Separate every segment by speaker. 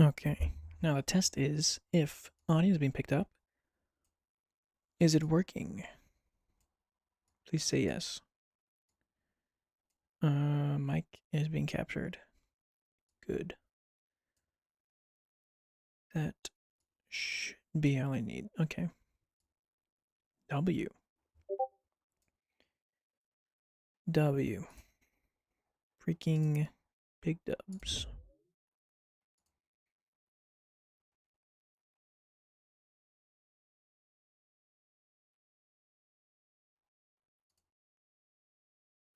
Speaker 1: Okay. Now the test is if audio is being picked up. Is it working? Please say yes. Mic is being captured. Good. That should be all I need. Okay. W. W. Freaking big dubs.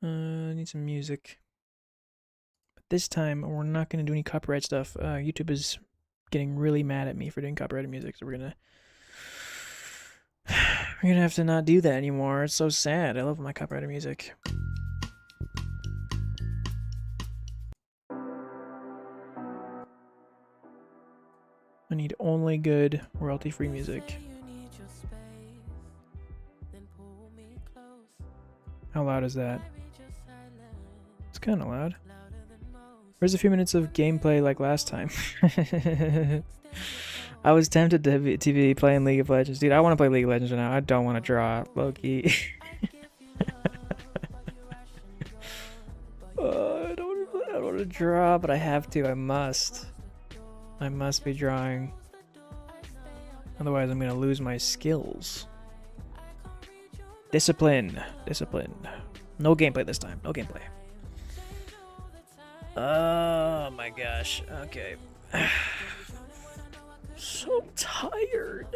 Speaker 1: Need some music. But this time we're not gonna do any copyright stuff. YouTube is getting really mad at me for doing copyrighted music, so we're gonna have to not do that anymore. It's so sad. I love my copyrighted music. I need only good royalty-free music. How loud is that? It's kind of loud. Where's a few minutes of gameplay like last time? I was tempted to be playing League of Legends. Dude, I want to play League of Legends right now. I don't want to draw, Loki. I don't want to draw, but I have to. I must. I must be drawing. Otherwise, I'm going to lose my skills. Discipline. Discipline. No gameplay this time. No gameplay. Oh my gosh. Okay. So tired.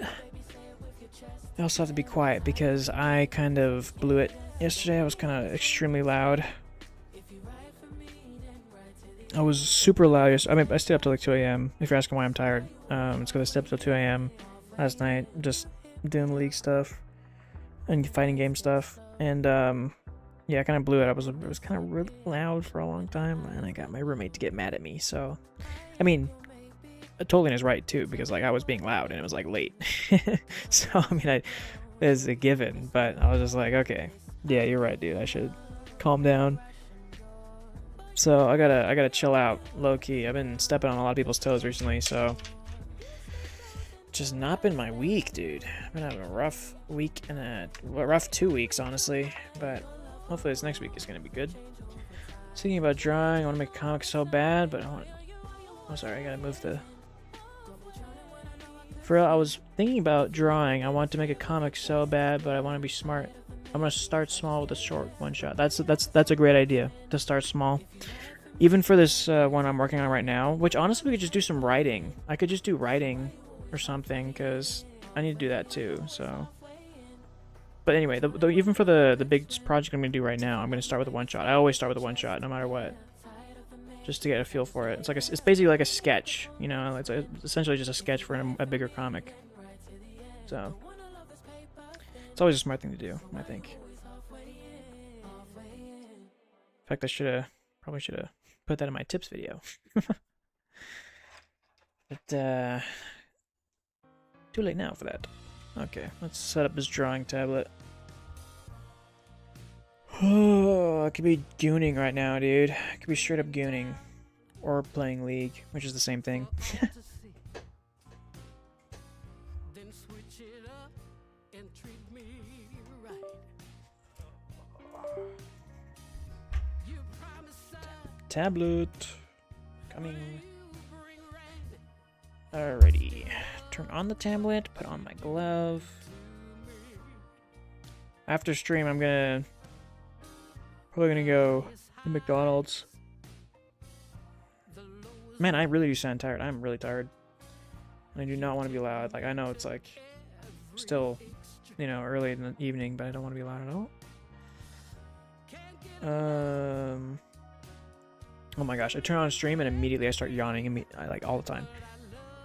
Speaker 1: I also have to be quiet because I kind of blew it yesterday. I was kind of extremely loud. I was super loud yesterday. I mean, I stayed up till like 2 a.m. If you're asking why I'm tired, it's because I stayed up till 2 a.m. last night just doing league stuff and fighting game stuff. And yeah, I kind of blew it. It was kind of really loud for a long time, and I got my roommate to get mad at me. So, I mean, Tolian is right too, because like I was being loud and it was like late. So I mean, it's a given. But I was just like, okay, yeah, you're right, dude. I should calm down. So I gotta chill out, low key. I've been stepping on a lot of people's toes recently, so just not been my week, dude. I've been having a rough week and a rough 2 weeks, honestly. But hopefully this next week is gonna be good. Thinking about drawing. I want to make a comic so bad, but I want. Oh, sorry, I gotta move the. For real, I was thinking about drawing. I want to make a comic so bad, but I want to be smart. I'm gonna start small with a short one shot. That's a great idea to start small. Even for this one I'm working on right now, which honestly we could just do some writing. I could just do writing or something because I need to do that too. So, but anyway, even for the big project I'm gonna do right now, I'm gonna start with a one shot. I always start with a one shot, no matter what, just to get a feel for it. It's like it's basically like a sketch, you know. It's essentially just a sketch for a bigger comic. So it's always a smart thing to do, I think. In fact, probably should have put that in my tips video. But too late now for that. Okay, let's set up this drawing tablet. Oh, I could be gooning right now, dude. I could be straight up gooning. Or playing League, which is the same thing. Tablet. Coming. Alrighty. Turn on the tablet, put on my glove. After stream, I'm probably gonna go to McDonald's. Man, I really do sound tired. I'm really tired. I do not want to be loud. Like, I know it's like still, you know, early in the evening, but I don't want to be loud at all. Oh my gosh, I turn on a stream and immediately I start yawning like all the time.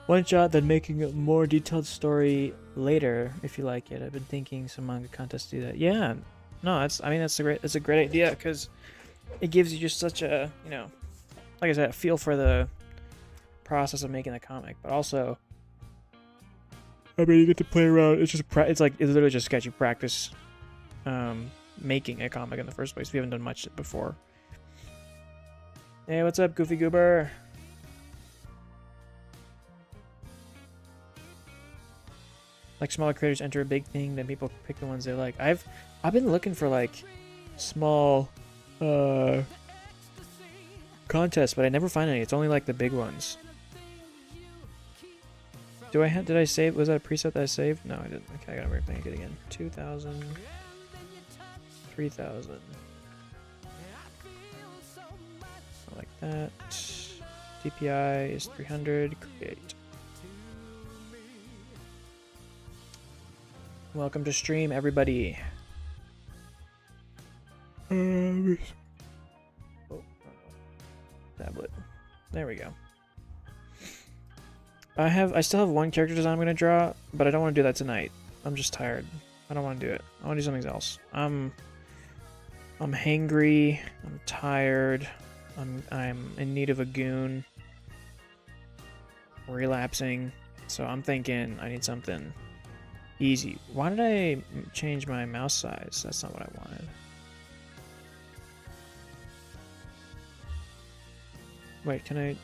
Speaker 1: One shot, then making a more detailed story later if you like it. I've been thinking some manga contests do that. Yeah, no, that's a great idea because it gives you just such a, you know, like I said, a feel for the process of making the comic, but also, I mean, you get to play around. It's literally just sketchy practice, making a comic in the first place. We haven't done much before. Hey, what's up, Goofy Goober? Like smaller creators enter a big thing, then people pick the ones they like. I've been looking for like small contests, but I never find any. It's only like the big ones. Did I save? Was that a preset that I saved? No, I didn't. Okay, I gotta make it again. 2,000, 3,000. Like that. DPI is 300. Create. Welcome to stream, everybody. Oh, tablet. There we go. I still have one character design I'm gonna draw, but I don't want to do that tonight. I'm just tired. I don't want to do it. I want to do something else. I'm hangry. I'm tired. I'm in need of a goon. Relapsing. So I'm thinking I need something easy. Why did I change my mouse size? That's not what I wanted. Wait, can I...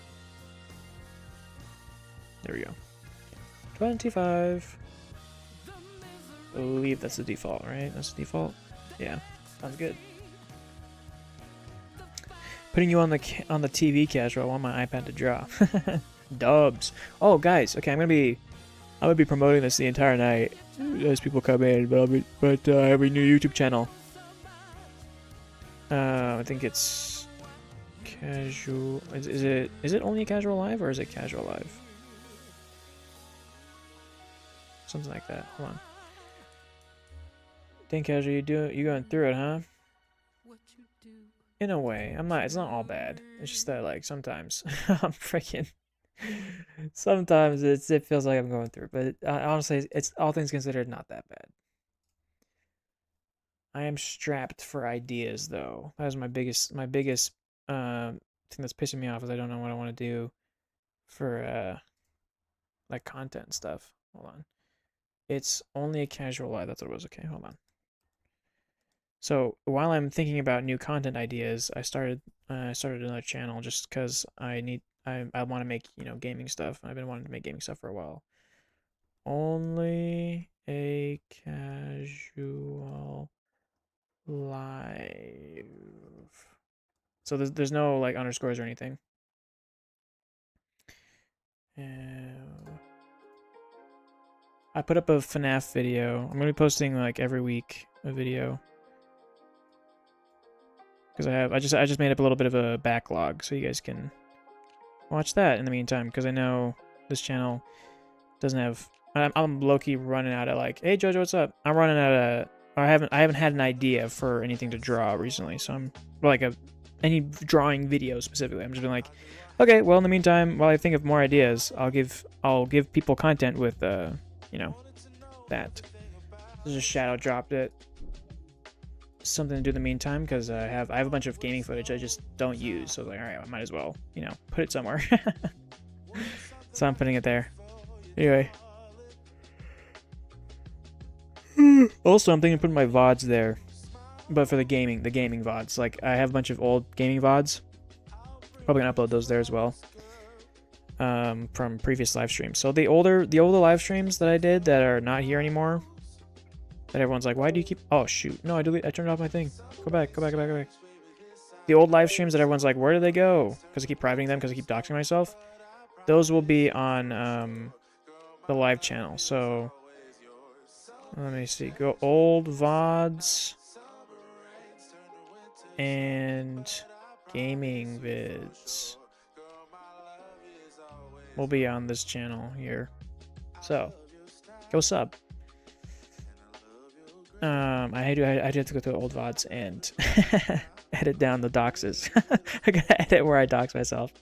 Speaker 1: There we go. 25. I believe that's the default, right? That's the default? Yeah, sounds good. Putting you on the TV casual. I want my iPad to draw. Dubs. Oh, guys. Okay, I'm gonna be promoting this the entire night as people come in, but I have a new YouTube channel. I think it's casual. Is it only casual live or is it casual live? Something like that. Hold on. Dang, casual, you going through it, huh? In a way, I'm not. It's not all bad. It's just that like sometimes I'm freaking. Sometimes it feels like I'm going through, but honestly, it's all things considered not that bad. I am strapped for ideas though. That was my biggest thing that's pissing me off is I don't know what I want to do for like content stuff. Hold on. It's only a casual live. That's what it was. Okay, hold on. So while I'm thinking about new content ideas, I started another channel just because I want to make, you know, gaming stuff. I've been wanting to make gaming stuff for a while. Only a casual live. So there's no like underscores or anything. I put up a FNAF video. I'm gonna be posting like every week a video. Because I just made up a little bit of a backlog so you guys can watch that in the meantime, because I know this channel doesn't have... I'm low-key running out of like, hey Jojo, what's up? I'm running out of... I haven't had an idea for anything to draw recently, so I'm like any drawing video specifically. I'm just been like, okay, well in the meantime, while I think of more ideas, I'll give people content with you know, that. Just shadow dropped it. Something to do in the meantime because I have a bunch of gaming footage I just don't use, so like, all right, I might as well, you know, put it somewhere. So I'm putting it there. Anyway. Also, I'm thinking of putting my VODs there, but for the gaming VODs. Like I have a bunch of old gaming VODs. Probably gonna upload those there as well. From previous live streams. So the older live streams that I did that are not here anymore. That everyone's like, why do you keep... Oh, shoot. No, I turned off my thing. Go back. The old live streams that everyone's like, where do they go? Because I keep privating them because I keep doxing myself. Those will be on the live channel. So, let me see. Go old VODs. And gaming vids. Will be on this channel here. So, go sub. I do have to go through old VODs and edit down the doxes. I gotta edit where I dox myself.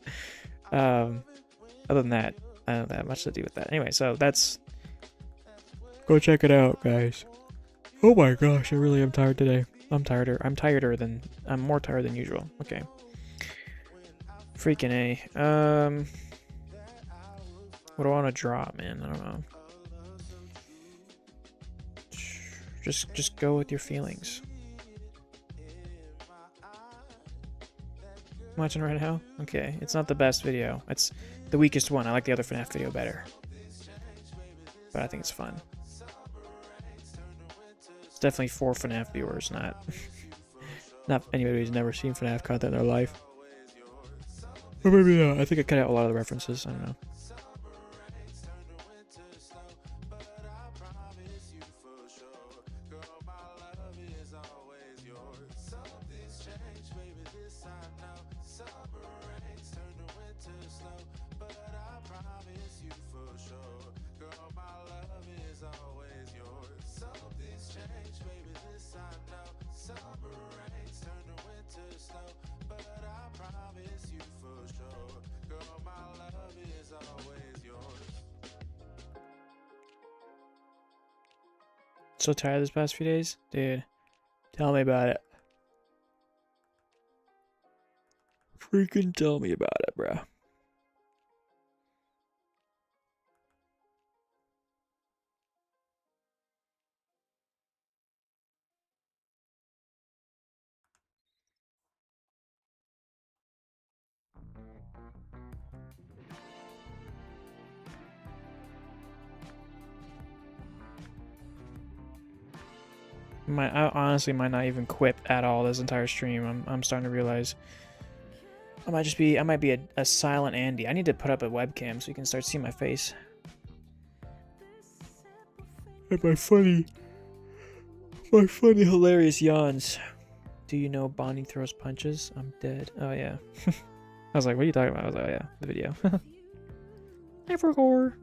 Speaker 1: Other than that, I don't have much to do with that. Anyway, so that's... Go check it out, guys. Oh my gosh, I really am tired today. I'm more tired than usual. Okay. Freaking A. What do I want to draw, man? I don't know. Just go with your feelings. Watching right now? Okay, it's not the best video. It's the weakest one. I like the other FNAF video better. But I think it's fun. definitely for FNAF viewers, not not anybody who's never seen FNAF content in their life. Or maybe not. I think I cut out a lot of the references. I don't know. So tired this past few days, dude. Tell me about it. Freaking tell me about it, bro. I honestly might not even quit at all this entire stream. I'm starting to realize I might be a silent Andy. I need to put up a webcam so you can start seeing my face. And my funny, hilarious yawns. Do you know Bonnie throws punches? I'm dead. Oh yeah. I was like, what are you talking about? I was like, oh yeah, the video. Evercore.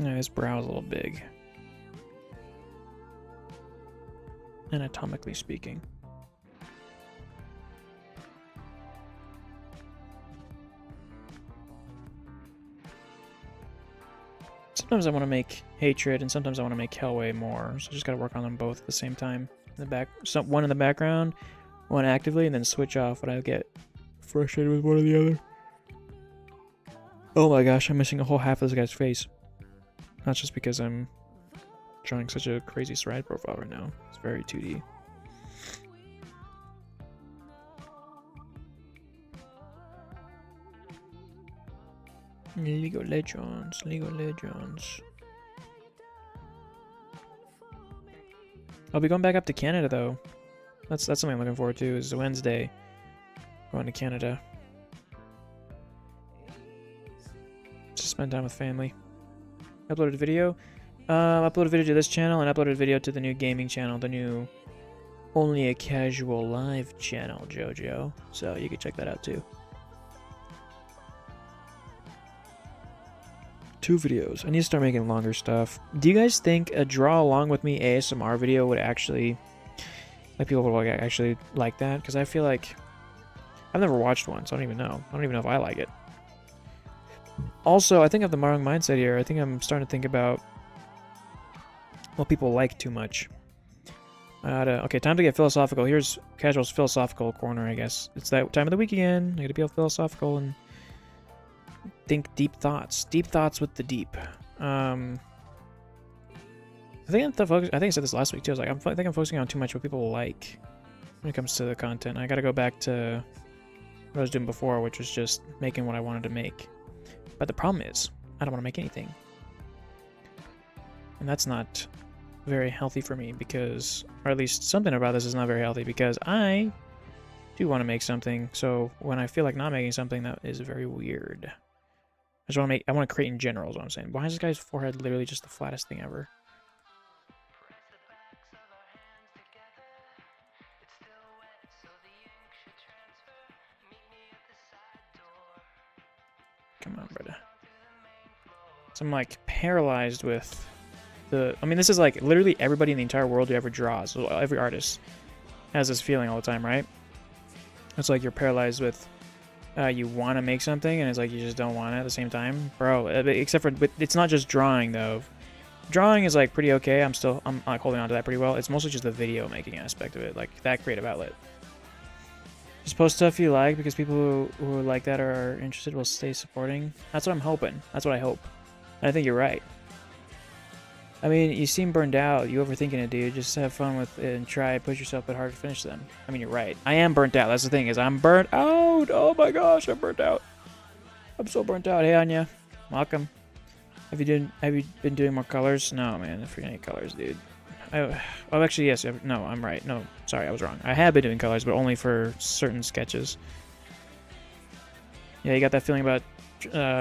Speaker 1: No, his brow's a little big. Anatomically speaking. Sometimes I want to make Hatred, and sometimes I want to make Hellway more. So I just gotta work on them both at the same time. In the back, one in the background, one actively, and then switch off when I get frustrated with one or the other. Oh my gosh, I'm missing a whole half of this guy's face. Not just because I'm drawing such a crazy stride profile right now. It's very 2D. League of Legends, League of Legends. I'll be going back up to Canada though. That's something I'm looking forward to. Is Wednesday, going to Canada. Just spend time with family. Uploaded a video. Uploaded a video to this channel and uploaded a video to the new gaming channel, the new Only a Casual Live channel, JoJo. So you can check that out too. 2 videos. I need to start making longer stuff. Do you guys think a draw along with me ASMR video would actually, like, people would actually like that? Because I feel like I've never watched one, so I don't even know. I don't even know if I like it. Also, I think I have the wrong mindset here. I think I'm starting to think about what people like too much. Okay, time to get philosophical. Here's Casual's philosophical corner, I guess. It's that time of the week again. I gotta be all philosophical and think deep thoughts. Deep thoughts with the deep. I think I said this last week too. I was like, I think I'm focusing on too much what people like when it comes to the content. I gotta go back to what I was doing before, which was just making what I wanted to make. But the problem is, I don't want to make anything. And that's not very healthy for me because, or at least something about this is not very healthy because I do want to make something. So when I feel like not making something, that is very weird. I want to create in general is what I'm saying. Why is this guy's forehead literally just the flattest thing ever? Come on, brother. So I'm like paralyzed with the... I mean, this is like literally everybody in the entire world who ever draws. So every artist has this feeling all the time, right? It's like you're paralyzed with... you want to make something, and it's like you just don't want it at the same time. Bro, except for... But it's not just drawing, though. Drawing is like pretty okay. I'm like holding on to that pretty well. It's mostly just the video making aspect of it. Like that creative outlet. Just post stuff you like because people who like that or are interested will stay supporting. That's what I'm hoping. That's what I hope. And I think you're right. I mean, you seem burned out. You overthinking it, dude. Just have fun with it and try push yourself, but hard to finish them. I mean, you're right. I am burnt out. That's the thing is I'm burnt out. Oh my gosh, I'm burnt out. I'm so burnt out. Hey, Anya, welcome. Have you been doing more colors? No, man. I forget any colors, dude. Oh, actually, yes. No, I'm right. No, sorry, I was wrong. I have been doing colors, but only for certain sketches. Yeah, you got that feeling about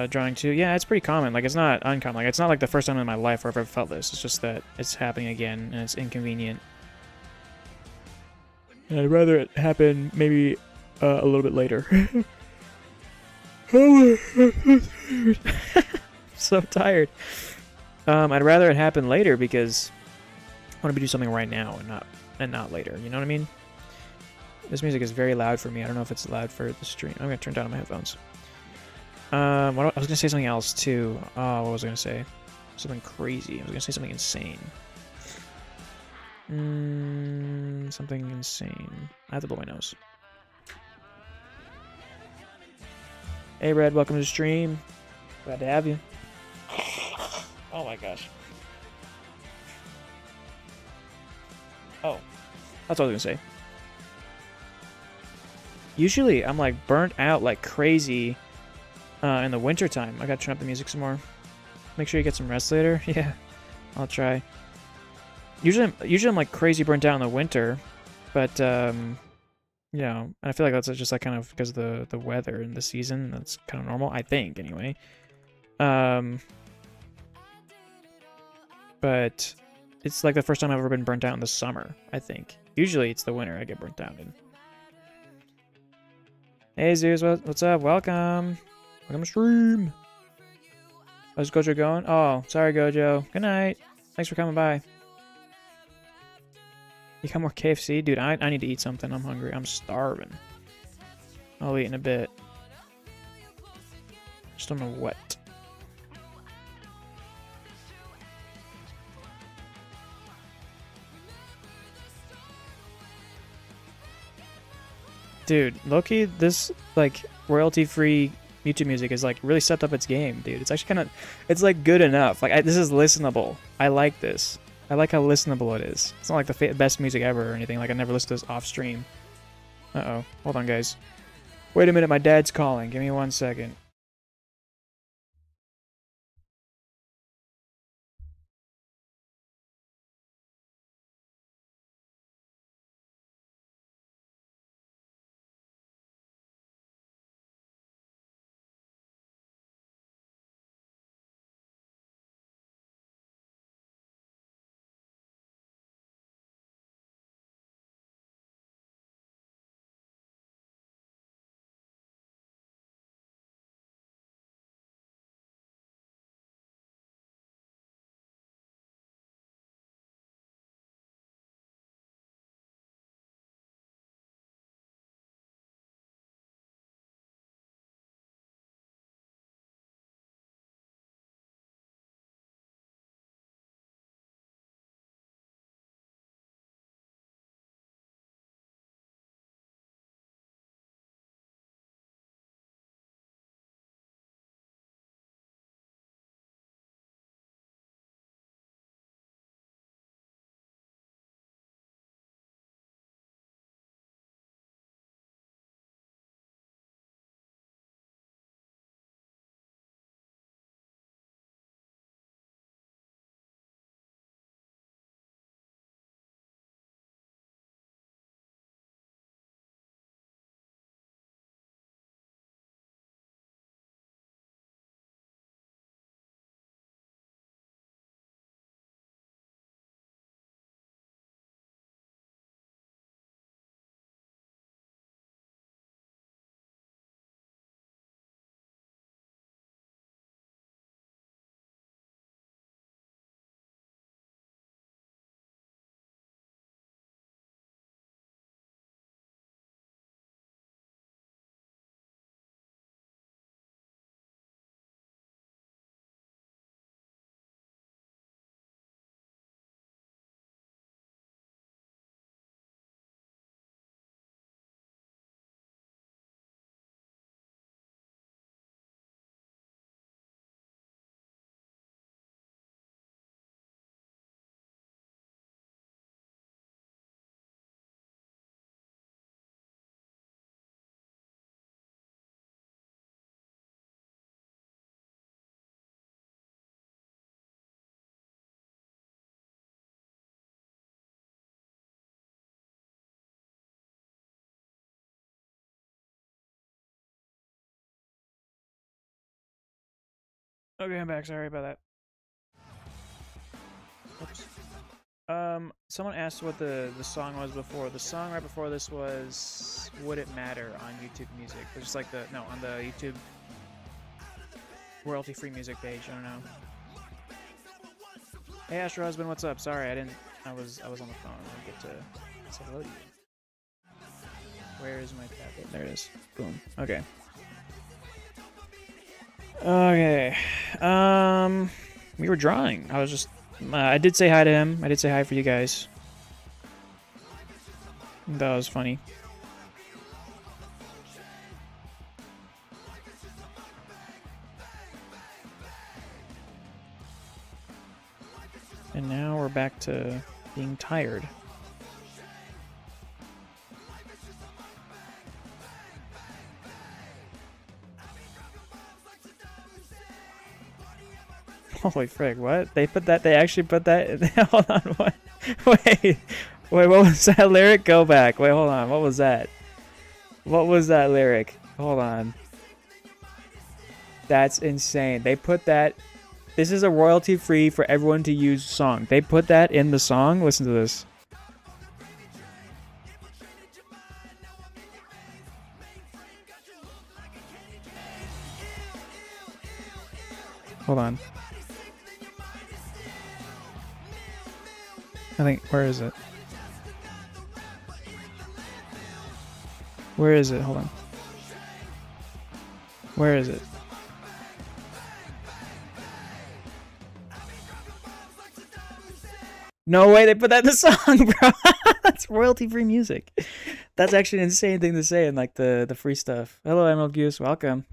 Speaker 1: drawing too? Yeah, it's pretty common. Like, it's not uncommon. Like, it's not like the first time in my life where I've ever felt this. It's just that it's happening again, and it's inconvenient. And I'd rather it happen maybe a little bit later. So tired. I'd rather it happen later because I want to do something right now and not later. You know what I mean? This music is very loud for me. I don't know if it's loud for the stream. I'm gonna turn down my headphones. I was gonna say something else too. Oh, what was I gonna say? Something crazy. I was gonna say something insane. Something insane. I have to blow my nose. Hey, Red, welcome to the stream. Glad to have you. Oh my gosh. Oh, that's what I was gonna say. Usually, I'm like burnt out like crazy in the winter time. I gotta turn up the music some more. Make sure you get some rest later. Yeah, I'll try. Usually I'm like crazy burnt out in the winter, but you know, I feel like that's just like kind of because of the weather and the season. That's kind of normal, I think, anyway. But it's like the first time I've ever been burnt out in the summer, I think. Usually it's the winter I get burnt out in. Hey Zeus, what's up? Welcome. Welcome to stream. How's Gojo going? Oh, sorry Gojo. Good night. Thanks for coming by. You got more KFC? Dude, I need to eat something. I'm hungry. I'm starving. I'll eat in a bit. Just don't know what. Dude, low-key, this, like, royalty-free YouTube music is, like, really stepped up its game, dude. It's actually kind of, it's, like, good enough. Like, this is listenable. I like this. I like how listenable it is. It's not, like, the best music ever or anything. Like, I never listened to this off-stream. Uh-oh. Hold on, guys. Wait a minute, my dad's calling. Give me 1 second. Okay, I'm back. Sorry about that. Oops. Someone asked what the song was before. The song right before this was "Would It Matter" on YouTube Music. It's just like on the YouTube royalty-free music page. I don't know. Hey, Astro Husband, what's up? Sorry, I was on the phone. I didn't get to say hello to you. Where is my tablet? There it is. Boom. Okay. Okay. We were drawing. I was just. I did say hi to him. I did say hi for you guys. That was funny. And now we're back to being tired. Holy frick, what? They actually put that in, hold on, what? Wait, what was that lyric? Go back. Wait, hold on, what was that? What was that lyric? Hold on. That's insane. They put that, this is a royalty free for everyone to use song. They put that in the song? Listen to this. Hold on. I think, where is it? Where is it? Hold on. Where is it? No way they put that in the song, bro. That's royalty-free music. That's actually an insane thing to say in like the free stuff. Hello, Emerald Goose. Welcome.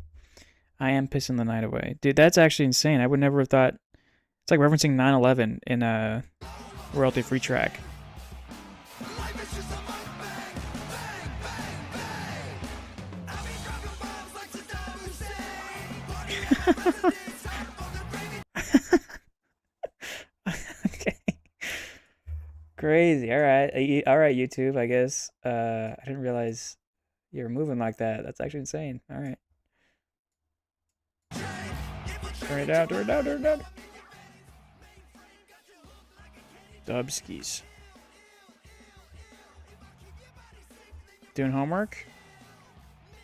Speaker 1: I am pissing the night away. Dude, that's actually insane. I would never have thought. It's like referencing 9/11 in a royalty-free track. Okay. Crazy. All right, YouTube. I guess. I didn't realize you were moving like that. That's actually insane. All right. Turn it down. Turn it down. Turn it down. Dubskis. Doing homework?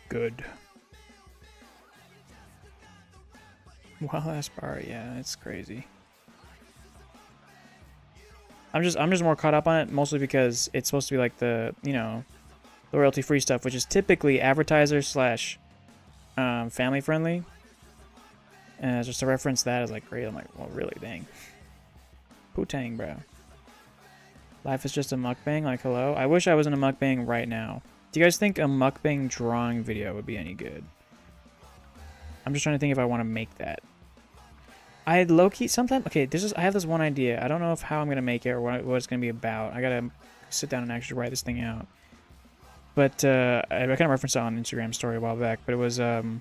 Speaker 1: Good. Wow, that's bar. Yeah, it's crazy. I'm just more caught up on it, mostly because it's supposed to be like the royalty free stuff, which is typically advertiser slash family friendly. And just to reference that is like great. I'm like, well, really, dang. Poo-tang, bro. Life is just a mukbang. Like, hello. I wish I was in a mukbang right now. Do you guys think a mukbang drawing video would be any good? I'm just trying to think if I want to make that. I low-key sometimes. Okay, I have this one idea. I don't know how I'm gonna make it or what it's gonna be about. I gotta sit down and actually write this thing out. But I kind of referenced it on Instagram story a while back. But it was the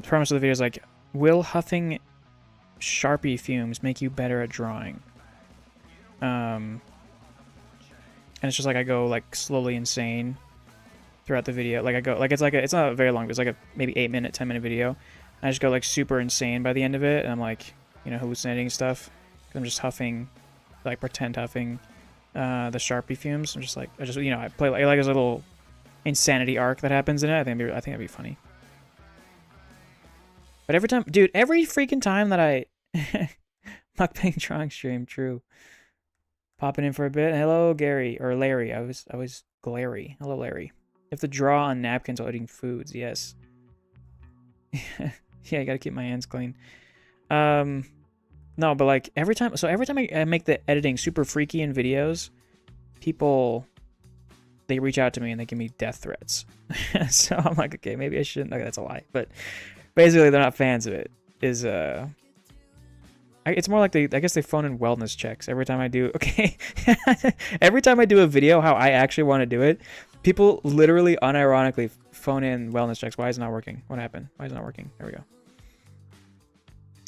Speaker 1: premise of the video is like, will huffing Sharpie fumes make you better at drawing? And it's just like I go like slowly insane throughout the video. Like I go like it's not very long. It's like a maybe 8-minute, 10-minute video. I just go like super insane by the end of it, and I'm like, hallucinating stuff. I'm just huffing, like pretend huffing the Sharpie fumes. I'm just like I play like there's a little insanity arc that happens in it. I think that'd be funny. But every time, dude, every freaking time that I mukbang drawing stream, true. Popping in for a bit. Hello, Gary or Larry. I was Glary. Hello, Larry. You have to draw on napkins while eating foods. Yes. Yeah, I gotta keep my hands clean. No, but like every time I make the editing super freaky in videos, people they reach out to me and they give me death threats. So I'm like, okay, maybe I shouldn't. Okay, that's a lie, but basically they're not fans of it. It's more like I guess they phone in wellness checks every time I do. Okay, every time I do a video how I actually want to do it, people literally unironically phone in wellness checks. Why is it not working? What happened? Why is it not working? There we go.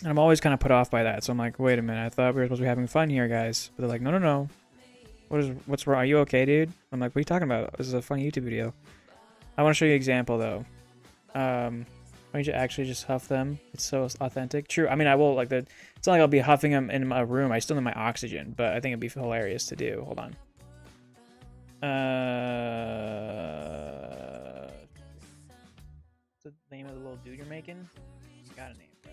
Speaker 1: And I'm always kind of put off by that. So I'm like, wait a minute, I thought we were supposed to be having fun here, guys. But they're like, no. What's wrong? Are you okay, dude? I'm like, what are you talking about? This is a funny YouTube video. I want to show you an example though. I need to actually just huff them. It's so authentic. True. I mean, I will like the. It's not like I'll be huffing them in my room. I still need my oxygen, but I think it'd be hilarious to do. Hold on. What's the name of the little dude you're making? It's got a name, bro.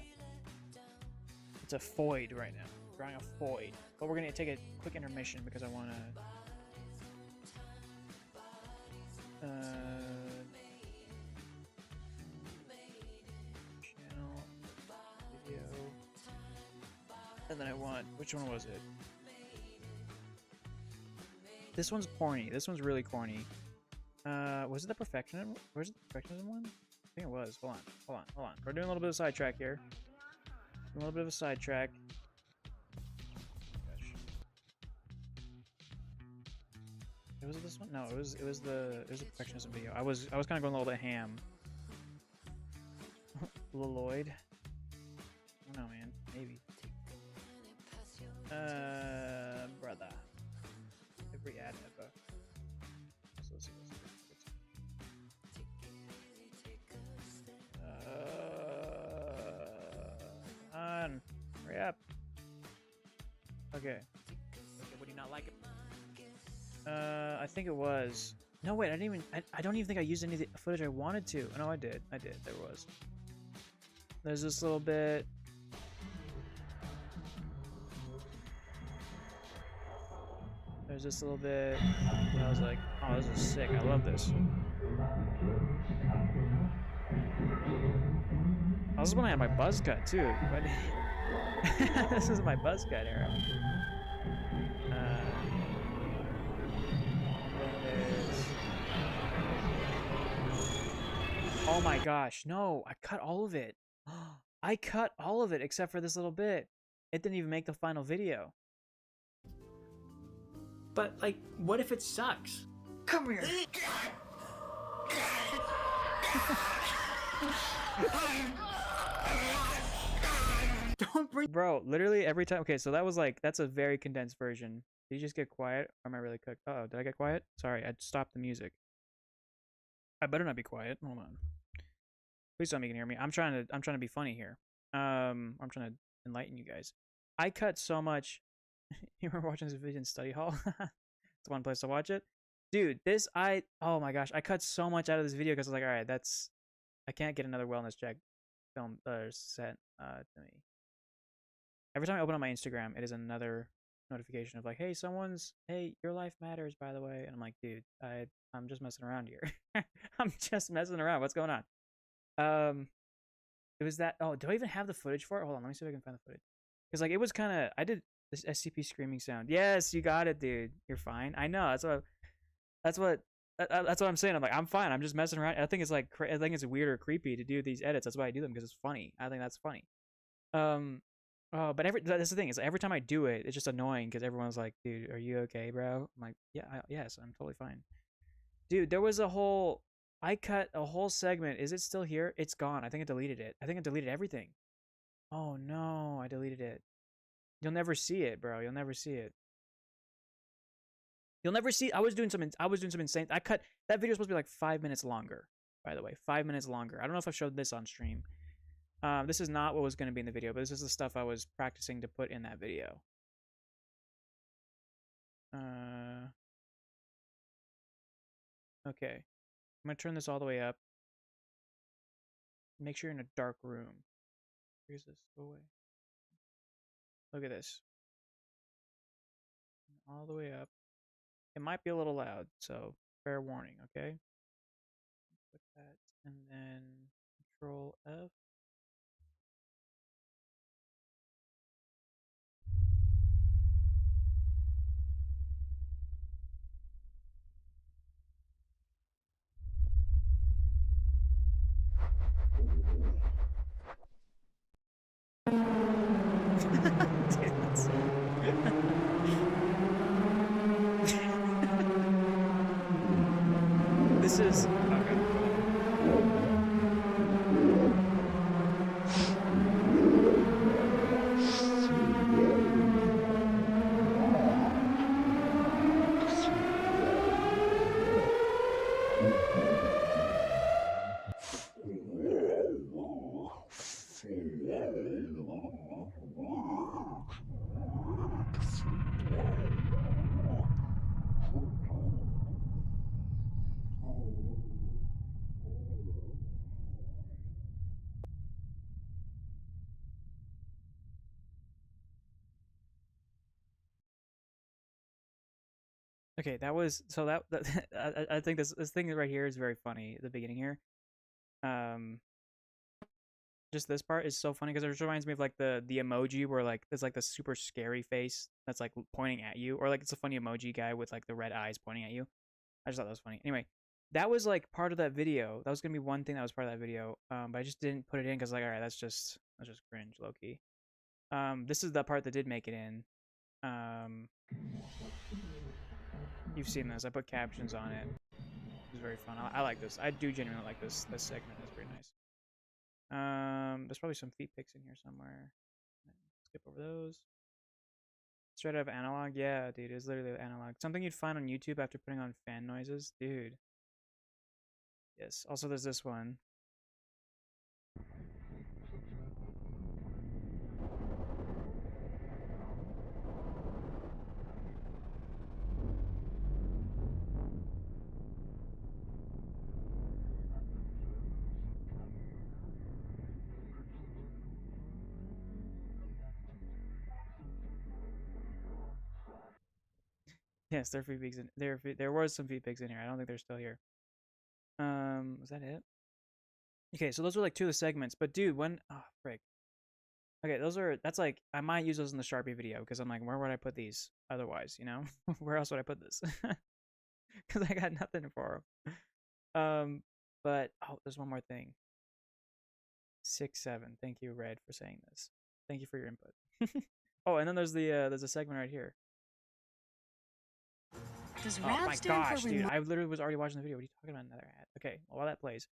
Speaker 1: It's a Foid right now. Drawing a Foid. But we're gonna take a quick intermission because I wanna. Channel video. And then I want. Which one was it? This one's corny. This one's really corny. Was it the Perfectionism? Where's the Perfectionism one? I think it was. Hold on. We're doing a little bit of a sidetrack here. A little bit of a sidetrack. Gosh. Was it this one? No, it was the Perfectionism video. I was kind of going a little bit ham. Lloyd. I don't know, man. Maybe. Brother. Every ad ever. Come on. Hurry up. Okay. Would you not like it? I think it was. No, wait, I don't even think I used any of the footage I wanted to. No, I did. There was. There's this little bit. There's this little bit. And I was like, oh, this is sick. I love this. Oh, this is when I had my buzz cut too. But this is my buzz cut era. Oh my gosh, no, I cut all of it. I cut all of it except for this little bit. It didn't even make the final video.
Speaker 2: But, like, what if it sucks? Come here. Don't bring.
Speaker 1: Bro, literally every time. Okay, so that was like, that's a very condensed version. Did you just get quiet? Or am I really cooked? Uh oh, did I get quiet? Sorry, I stopped the music. I better not be quiet. Hold on. Please tell me you can hear me. I'm trying to be funny here. I'm trying to enlighten you guys. I cut so much. You remember watching this video in study hall? It's one place to watch it. Dude, oh my gosh, I cut so much out of this video because I was like, all right, I can't get another wellness check film sent to me. Every time I open up my Instagram, it is another notification of like, hey, your life matters, by the way. And I'm like, dude, I'm just messing around here. I'm just messing around. What's going on? It was that. Oh, do I even have the footage for it? Hold on, let me see if I can find the footage. Because like it was kind of, I did this SCP screaming sound. Yes, you got it, dude. You're fine. I know. That's what I'm saying. I'm like, I'm fine. I'm just messing around. I think it's like, I think it's weird or creepy to do these edits. That's why I do them, because it's funny. I think that's funny. But that's the thing. Is every time I do it, it's just annoying because everyone's like, dude, are you okay, bro? I'm like, yeah, yes, I'm totally fine. Dude, there was I cut a whole segment. Is it still here? It's gone. I think I deleted it. I think I deleted everything. Oh no, I deleted it. You'll never see it, bro. You'll never see it. You'll never see. I was doing some insane. I cut that video. Was supposed to be like 5 minutes longer. By the way, 5 minutes longer. I don't know if I showed this on stream. This is not what was going to be in the video, but this is the stuff I was practicing to put in that video. Okay. I'm going to turn this all the way up. Make sure you're in a dark room. Here's this. Go away. Look at this. All the way up. It might be a little loud, so fair warning, okay? Put that, and then Control F. This is okay.
Speaker 3: Okay, that was so that I think this thing right here is very funny at the beginning here. Just this part is so funny because it reminds me of like the emoji where like there's like the super scary face that's like pointing at you, or like it's a funny emoji guy with like the red eyes pointing at you. I just thought that was funny. Anyway, that was like part of that video. That was gonna be one thing that was part of that video. But I just didn't put it in because like, all right, that's just cringe, low key. This is the part that did make it in. You've seen this. I put captions on it. It was very fun. I like this. I do genuinely like this segment. It's very nice. There's probably some feet pics in here somewhere. Skip over those. Straight out of analog, yeah, dude, it's literally analog. Something you'd find on YouTube after putting on fan noises, dude. Yes. Also, there's this one. Yes, there are feed pigs in there was some feed pigs in here. I don't think they're still here. Was that it? Okay, so those were like two of the segments. But dude, when frick. Okay, that's like I might use those in the Sharpie video because I'm like, where would I put these otherwise? You know, where else would I put this? Because I got nothing for them. But oh, there's one more thing. 6-7. Thank you, Red, for saying this. Thank you for your input. Oh, and then there's a segment right here.
Speaker 4: Does
Speaker 3: Oh
Speaker 4: RAV
Speaker 3: my
Speaker 4: stand
Speaker 3: gosh,
Speaker 4: for
Speaker 3: dude! I literally was already watching the video. What are you talking about? Another ad? Okay, well, while that plays,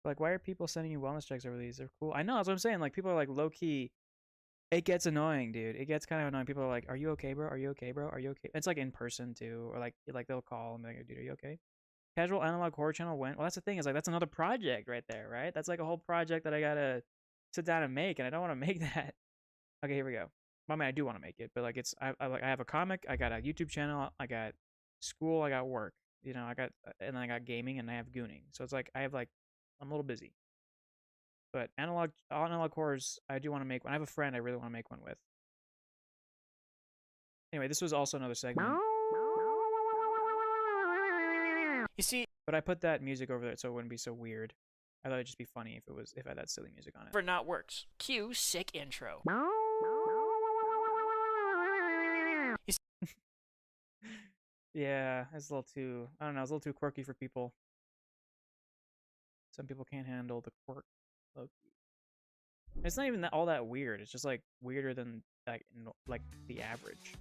Speaker 3: like, why are people sending you wellness checks over these? They're cool. I know. That's what I'm saying. Like, people are like low key. It gets annoying, dude. It gets kind of annoying. People are like, "Are you okay, bro? Are you okay, bro? Are you okay?" It's like in person too, or like they'll call and be like, "Dude, are you okay?" Casual Analog Horror Channel went. Well, that's the thing. Is like that's another project right there, right? That's like a whole project that I gotta sit down and make, and I don't want to make that. Okay, here we go. I mean, I do want to make it, but like it's I have a comic, I got a YouTube channel, I got school, I got work. You know, I got and then I got gaming and I have gooning. So it's like I'm a little busy. But analog horrors, I do want to make one. I have a friend I really want to make one with. Anyway, this was also another segment.
Speaker 2: You see,
Speaker 3: But I put that music over there so it wouldn't be so weird. I thought it'd just be funny if I had that silly music on it.
Speaker 2: for not works. Cue sick intro.
Speaker 3: Yeah, it's a little too. I don't know. It's a little too quirky for people. Some people can't handle the quirk. Low-key. It's not even all that weird. It's just like weirder than like the average.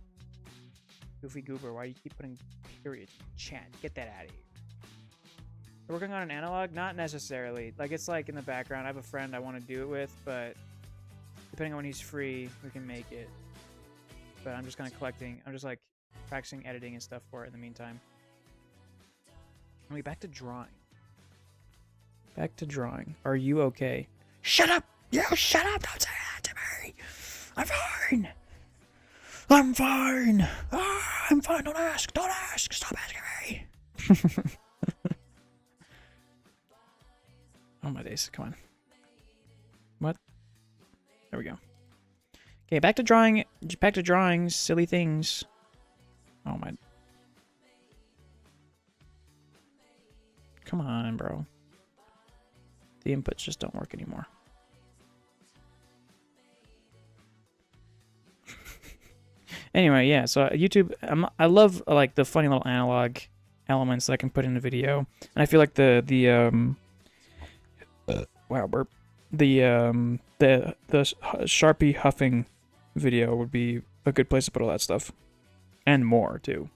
Speaker 3: Goofy Goober, why do you keep putting periods in chat? Get that out of here. Working on an analog? Not necessarily. Like, it's like in the background. I have a friend I want to do it with, but depending on when he's free, we can make it. But I'm just kind of collecting. I'm just like practicing editing and stuff for it in the meantime. Anyway, back to drawing. Back to drawing. Are you okay? Shut up! You shut up! Don't say that to me! I'm fine! I'm fine! Ah, I'm fine! Don't ask! Don't ask! Stop asking me! Oh my days, come on. What? There we go. Okay, back to drawing. Back to drawing silly things. Oh my. Come on, bro. The inputs just don't work anymore. Anyway, yeah, so YouTube, I love like the funny little analog elements that I can put in a video. And I feel like wow, burp. The Sharpie huffing video would be a good place to put all that stuff. And more, too.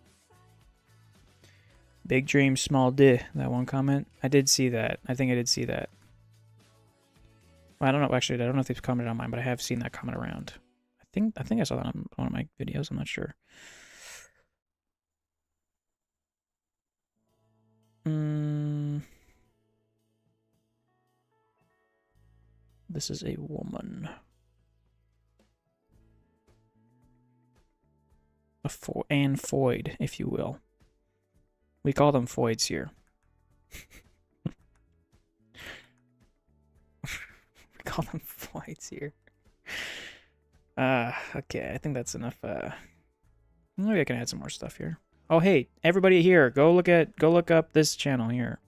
Speaker 3: Big dream, small di. That one comment. I did see that. I think I did see that. Well, I don't know. Actually, I don't know if they've commented on mine, but I have seen that comment around. I think I saw that on one of my videos. I'm not sure. This is a woman. Anne Foyd, if you will. We call them Foyds here. We call them Foyds here. Okay, I think that's enough
Speaker 1: Maybe I can add some more stuff here. Oh, hey, everybody here, go look up this channel here.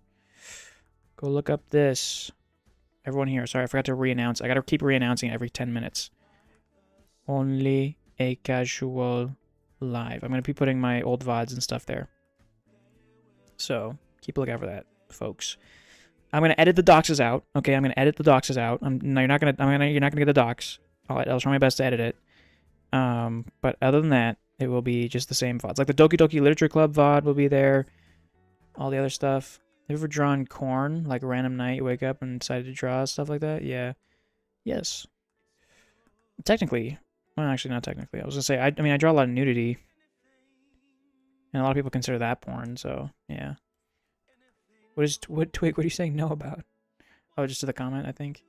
Speaker 1: Go look up this. Everyone here. Sorry, I forgot to re-announce. I gotta keep re-announcing it every 10 minutes. Only a casual live. I'm gonna be putting my old VODs and stuff there. So keep a lookout for that, folks. I'm gonna edit the doxes out. Okay, I'm gonna edit the doxes out. No, you're not gonna get the docs. I'll try my best to edit it. But other than that, it will be just the same VODs. Like the Doki Doki Literature Club VOD will be there. All the other stuff. Have you ever drawn corn? Like a random night you wake up and decided to draw stuff like that? Yeah. Yes. Technically. Well, actually, not technically. I was gonna say, I mean, I draw a lot of nudity. And a lot of people consider that porn, so, yeah. Twig, what are you saying no about? Oh, just to the comment, I think.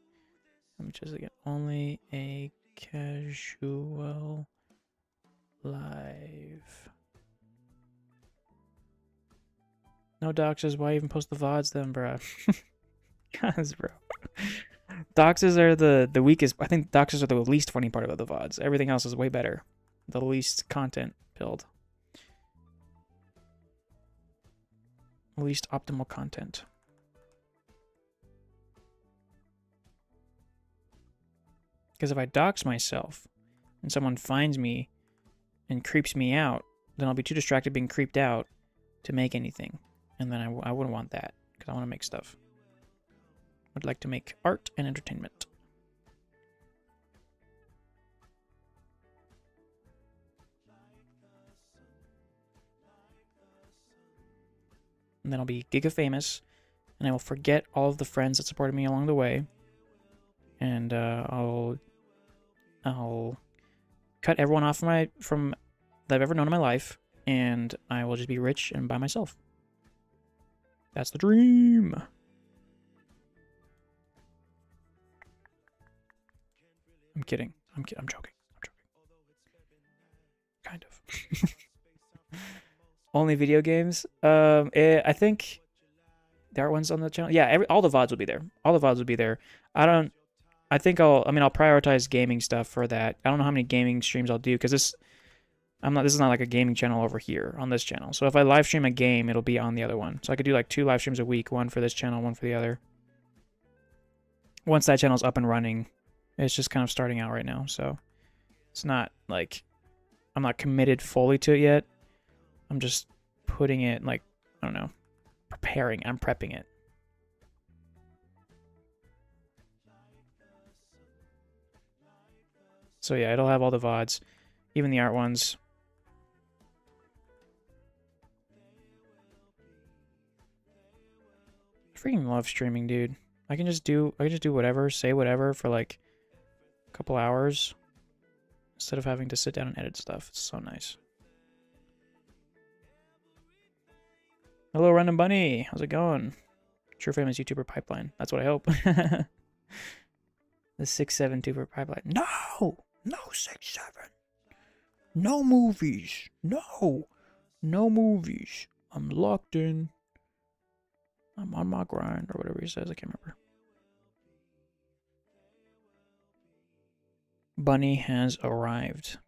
Speaker 1: Let me just again. Only a casual live. No doxes, why even post the VODs then, bro? Guys, bro. Doxes are the weakest. I think doxes are the least funny part of the VODs. Everything else is way better. The least content build. Least optimal content. Because if I dox myself and someone finds me and creeps me out, then I'll be too distracted being creeped out to make anything. And then I wouldn't want that because I want to make stuff. I'd like to make art and entertainment. And then I'll be giga famous, and I will forget all of the friends that supported me along the way, and I'll cut everyone off from that I've ever known in my life, and I will just be rich and by myself. That's the dream. I'm kidding. I'm joking. I'm joking. Kind of. Only video games. I think there are ones on the channel. Yeah, all the VODs will be there. All the VODs will be there. I think I'll prioritize gaming stuff for that. I don't know how many gaming streams I'll do because this is not like a gaming channel over here on this channel. So if I live stream a game, it'll be on the other one. So I could do like 2 live streams a week, one for this channel, one for the other. Once that channel's up and running, it's just kind of starting out right now. So it's not like I'm not committed fully to it yet. I'm just putting it like, I don't know, preparing. I'm prepping it. So yeah, it'll have all the VODs, even the art ones. I freaking love streaming, dude. I can just do whatever, say whatever for like a couple hours instead of having to sit down and edit stuff. It's so nice. Hello, Random Bunny. How's it going? True famous YouTuber pipeline. That's what I hope. The 6-7 tuber pipeline. No! No 6-7. No movies. No. No movies. I'm locked in. I'm on my grind, or whatever he says. I can't remember. Bunny has arrived.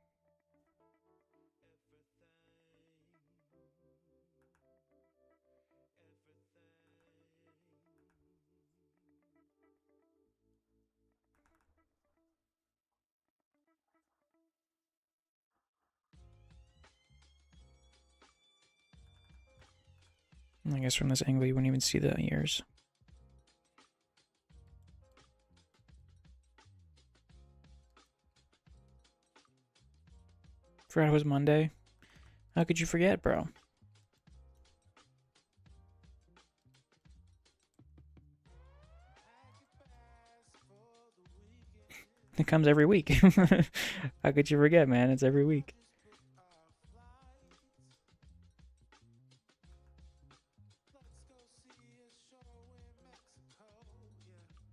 Speaker 1: I guess from this angle you wouldn't even see the ears. Forgot it was Monday. How could you forget, bro? It comes every week. How could you forget, man? It's every week.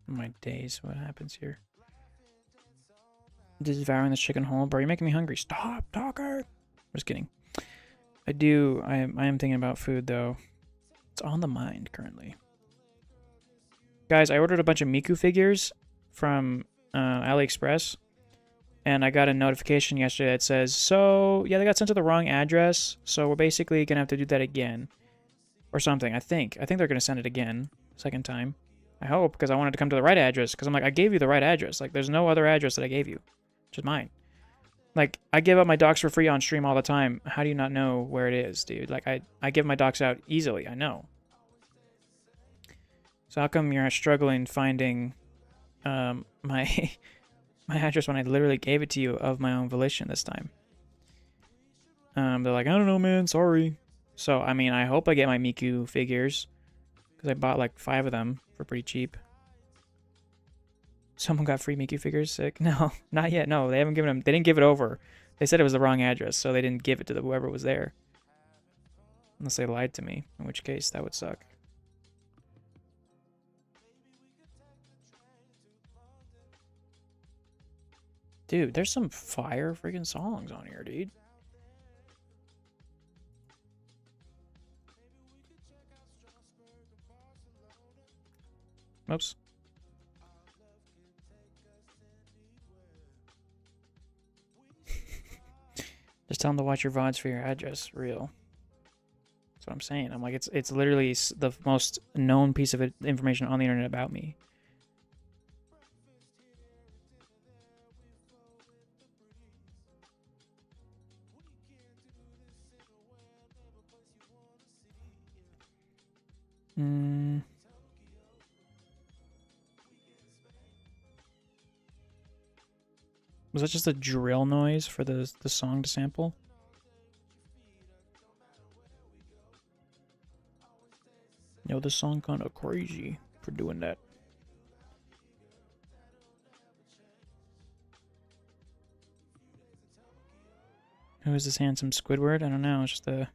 Speaker 1: My days, what happens here? Devouring this chicken whole, bro. You're making me hungry. Stop talking. Just kidding. I am thinking about food though. It's on the mind currently. Guys, I ordered a bunch of Miku figures from AliExpress, and I got a notification yesterday that says, so, yeah, they got sent to the wrong address, so we're basically going to have to do that again. Or something, I think. I think they're going to send it again, second time. I hope, because I wanted to come to the right address, because I'm like, I gave you the right address. Like, there's no other address that I gave you, which is mine. Like, I give out my docs for free on stream all the time. How do you not know where it is, dude? Like, I give my docs out easily, I know. So how come you're struggling finding my my address when I literally gave it to you of my own volition this time? They're like, I don't know, man, sorry. So, I mean, I hope I get my Miku figures, because I bought like 5 of them for pretty cheap. Someone got free Miku figures? Sick. No, not yet. No, they haven't given them. They didn't give it over. They said it was the wrong address, so they didn't give it to whoever was there. Unless they lied to me, in which case that would suck. Dude, there's some fire freaking songs on here, dude. Oops. Just tell them to watch your VODs for your address. Real. That's what I'm saying. I'm like, it's literally the most known piece of information on the internet about me. Was that just a drill noise for the song to sample? Yo, this song kinda crazy for doing that. Who is this handsome Squidward? I don't know, it's just a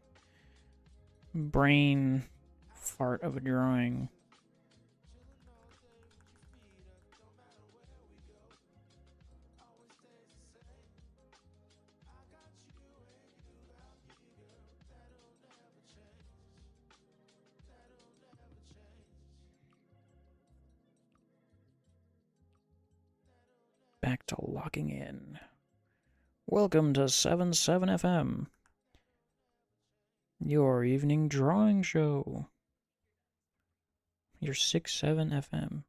Speaker 1: brain fart of a drawing. Back to locking in. Welcome to 77 FM, your evening drawing show. Your 67 FM.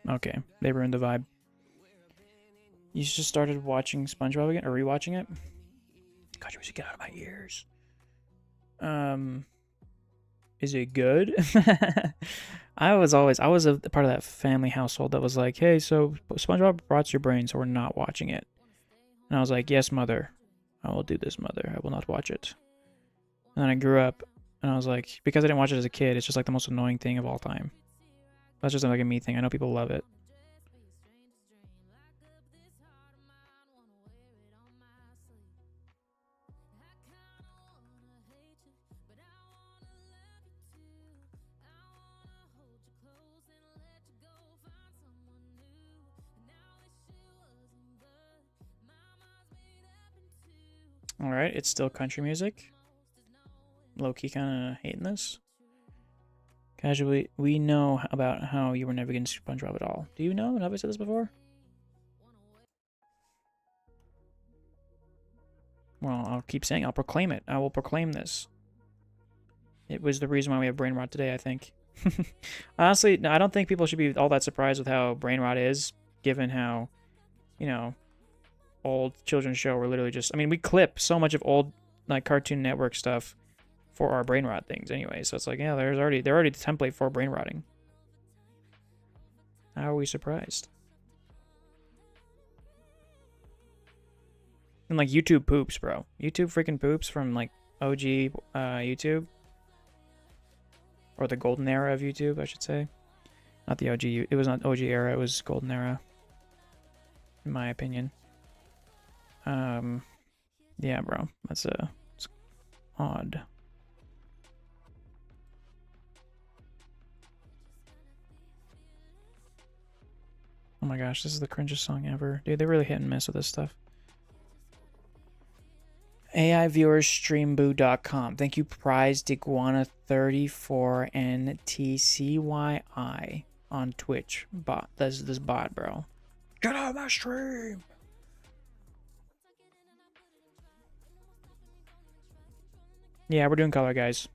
Speaker 1: Okay, they ruined the vibe. You just started watching SpongeBob again, or rewatching it? God, you should get out of my ears. Is it good? I was a part of that family household that was like, hey, so SpongeBob rots your brain, so we're not watching it. And I was like, yes, mother. I will do this, mother. I will not watch it. And then I grew up, and I was like, because I didn't watch it as a kid, it's just like the most annoying thing of all time. That's just like a me thing. I know people love it. Alright, it's still country music. Low-key kind of hating this. Casually, we know about how you were never going to SpongeBob at all. Do you know? Have I said this before? Well, I'll keep saying I'll proclaim it. I will proclaim this. It was the reason why we have brain rot today, I think. Honestly, no, I don't think people should be all that surprised with how brain rot is, given how, you know, old children's show were literally just... I mean, we clip so much of old, like, Cartoon Network stuff for our brain rot things anyway. So it's like, yeah, they're already the template for brain rotting. How are we surprised? And like YouTube poops, bro. YouTube freaking poops from like OG YouTube. Or the golden era of YouTube, I should say. Not the OG, it was not OG era, it was golden era. In my opinion. Yeah, bro. It's odd. my gosh, this is the cringest song ever. Dude, they really hit and miss with this stuff. AIviewersstreamboo.com. Thank you, Prized Iguana 34 and TCYI on Twitch. Bot. That's this bot, bro. Get out of my stream. Yeah, we're doing color, guys.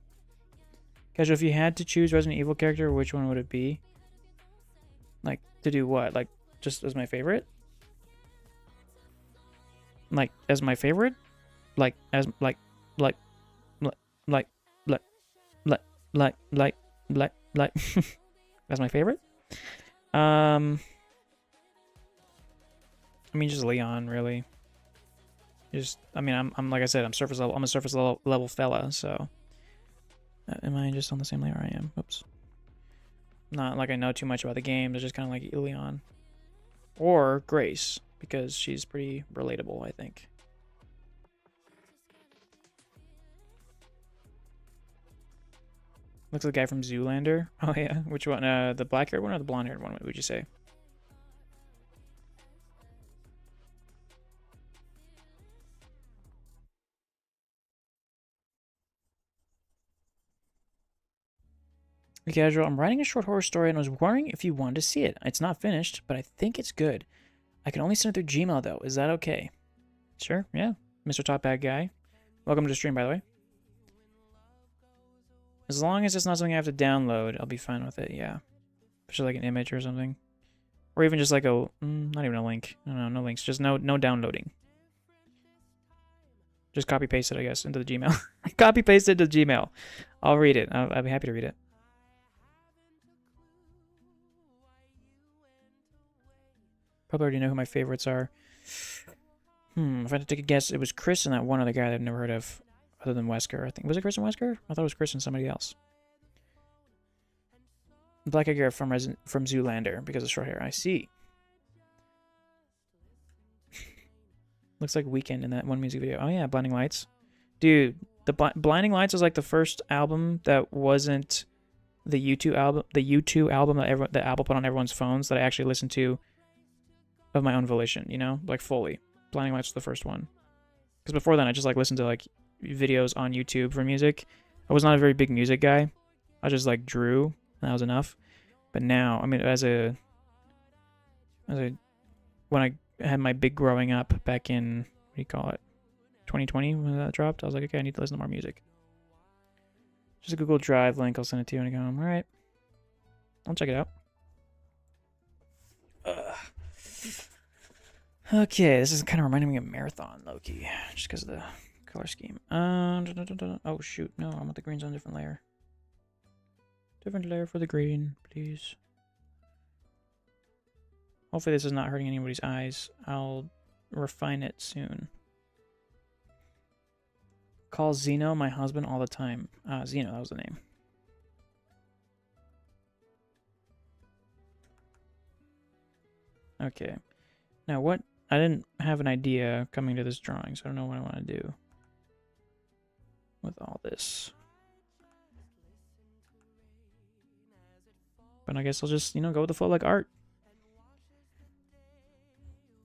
Speaker 1: Casual, if you had to choose Resident Evil character, which one would it be? Like, to do what? Like, just as my favorite? Like, as my favorite? Like, as, like, as my favorite? I mean, just Leon, really. Just, I mean, I'm like I said, I'm surface level. I'm a surface level fella, so. Am I just on the same layer I am? Oops. Not like I know too much about the game. It's just kind of like Leon. Or Grace, because she's pretty relatable, I think. Looks like the guy from Zoolander. Oh yeah, which one? The black-haired one or the blonde-haired one? What would you say? Casual, I'm writing a short horror story and I was wondering if you wanted to see it. It's not finished, but I think it's good. I can only send it through Gmail though. Is that okay? Sure, yeah. Mr. Top Bad Guy. Welcome to the stream, by the way. As long as it's not something I have to download, I'll be fine with it, yeah. Especially like an image or something. Or even just like a, not even a link. No links, just no downloading. Just copy paste it, I guess, into the Gmail. Copy paste it to Gmail. I'll read it. I'll be happy to read it. Probably already know who my favorites are. If I had to take a guess, it was Chris and that one other guy that I've never heard of, other than Wesker. I think was it Chris and Wesker? I thought it was Chris and somebody else. Black hair from Zoolander because of short hair. I see. Looks like Weeknd in that one music video. Oh yeah, Blinding Lights, dude. The Blinding Lights was like the first album that wasn't the U2 album. The U2 album that Apple put on everyone's phones that I actually listened to of my own volition, you know, like fully. Blinding Lights was the first one. Because before then, I just like listened to like videos on YouTube for music. I was not a very big music guy. I just like drew, and that was enough. But now, I mean, when I had my big growing up back in, what do you call it, 2020 when that dropped, I was like, okay, I need to listen to more music. Just a Google Drive link. I'll send it to you when I go home. All right, I'll check it out. Okay, this is kind of reminding me of Marathon, low-key, just because of the color scheme. Oh, shoot. No, I want the greens on a different layer. Different layer for the green, please. Hopefully this is not hurting anybody's eyes. I'll refine it soon. Call Zeno my husband all the time. Zeno, that was the name. Okay. Now what? I didn't have an idea coming to this drawing, so I don't know what I want to do with all this. But I guess I'll just, go with the flow like art.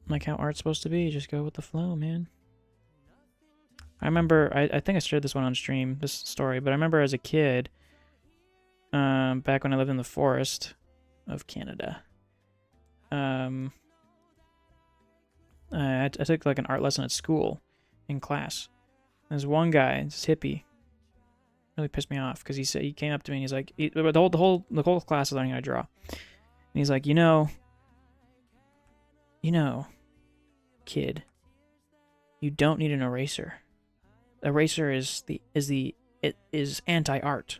Speaker 1: Like how art's supposed to be. Just go with the flow, man. I remember, I think I shared this one on stream, this story, but I remember as a kid, back when I lived in the forest of Canada, I took like an art lesson at school in class. There's one guy, this hippie, really pissed me off because he came up to me and he's like, the whole class is learning how to draw, and he's like, kid, you don't need an eraser. Eraser is anti-art.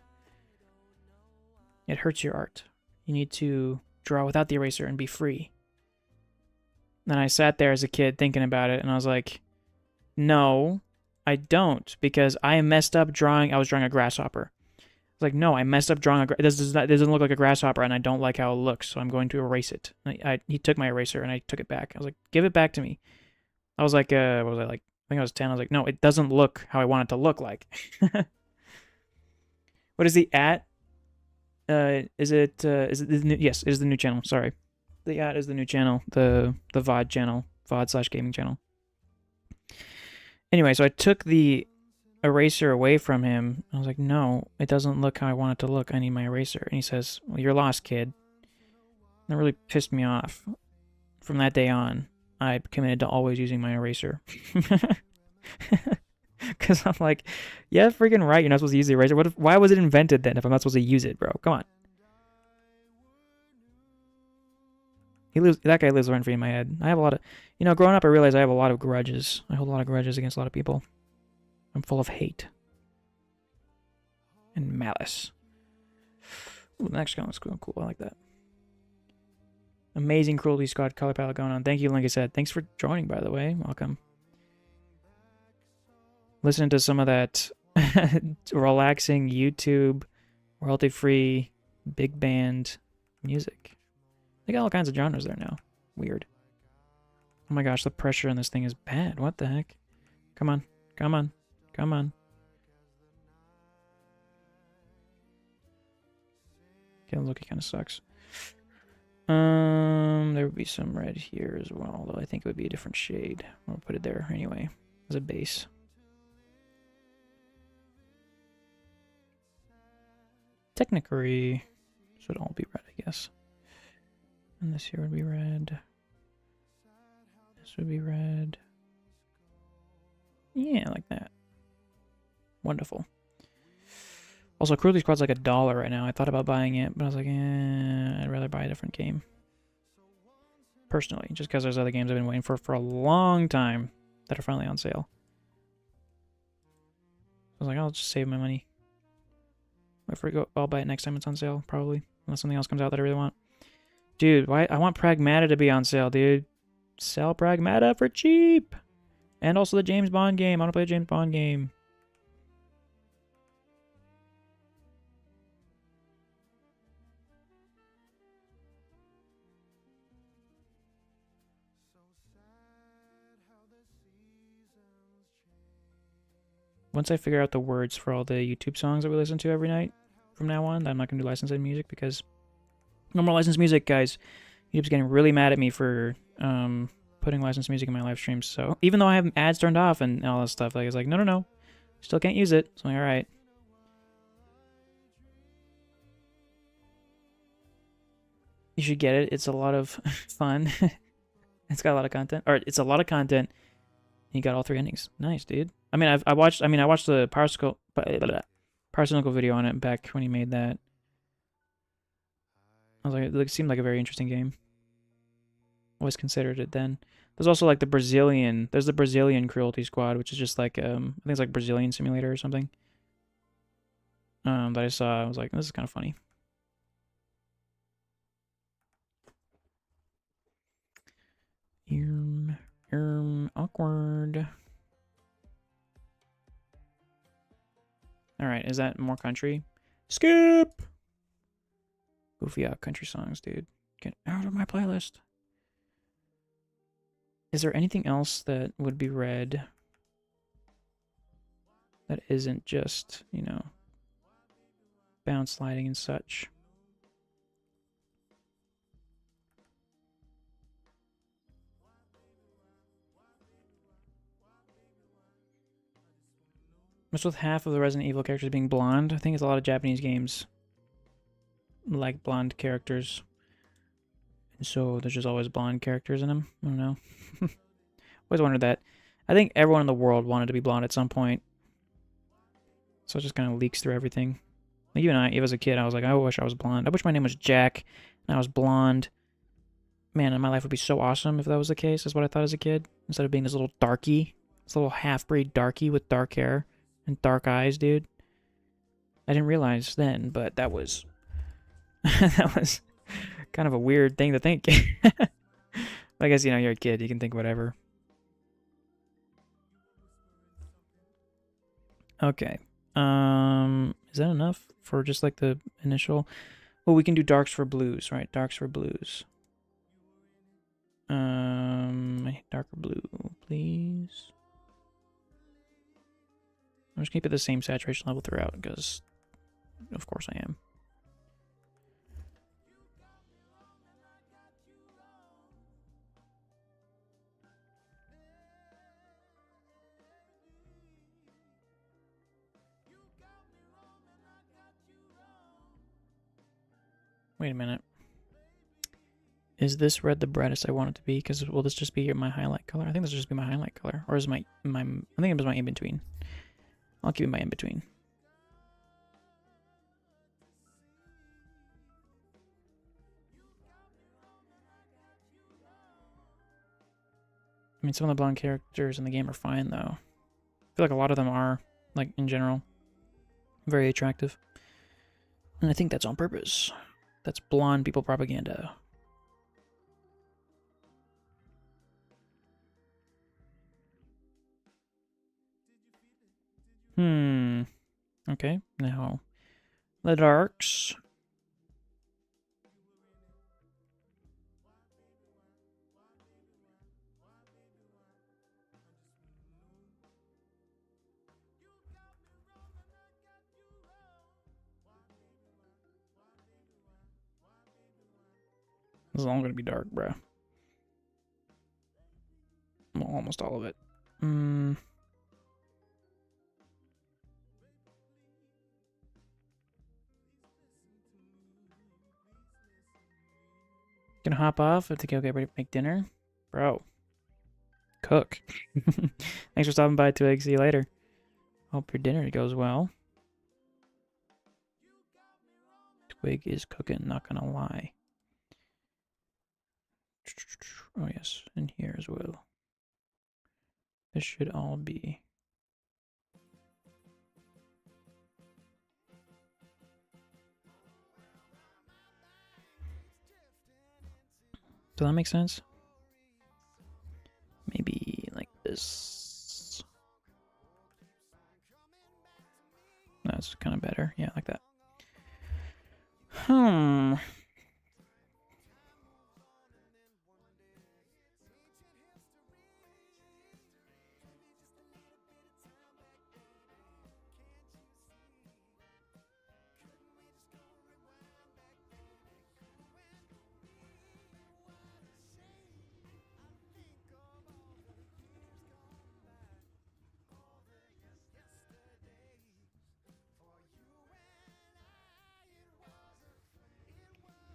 Speaker 1: It hurts your art. You need to draw without the eraser and be free. And I sat there as a kid thinking about it, and I was like, no, I don't, because I messed up drawing. I was drawing a grasshopper. I was like, no, I messed up drawing this doesn't look like a grasshopper, and I don't like how it looks, so I'm going to erase it. He took my eraser, and I took it back. I was like, give it back to me. I was like, what was I like? I think I was 10. I was like, no, it doesn't look how I want it to look like. What is the at? Yes, it is the new channel. Sorry. Yacht is the new channel, the VOD channel, VOD/gaming channel. Anyway, so I took the eraser away from him. I was like, no, it doesn't look how I want it to look. I need my eraser. And he says, well, you're lost, kid. That really pissed me off. From that day on, I committed to always using my eraser. Because I'm like, yeah, freaking right, you're not supposed to use the eraser. Why was it invented then if I'm not supposed to use it, bro? Come on. That guy lives rent free in my head. I have a lot of, growing up, I realized I have a lot of grudges. I hold a lot of grudges against a lot of people. I'm full of hate and malice. Ooh, the next gun looks cool. I like that. Amazing Cruelty Squad color palette going on. Thank you, like I said. Thanks for joining, by the way. Welcome. Listen to some of that relaxing YouTube, royalty-free, big band music. They got all kinds of genres there now. Weird. Oh my gosh, the pressure on this thing is bad. What the heck? Come on. Come on. Come on. Okay, look, it kind of sucks. There would be some red here as well, although I think it would be a different shade. We'll put it there anyway, as a base. Technically, should all be red, I guess. And this here would be red. This would be red. Yeah, like that. Wonderful. Also, Cruelty Squad's like $1 right now. I thought about buying it, but I was like, I'd rather buy a different game. Personally, just because there's other games I've been waiting for a long time that are finally on sale. I was like, I'll just save my money. I'll buy it next time it's on sale, probably. Unless something else comes out that I really want. Dude, why? I want Pragmata to be on sale, dude. Sell Pragmata for cheap! And also the James Bond game. I want to play a James Bond game. Once I figure out the words for all the YouTube songs that we listen to every night from now on, I'm not going to do licensed music because no more licensed music, guys. YouTube's getting really mad at me for putting licensed music in my live streams. So even though I have ads turned off and all that stuff, like it's like, no, still can't use it. So I'm like, all right. You should get it. It's a lot of fun. It's got a lot of content, or it's a lot of content. You got all 3 endings. Nice, dude. I mean, I watched the Parasocial video on it back when he made that. I was like, it seemed like a very interesting game. Always considered it then. There's also like the Brazilian Cruelty Squad, which is just like I think it's like Brazilian Simulator or something. That I saw. I was like, this is kind of funny. Awkward. Alright, is that more country? Skip! Goofy out country songs, dude. Get out of my playlist. Is there anything else that would be red that isn't just, bounce sliding and such? What's with half of the Resident Evil characters being blonde? I think it's a lot of Japanese games like blonde characters. And so there's just always blonde characters in them. I don't know. Always wondered that. I think everyone in the world wanted to be blonde at some point. So it just kind of leaks through everything. Like even as a kid, I was like, I wish I was blonde. I wish my name was Jack and I was blonde. Man, and my life would be so awesome if that was the case. That's what I thought as a kid. Instead of being this little darky. This little half-breed darky with dark hair. And dark eyes, dude. I didn't realize then, but that was that was kind of a weird thing to think. I guess, you're a kid, you can think whatever. Okay. Is that enough for just like the initial? Well, we can do darks for blues, right? Darks for blues. Darker blue, please. I'm just keep it the same saturation level throughout because, of course, I am. Wait a minute. Is this red the brightest I want it to be? Because will this just be my highlight color? I think this will just be my highlight color. Or is my I think it was my in-between. I'll keep it my in-between. I mean, some of the blonde characters in the game are fine, though. I feel like a lot of them are, like, in general, very attractive. And I think that's on purpose. That's blonde people propaganda. Okay, now the darks. This is all gonna be dark, bruh. Well, almost all of it. Gonna hop off. I have to go get ready to make dinner. Bro. Cook. Thanks for stopping by, Twig. See you later. Hope your dinner goes well. Twig is cooking, not gonna lie. Oh yes, in here as well. This should all be... Does that make sense? Maybe like this. That's kind of better. Yeah, like that.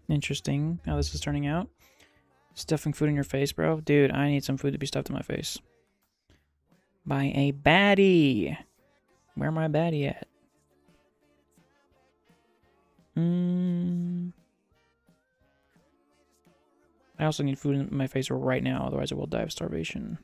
Speaker 1: Interesting how this is turning out. Stuffing food in your face, bro. Dude, I need some food to be stuffed in my face. By a baddie. Where my baddie at? I also need food in my face right now, otherwise I will die of starvation.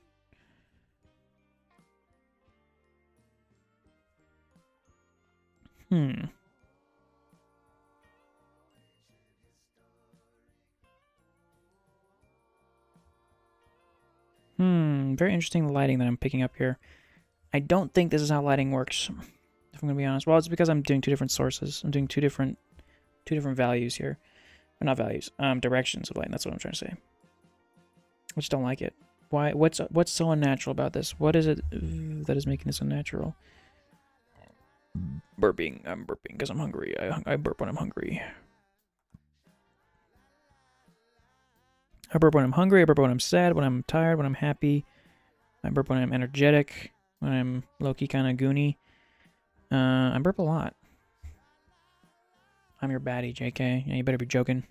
Speaker 1: Very interesting lighting that I'm picking up here. I don't think this is how lighting works, if I'm gonna be honest. Well, it's because I'm doing two different sources. I'm doing two different values here. Or not values, directions of light. That's what I'm trying to say. I just don't like it. Why? What's so unnatural about this? What is it that is making this unnatural? Burping. I'm burping because I'm hungry. I burp when I'm hungry. I burp when I'm hungry. I burp when I'm sad. When I'm tired. When I'm happy. I burp when I'm energetic. When I'm low-key kind of goony. I burp a lot. I'm your baddie, JK. Yeah, you better be joking.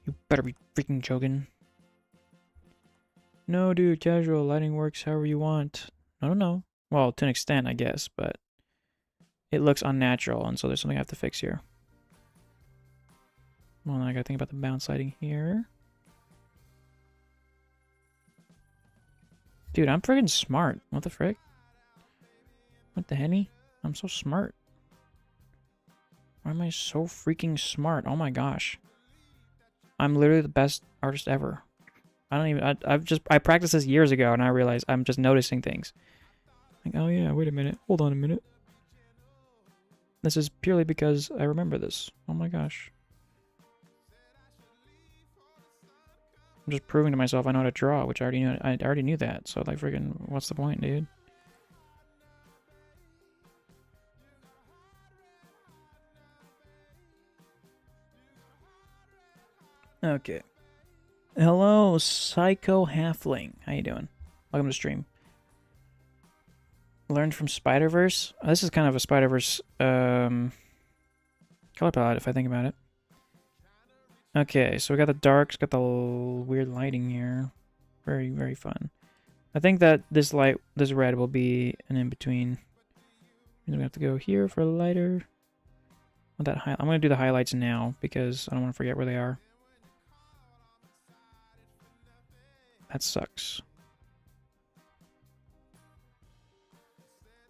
Speaker 1: You better be freaking joking. No, dude, casual. Lighting works however you want. No. Well, to an extent, I guess, but it looks unnatural, and so there's something I have to fix here. Well, I gotta think about the bounce lighting here. Dude, I'm friggin' smart. What the frick? What the henny? I'm so smart. Why am I so freaking smart? Oh my gosh. I'm literally the best artist ever. I practiced this years ago and I realized I'm just noticing things. Like, oh yeah, wait a minute. Hold on a minute. This is purely because I remember this. Oh my gosh. I'm just proving to myself I know how to draw, which I already knew that. So like friggin' what's the point, dude? Okay. Hello, Psycho Halfling. How you doing? Welcome to stream. Learned from Spider-Verse. This is kind of a Spider-Verse color palette if I think about it. Okay, so we got the darks, got the weird lighting here. Very, very fun. I think that this red will be an in-between. We have to go here for lighter. I'm going to do the highlights now because I don't want to forget where they are. That sucks.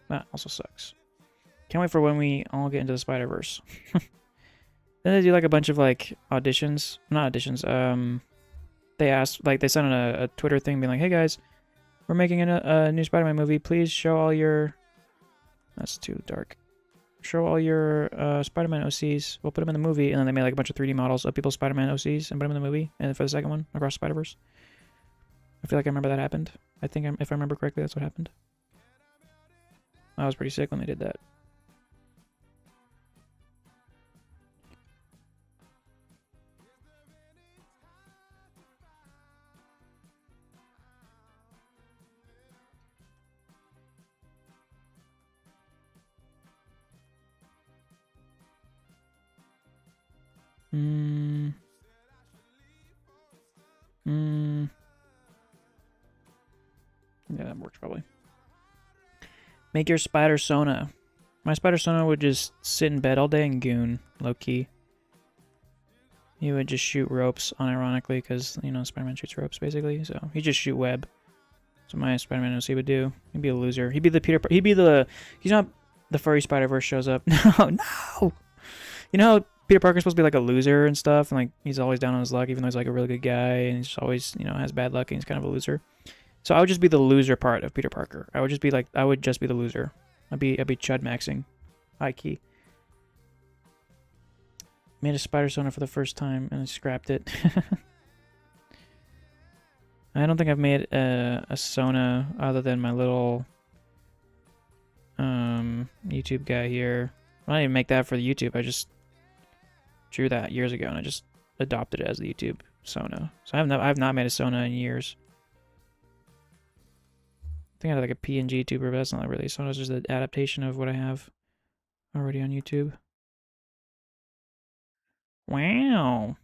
Speaker 1: That also sucks. Can't wait for when we all get into the Spider-Verse. Then they do like a bunch of like auditions. Not auditions. They asked, like, they sent out a Twitter thing being like, hey guys, we're making a new Spider-Man movie. Please show all your... That's too dark. Show all your Spider-Man OCs. We'll put them in the movie. And then they made like a bunch of 3D models of people's Spider-Man OCs and put them in the movie. And for the second one, Across the Spider-Verse. I feel like I remember that happened. I think if I remember correctly, that's what happened. I was pretty sick when they did that. Yeah, that works probably. Make your spider sona. My spider sona would just sit in bed all day and goon, low key. He would just shoot ropes, unironically, because, you know, Spider-Man shoots ropes, basically. So, he'd just shoot web. That's what my Spider-Man OC would do. He'd be a loser. He'd be the he's not the furry Spider-Verse shows up. No, no! You know how Peter Parker's supposed to be like a loser and stuff, and like, he's always down on his luck, even though he's like a really good guy, and he's just always, you know, has bad luck, and he's kind of a loser. So I would just be the loser part of Peter Parker. I would just be the loser. I'd be Chud maxing. High key. Made a spider sona for the first time and I scrapped it. I don't think I've made a sona other than my little YouTube guy here. I didn't even make that for the YouTube. I just drew that years ago and I just adopted it as the YouTube sona. So I've not made a sona in years. I think I had like a PNG tuber, but that's not really. So it's just an adaptation of what I have already on YouTube. Wow.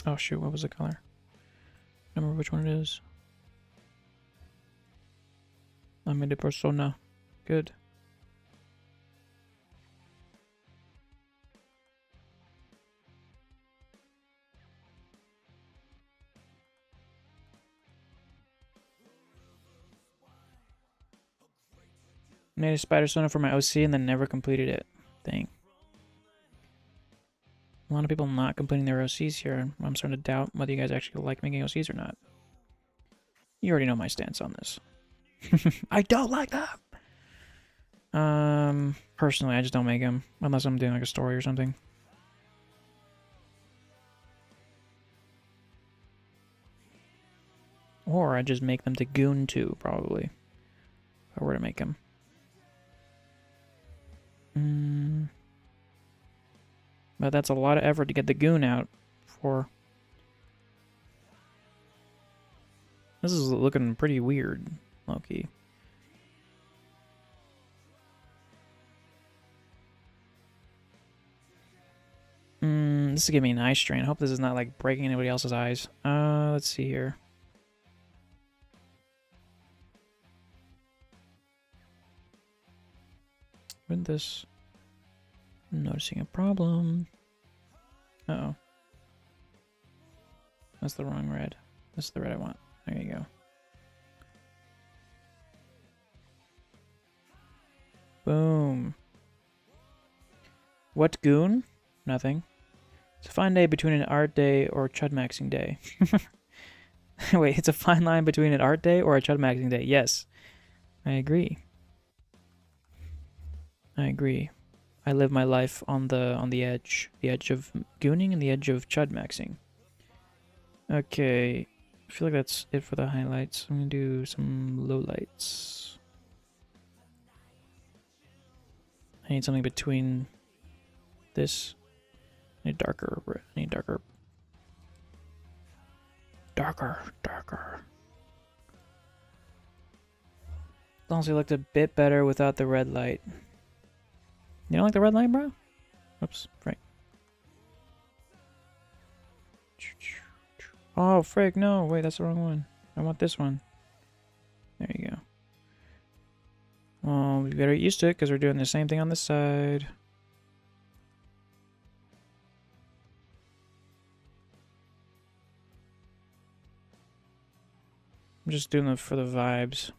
Speaker 1: Oh shoot, what was the color? Remember which one it is? I made a persona. Good. Made a spider sona for my OC and then never completed it. Dang. A lot of people not completing their OCs here. I'm starting to doubt whether you guys actually like making OCs or not. You already know my stance on this. I don't like them! Personally, I just don't make them. Unless I'm doing like a story or something. Or I just make them to Goon too, probably. If I were to make them. But that's a lot of effort to get the Goon out for. This is looking pretty weird, low-key. This is giving me an eye strain. I hope this is not like breaking anybody else's eyes. Let's see here. With this, I'm noticing a problem. Uh-oh. That's the wrong red. That's the red I want. There you go. Boom. What goon? Nothing. It's a fine day between an art day or a chud maxing day. Wait, it's a fine line between an art day or a chud maxing day. Yes. I agree. I agree. I live my life on the edge of gooning and the edge of chud maxing. Okay, I feel like that's it for the highlights. I'm gonna do some lowlights. I need something between this. I need darker. I need darker. Darker. honestly looked a bit better without the red light. You don't like the red light, bro? Oops, frick. Oh, frick, no. Wait, that's the wrong one. I want this one. There you go. Well, we better get used to it because we're doing the same thing on this side. I'm just doing it for the vibes.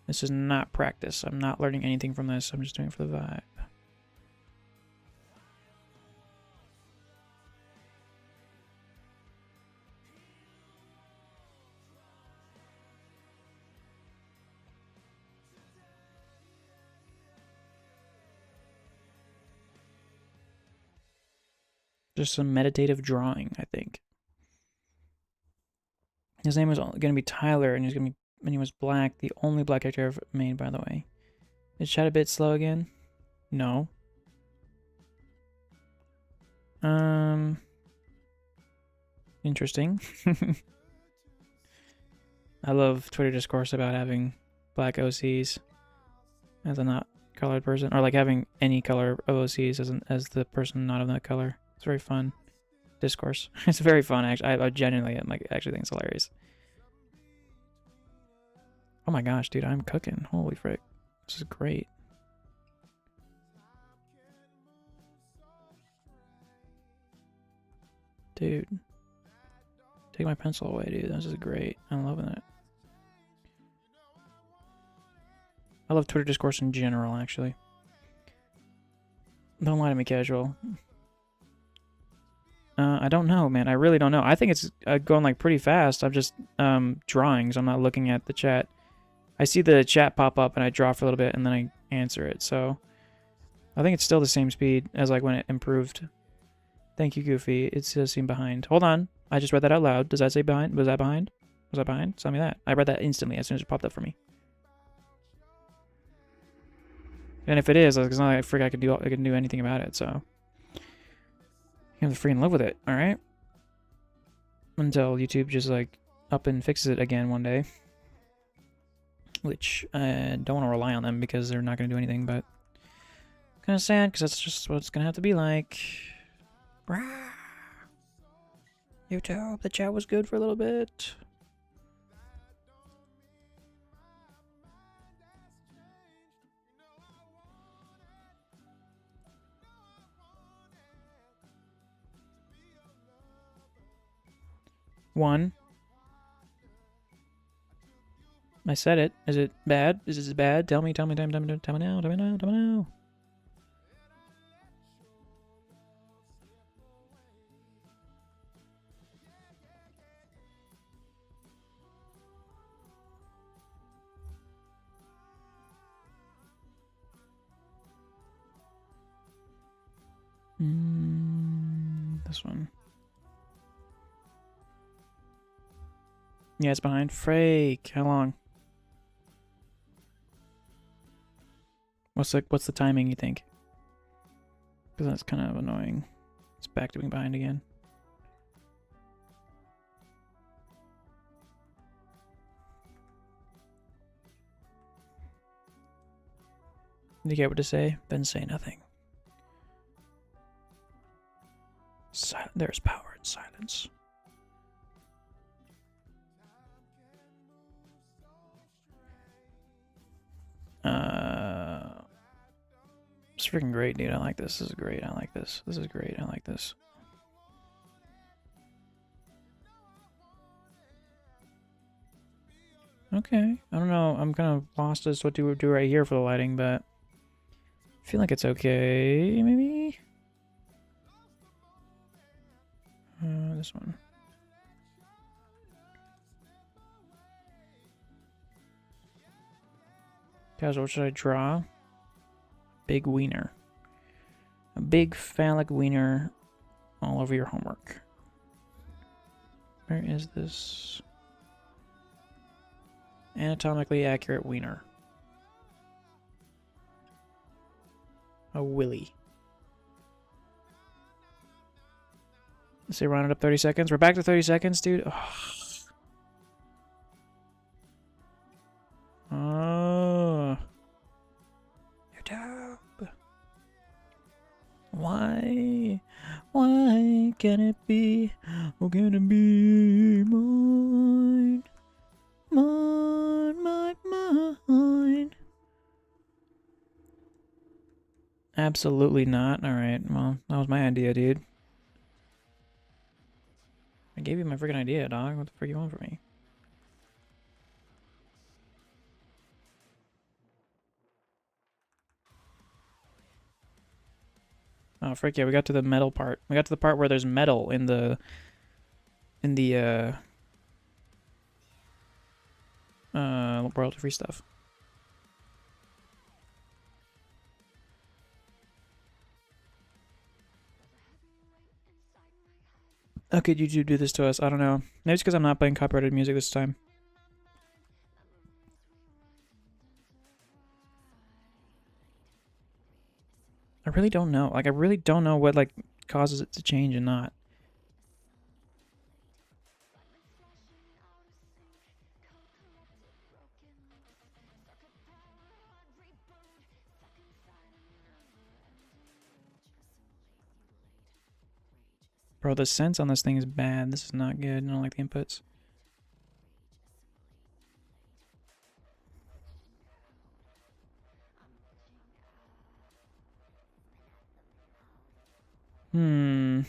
Speaker 1: This is not practice. I'm not learning anything from this. I'm just doing it for the vibe. Just some meditative drawing, I think. His name was going to be Tyler, and he was black. The only black character I've made, by the way. Is chat a bit slow again? No. Interesting. I love Twitter discourse about having black OCs as a not colored person, or like having any color of OCs as the person not of that color. It's very fun discourse. It's very fun, actually. I genuinely actually think it's hilarious. Oh my gosh, dude, I'm cooking. Holy frick. This is great. Dude. Take my pencil away, dude. This is great. I'm loving it. I love Twitter discourse in general, actually. Don't lie to me, casual. I don't know, man. I really don't know. I think it's going like pretty fast. I'm just drawing, so I'm not looking at the chat. I see the chat pop up and I draw for a little bit and then I answer it. So I think it's still the same speed as like when it improved. Thank you, Goofy. It does seem behind. Hold on. I just read that out loud. Does that say behind? Was that behind? Was that behind? Tell me that. I read that instantly as soon as it popped up for me. And if it is, it's not like I can do anything about it, so you have to freaking live with it, alright? Until YouTube just like up and fixes it again one day. Which I don't want to rely on them because they're not going to do anything, but kind of sad because that's just what it's going to have to be like. YouTube, the chat was good for a little bit. One. I said it. Is it bad? Is this bad? Tell me now. This one. Yeah, it's behind. Frake. How long? What's the timing, you think? Because that's kind of annoying. It's back to being behind again. Did you get what to say? Then say nothing. There's power in silence. It's freaking great, dude. I like this. This is great. I like this. This is great. I like this. Okay. I don't know. I'm kind of lost as to what to do right here for the lighting, but I feel like it's okay, maybe? This one. Guys, what should I draw? Big wiener. A big phallic wiener all over your homework. Where is this? Anatomically accurate wiener. A willy. Let's say round it up 30 seconds. We're back to 30 seconds, dude. Ugh. Oh. YouTube. Why? Why can it be? Oh, can it be mine? Mine. Absolutely not. Alright, well, that was my idea, dude. I gave you my freaking idea, dog. What the frick you want from me? Oh, frick yeah, we got to the metal part. We got to the part where there's metal in the royalty-free stuff. How could YouTube do this to us? I don't know. Maybe it's because I'm not playing copyrighted music this time. I really don't know. Like, I really don't know what, like, causes it to change and not. Bro, the sense on this thing is bad. This is not good. I don't like the inputs. Hmm.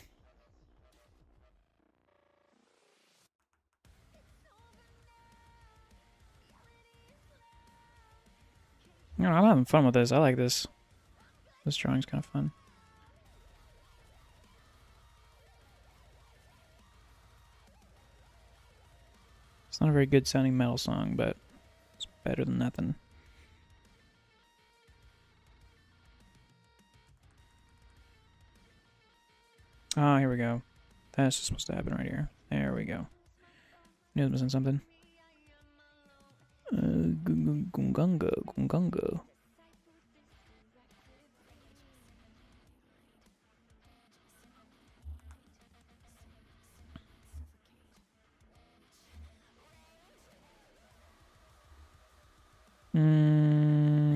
Speaker 1: You know, I'm having fun with this. I like this. This drawing's kind of fun. It's not a very good sounding metal song, but it's better than nothing. Oh, here we go. That's just supposed to happen right here. There we go. Knew I was missing something. Gungunga.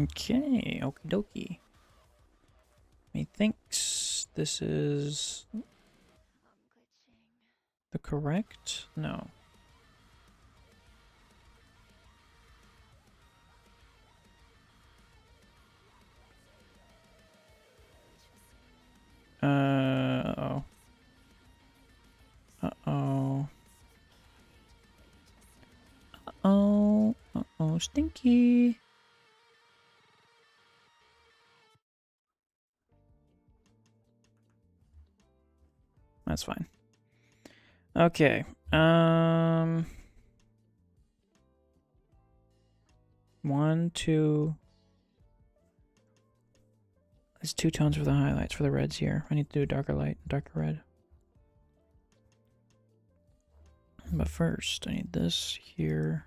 Speaker 1: Okay, okie dokie. Methinks this is the correct? No. Uh-oh. Uh-oh. Uh-oh. Uh-oh, stinky. That's fine. Okay. 1, 2. There's 2 tones for the highlights for the reds here. I need to do a darker light, darker red. But first, I need this here.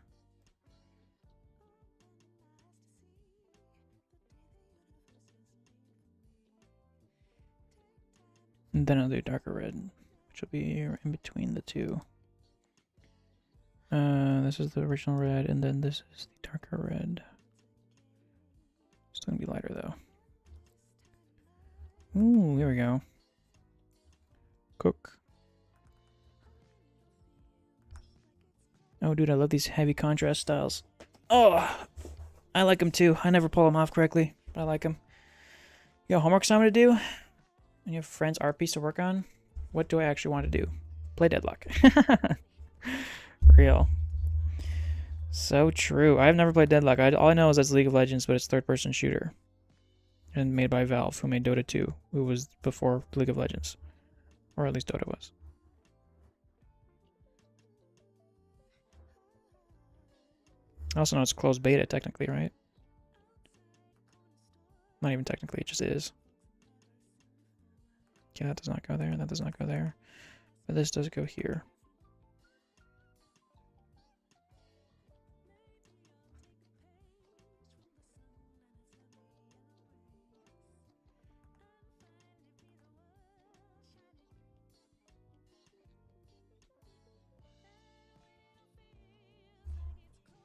Speaker 1: And then I'll do darker red, which will be in between the two. This is the original red, and then this is the darker red. It's gonna be lighter though. Ooh, here we go. Cook. Oh, dude, I love these heavy contrast styles. Oh, I like them too. I never pull them off correctly, but I like them. You got homework assignment to do? And you have friends' art piece to work on? What do I actually want to do? Play Deadlock. Real. So true. I've never played Deadlock. All I know is that's League of Legends, but it's third-person shooter. And made by Valve, who made Dota 2, who was before League of Legends. Or at least Dota was. I also know it's closed beta, technically, right? Not even technically, it just is. Yeah, that does not go there, and that does not go there. But this does go here.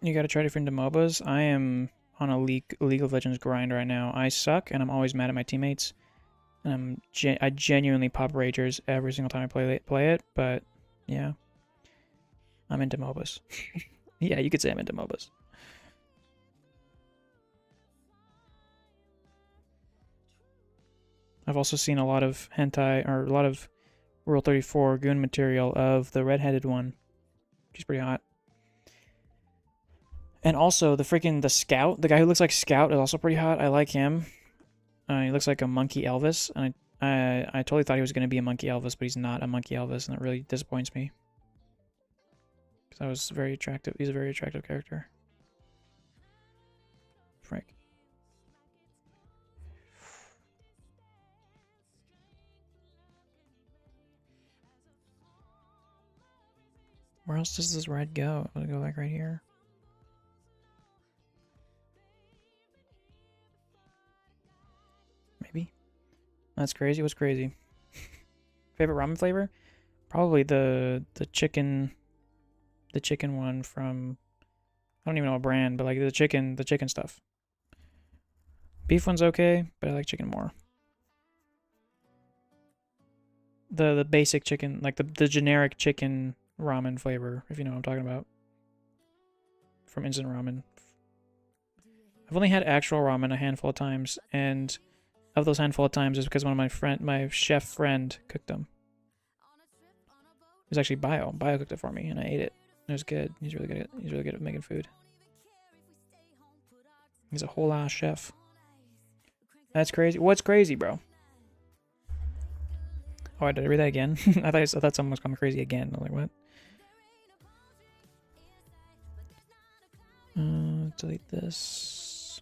Speaker 1: You gotta try different MOBAs. I am on a League of Legends grind right now. I suck, and I'm always mad at my teammates. And I genuinely pop ragers every single time I play it. But yeah, I'm into MOBAs. Yeah, you could say I'm into MOBAs. I've also seen a lot of hentai, or a lot of Rule 34 goon material of the red-headed one. She's pretty hot. And also the Scout, the guy who looks like Scout is also pretty hot. I like him. He looks like a monkey Elvis, and I totally thought he was going to be a monkey Elvis, but he's not a monkey Elvis, and that really disappoints me. Because that was very attractive. He's a very attractive character. Frick. Where else does this red go? It'll go like right here. Maybe. That's crazy. What's crazy? Favorite ramen flavor? Probably the chicken one from, I don't even know a brand, but like the chicken stuff. Beef one's okay, but I like chicken more. The basic chicken, like the generic chicken ramen flavor, if you know what I'm talking about. From instant ramen. I've only had actual ramen a handful of times, and of those handful of times is because one of my chef friend cooked them. It was actually Bio. Bio cooked it for me, and I ate it. It was good. He's really good at making food. He's a whole ass chef. That's crazy. What's crazy, bro? Oh, did I read that again? I thought someone was coming crazy again. I'm like, what? Delete this.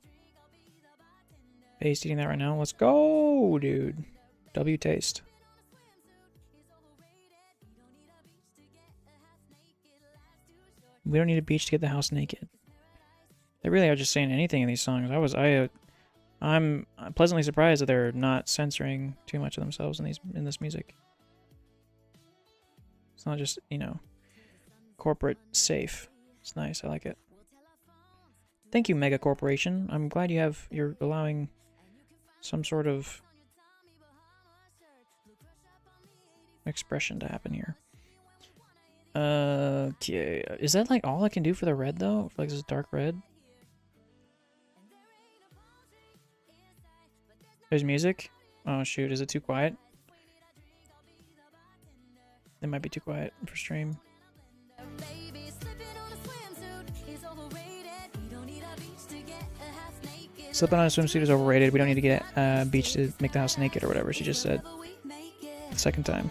Speaker 1: Paste eating that right now. Let's go, dude. W taste. We don't need a beach to get the house naked. They really are just saying anything in these songs. I'm pleasantly surprised that they're not censoring too much of themselves in this music. It's not just, you know, corporate safe. It's nice. I like it. Thank you, Mega Corporation. I'm glad you're allowing some sort of expression to happen here. Okay. Is that like all I can do for the red though? For like this dark red? There's music? Oh shoot, is it too quiet? It might be too quiet for stream. Slipping on a swimsuit is overrated. We don't need to get a beach to make the house naked or whatever she just said. The second time.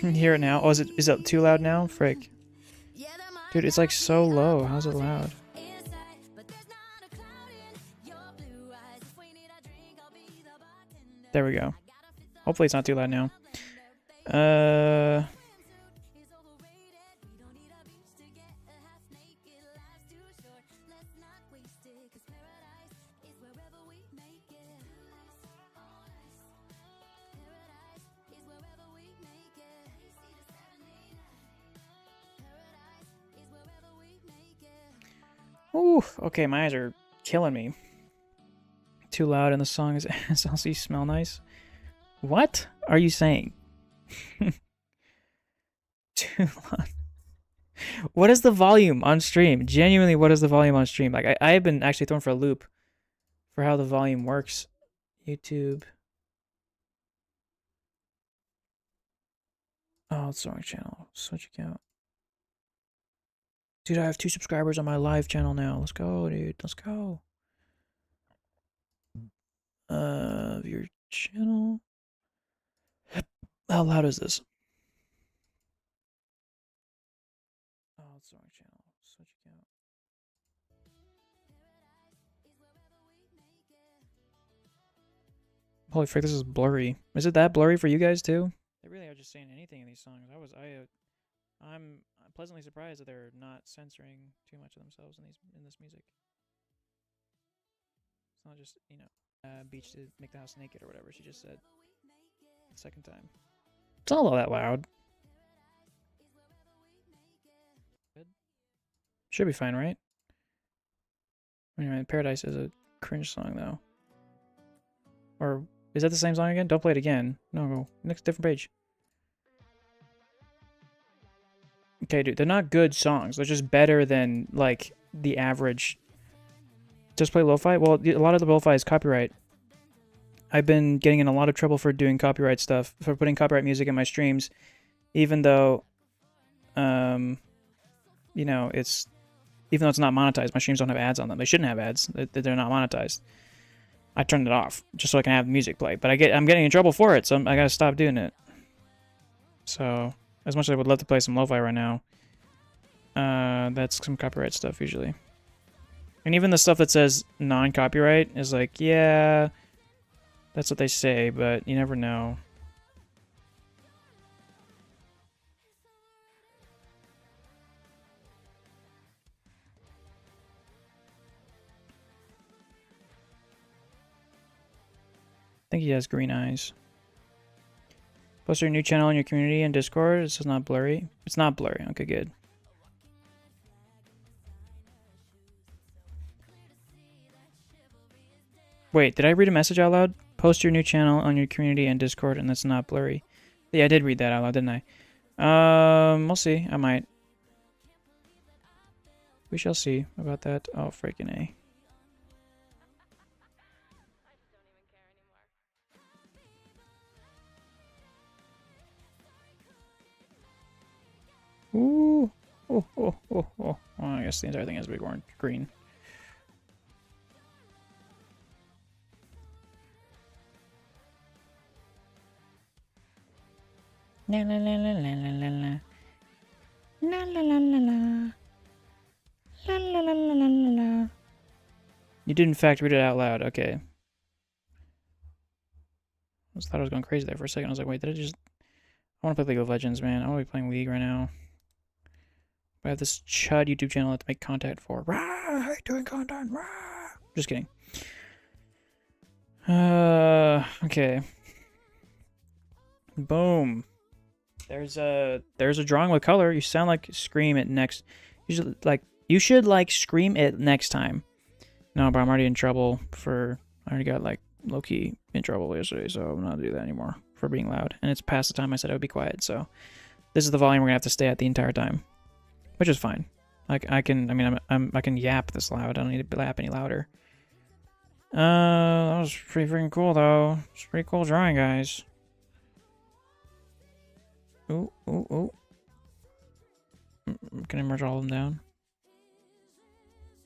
Speaker 1: Hear it now? Oh, is it too loud now? Frick. Dude, it's like so low. How's it loud? There we go. Hopefully it's not too loud now. Ooh, okay, my eyes are killing me. Too loud and the song is SLC smell nice. What are you saying? Too loud. What is the volume on stream? Genuinely, what is the volume on stream? Like, I have been actually thrown for a loop for how the volume works. YouTube. Oh, it's the wrong channel. Switch account. Dude, I have 2 subscribers on my live channel now. Let's go, dude. Let's go. Your channel. How loud is this? Oh, it's the wrong channel. Switch account. Holy frick, this is blurry. Is it that blurry for you guys too? They really are just saying anything in these songs.
Speaker 3: I'm pleasantly surprised that they're not censoring too much of themselves in this music. It's not just, you know, beach to make the house naked or whatever she just said. The second time. It's not all that loud. Good. Should be fine, right? Anyway, Paradise is a cringe song though. Or is that the same song again? Don't play it again. No, go next different page. Okay, dude, they're not good songs. They're just better than like the average. Just play lo-fi? Well, a lot of the lo-fi is copyright. I've been getting in a lot of trouble for doing copyright stuff, for putting copyright music in my streams, even though, you know, even though it's not monetized. My streams don't have ads on them. They shouldn't have ads. They're not monetized. I turned it off just so I can have music play. But I'm getting in trouble for it, so I gotta stop doing it. So, as much as I would love to play some lo-fi right now, that's some copyright stuff usually. And even the stuff that says non-copyright is like, yeah, that's what they say, but you never know. I think he has green eyes. Post your new channel in your community and Discord. This is not blurry. It's not blurry. Okay, good. Wait, did I read a message out loud? Post your new channel on your community and Discord, and that's not blurry. Yeah, I did read that out loud, didn't I? We'll see. I might. We shall see about that. Oh, freaking A. Ooh. Oh, oh, oh, oh. Well, I guess the entire thing has big orange, green. La la la la la la la la. La la la la la. La la la la la la la. You did in fact read it out loud. Okay. I just thought I was going crazy there for a second. I was like, wait, did I just... I want to play League of Legends, man. I want to be playing League right now. I have this chud YouTube channel I have to make content for. Rah! I hate doing content. Rah! Just kidding. Okay. Boom. There's a drawing with color. You sound like Scream it next. You should Scream it next time. No, but I'm already in trouble for. I already got low key in trouble yesterday, so I'm not gonna do that anymore for being loud. And it's past the time I said I would be quiet, so this is the volume we're gonna have to stay at the entire time, which is fine. I can yap this loud. I don't need to yap any louder. That was pretty freaking cool though. It's a pretty cool drawing, guys. Ooh, ooh, ooh. Can I merge all of them down?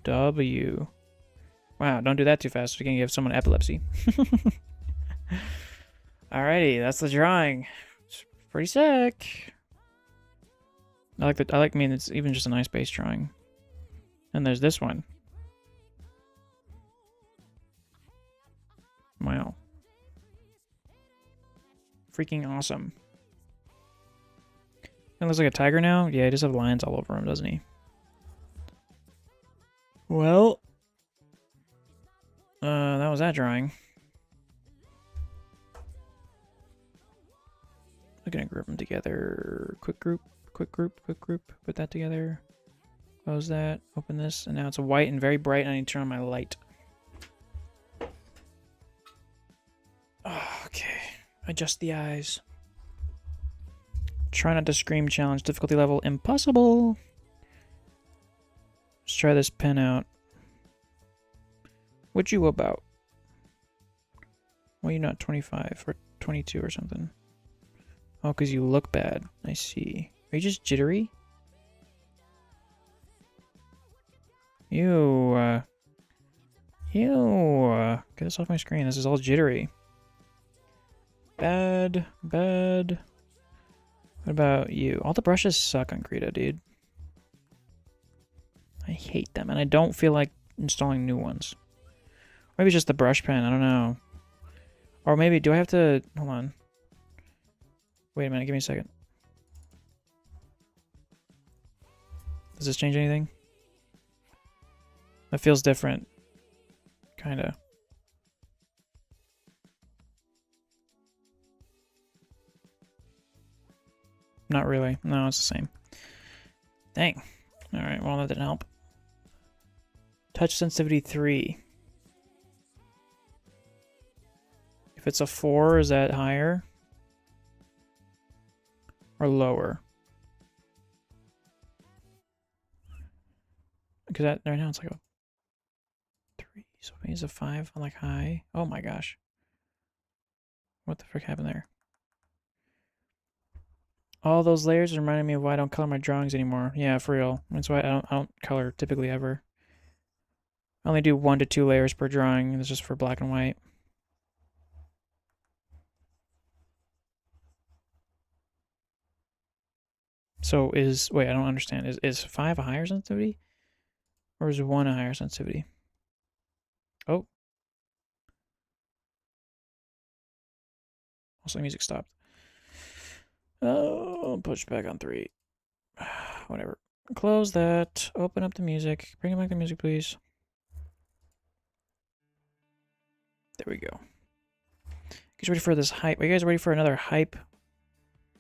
Speaker 3: W. Wow, don't do that too fast. We can give someone epilepsy. Alrighty, that's the drawing. It's pretty sick. I mean, it's even just a nice base drawing. And there's this one. Wow. Freaking awesome. It looks like a tiger now? Yeah, he just has lines all over him, doesn't he? Well, that was that drawing. I'm gonna group them together. Quick group, put that together. Close that, open this, and now it's a white and very bright, and I need to turn on my light. Okay, adjust the eyes. Try not to scream challenge. Difficulty level impossible. Let's try this pen out. What you about? Well, you're not 25 or 22 or something. Oh, because you look bad. I see. Are you just jittery? Ew. Ew. Get this off my screen. This is all jittery. Bad. Bad. What about you? All the brushes suck on Krita, dude. I hate them, and I don't feel like installing new ones. Maybe it's just the brush pen, I don't know. Or maybe, do I have to... Hold on. Wait a minute, give me a second.
Speaker 1: Does this change anything? It feels different. Kinda. Not really. No, it's the same. Dang. Alright, well that didn't help. Touch sensitivity 3. If it's a 4, is that higher? Or lower? Because that right now it's like a 3. So maybe it's a 5 on like high. Oh my gosh. What the frick happened there? All those layers reminded me of why I don't color my drawings anymore. Yeah, for real. That's why I don't color typically ever. I only do 1 to 2 layers per drawing. It's just for black and white. So wait, I don't understand. Is 5 a higher sensitivity? Or is 1 a higher sensitivity? Oh. Also, the music stopped. Oh, push back on 3. Whatever. Close that. Open up the music. Bring back the music, please. There we go. You guys ready for this hype? Are you guys ready for another hype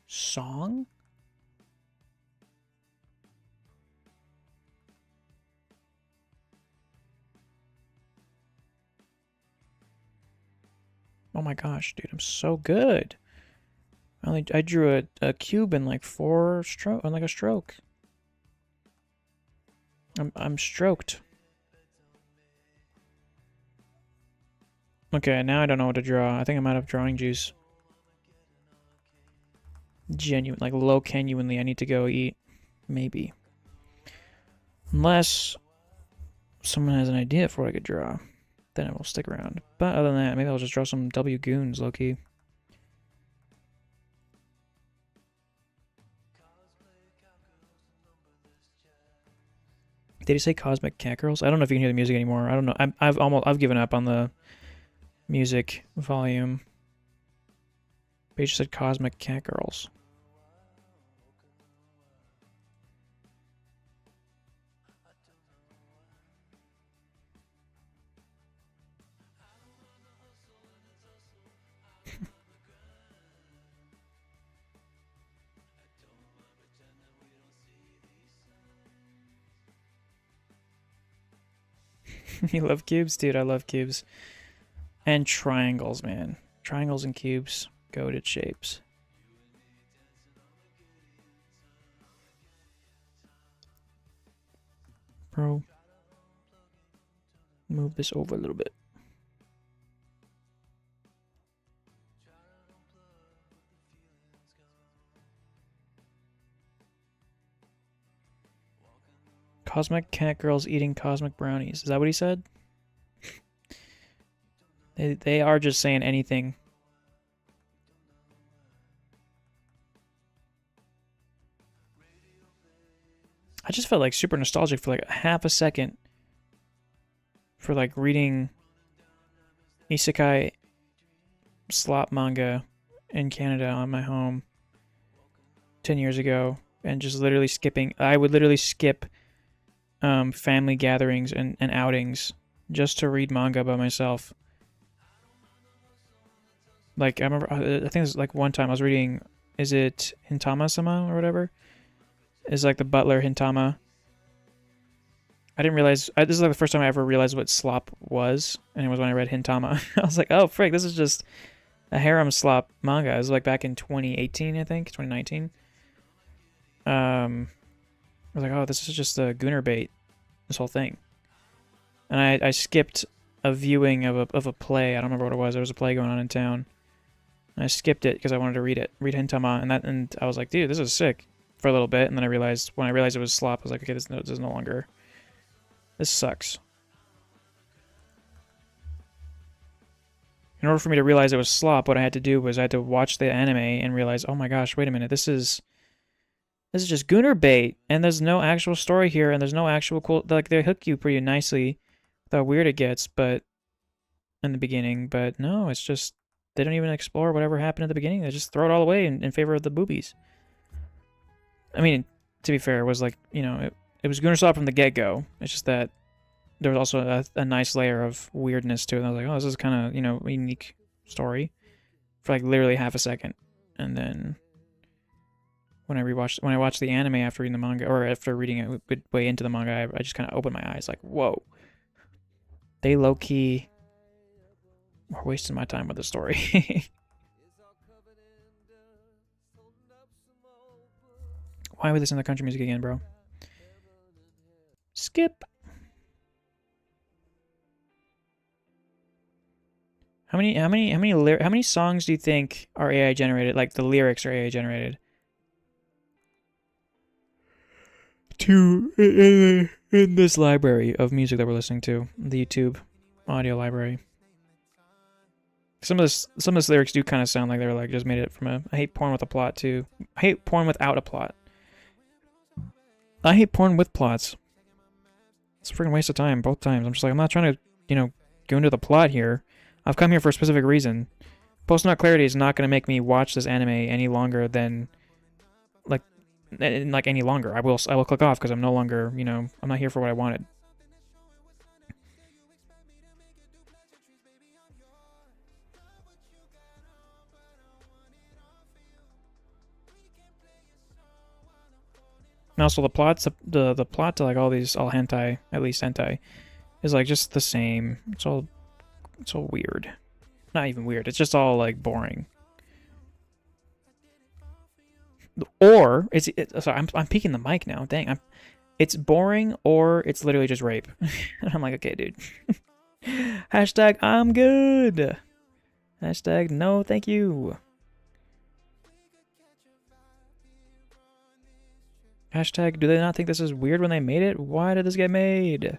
Speaker 1: song? Oh my gosh, dude, I'm so good. I drew a cube in like 4 stroke, on like a stroke. I'm stroked. Okay, now I don't know what to draw. I think I'm out of drawing juice. Genuine, like genuinely, I need to go eat. Maybe. Unless someone has an idea for what I could draw, then I will stick around. But other than that, maybe I'll just draw some W goons, low-key. Did he say Cosmic Cat Girls? I don't know if you can hear the music anymore. I don't know. I've given up on the music volume. But he just said Cosmic Cat Girls. You love cubes? Dude, I love cubes. And triangles, man. Triangles and cubes. Goated shapes. Bro. Move this over a little bit. Cosmic Cat Girls eating cosmic brownies. Is that what he said? They are just saying anything. I just felt like super nostalgic for like half a second for like reading isekai slop manga in Canada on my home 10 years ago and just literally skipping. I would literally skip family gatherings and outings just to read manga by myself. Like, I remember, I think it was like one time I was reading, is it Hintama-sama or whatever? It's like the butler Hintama. I didn't realize, this is like the first time I ever realized what slop was, and it was when I read Hintama. I was like, oh, frick, this is just a harem slop manga. It was like back in 2018, I think, 2019. I was like, oh, this is just a Gooner bait, this whole thing. And I skipped a viewing of a play. I don't remember what it was. There was a play going on in town. And I skipped it because I wanted to read Hintama, and I was like, dude, this is sick for a little bit. And then when I realized it was slop, I was like, okay, this is no longer. This sucks. In order for me to realize it was slop, what I had to do was I had to watch the anime and realize, oh my gosh, wait a minute, this is just Gooner bait, and there's no actual story here, and there's no actual cool. Like, they hook you pretty nicely with how weird it gets, but in the beginning, but no, it's just they don't even explore whatever happened at the beginning. They just throw it all away in favor of the boobies. I mean, to be fair, it was like, you know, it was Gunnar Stop from the get-go. It's just that there was also a nice layer of weirdness to it. And I was like, oh, this is kind of, you know, a unique story for like literally half a second. And then when I watched the anime after reading the manga, or after reading it way into the manga, I just kind of opened my eyes like, whoa. They low-key were wasting my time with the story. Why would we listen to country music again, bro? Skip. How many songs do you think are AI generated? Like the lyrics are AI generated? In this library of music that we're listening to, the YouTube audio library. Some of this lyrics do kind of sound like they were like just made it from a I hate porn with a plot to I hate porn without a plot. I hate porn with plots. It's a freaking waste of time both times. I'm just like, I'm not trying to, you know, go into the plot here. I've come here for a specific reason. Post-nut clarity is not going to make me watch this anime any longer than like any longer. I will click off because I'm no longer, you know, I'm not here for what I wanted. And also the plots, the plot to like all hentai, at least hentai, is like just the same. It's all weird. Not even weird. It's just all like boring. Or sorry, I'm peeking the mic now. Dang, it's boring or it's literally just rape. And I'm like, okay, dude. Hashtag I'm good. Hashtag no, thank you. Hashtag, do they not think this is weird when they made it? Why did this get made?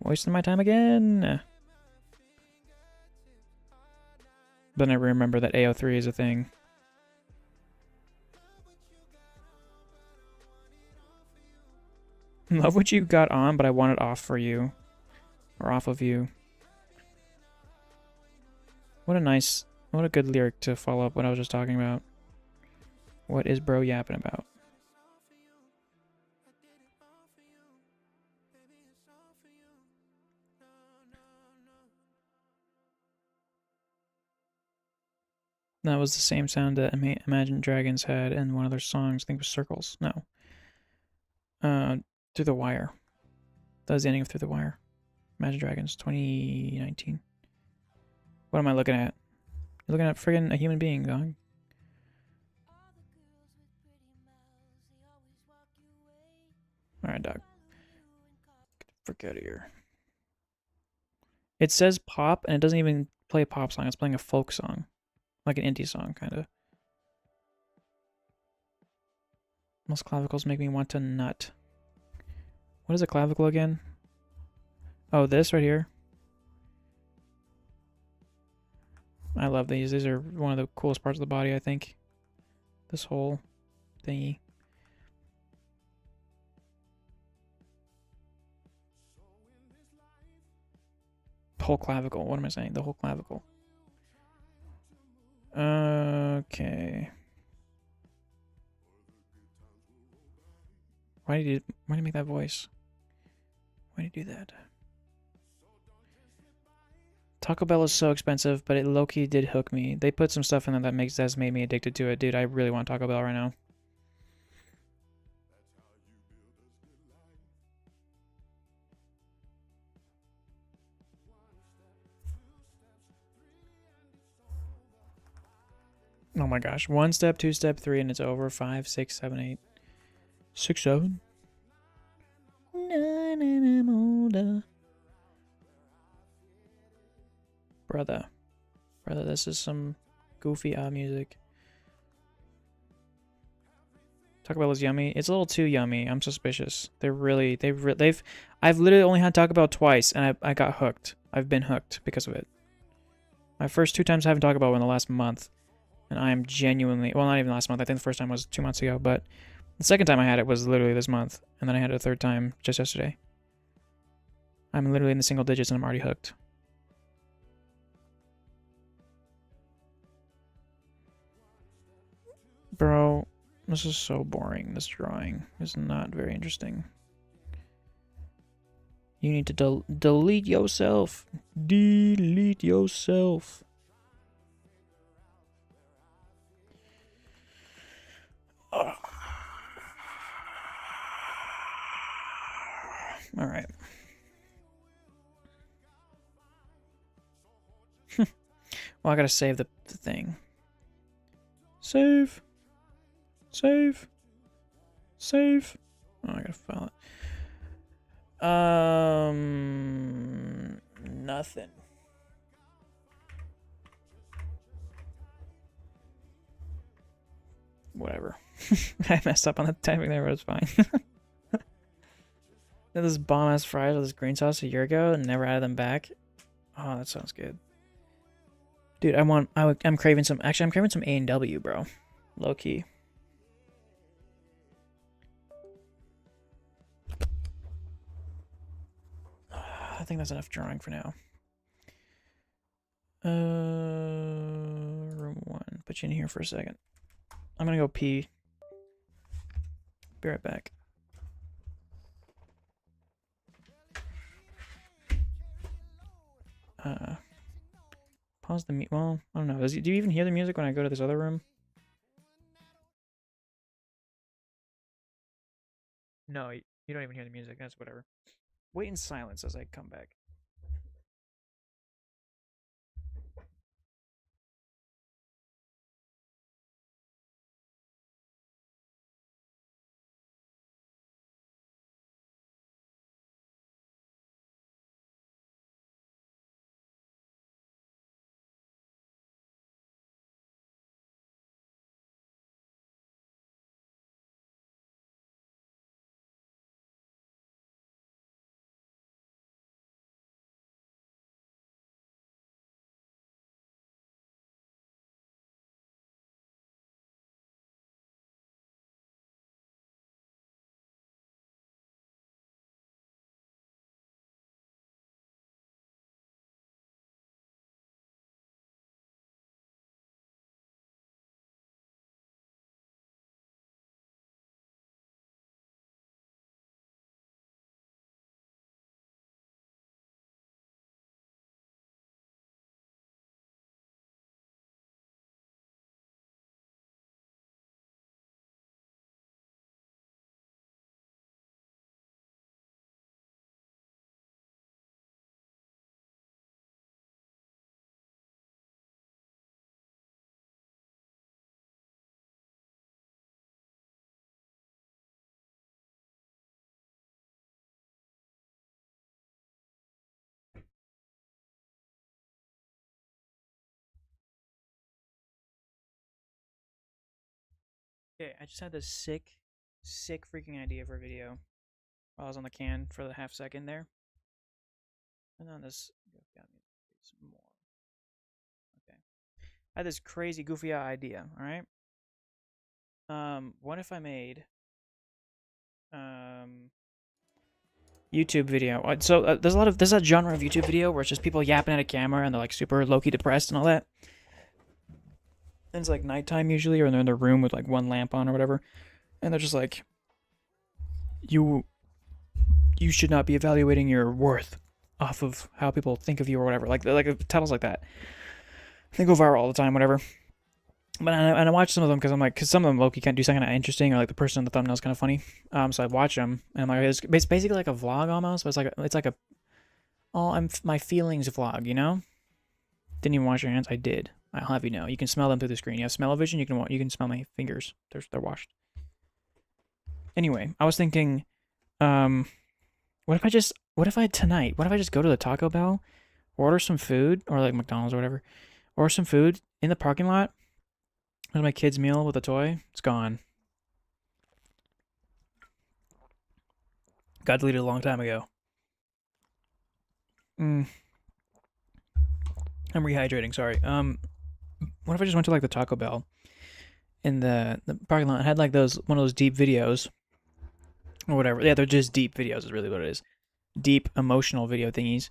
Speaker 1: Wasting my time again. Then I remember that AO3 is a thing. Love what you got on, but I want it off for you. Or off of you. What a good lyric to follow up what I was just talking about. What is bro yapping about? That was the same sound that Imagine Dragons had in one of their songs. I think it was Circles. No. Through the Wire. That was the ending of Through the Wire. Imagine Dragons, 2019. What am I looking at? You're looking at friggin' a human being, dog. Alright, dog. Get the frick out of here. It says pop, and it doesn't even play a pop song. It's playing a folk song. Like an indie song, kind of. Most clavicles make me want to nut. What is a clavicle again? Oh, this right here. I love these. These are one of the coolest parts of the body, I think. This whole thingy. The whole clavicle. What am I saying? The whole clavicle. Okay. Why did you make that voice? Why did you do that? Taco Bell is so expensive, but it low-key did hook me. They put some stuff in there that's made me addicted to it. Dude, I really want Taco Bell right now. Oh my gosh. 1 step, 2 step, 3, and it's over. 5, 6, 7, 8. 6, 7. 9, and I'm older. Brother, this is some goofy music. Taco Bell is yummy. It's a little too yummy. I'm suspicious. I've literally only had Taco Bell twice, and I got hooked. I've been hooked because of it. My first 2 times having Taco Bell were in the last month, and I am genuinely, well, not even last month. I think the first time was 2 months ago, but the second time I had it was literally this month, and then I had it a third time just yesterday. I'm literally in the single digits, and I'm already hooked. Bro, This is so boring. This drawing is not very interesting. You need to delete yourself. Delete yourself. Ugh. All right. Well, I gotta save the thing. Save. Save. Save. Oh, I gotta file it. Nothing. Whatever. I messed up on the typing there, but it's fine. Had this bomb ass fries with this green sauce a year ago and never added them back. Oh, that sounds good. Dude, I'm craving some. Actually, I'm craving some A&W, bro. Low key. I think that's enough drawing for now. Room 1. Put you in here for a second. I'm gonna go pee. Be right back. Pause the well, I don't know. Do you even hear the music when I go to this other room? No, you don't even hear the music. That's whatever. Wait in silence as I come back. Okay, I just had this sick freaking idea for a video while I was on the can for the half second there. And then this got me some more. Okay. I had this crazy goofy idea, alright? What if I made YouTube video? So there's that genre of YouTube video where it's just people yapping at a camera and they're like super low-key depressed and all that. And it's like nighttime usually, or they're in their room with like one lamp on or whatever, and they're just like, you should not be evaluating your worth off of how people think of you or whatever. Like titles like that. They go viral all the time, whatever. But I watch some of them because some of them low-key can't do something kind of interesting, or like the person in the thumbnail is kind of funny. So I watch them and I'm like, it's basically like a vlog almost, but it's like a my feelings vlog, you know? Didn't even wash your hands. I did. I'll have you know. You can smell them through the screen. You have smell-o-vision. You can smell my fingers. They're washed. Anyway, I was thinking, what if I just go to the Taco Bell, order some food, or like McDonald's or whatever, order some food in the parking lot. That's my kid's meal with a toy. It's gone. Got deleted a long time ago. I'm rehydrating. Sorry. What if I just went to like the Taco Bell in the parking lot and had like one of those deep videos or whatever. Yeah, they're just deep videos is really what it is. Deep emotional video thingies.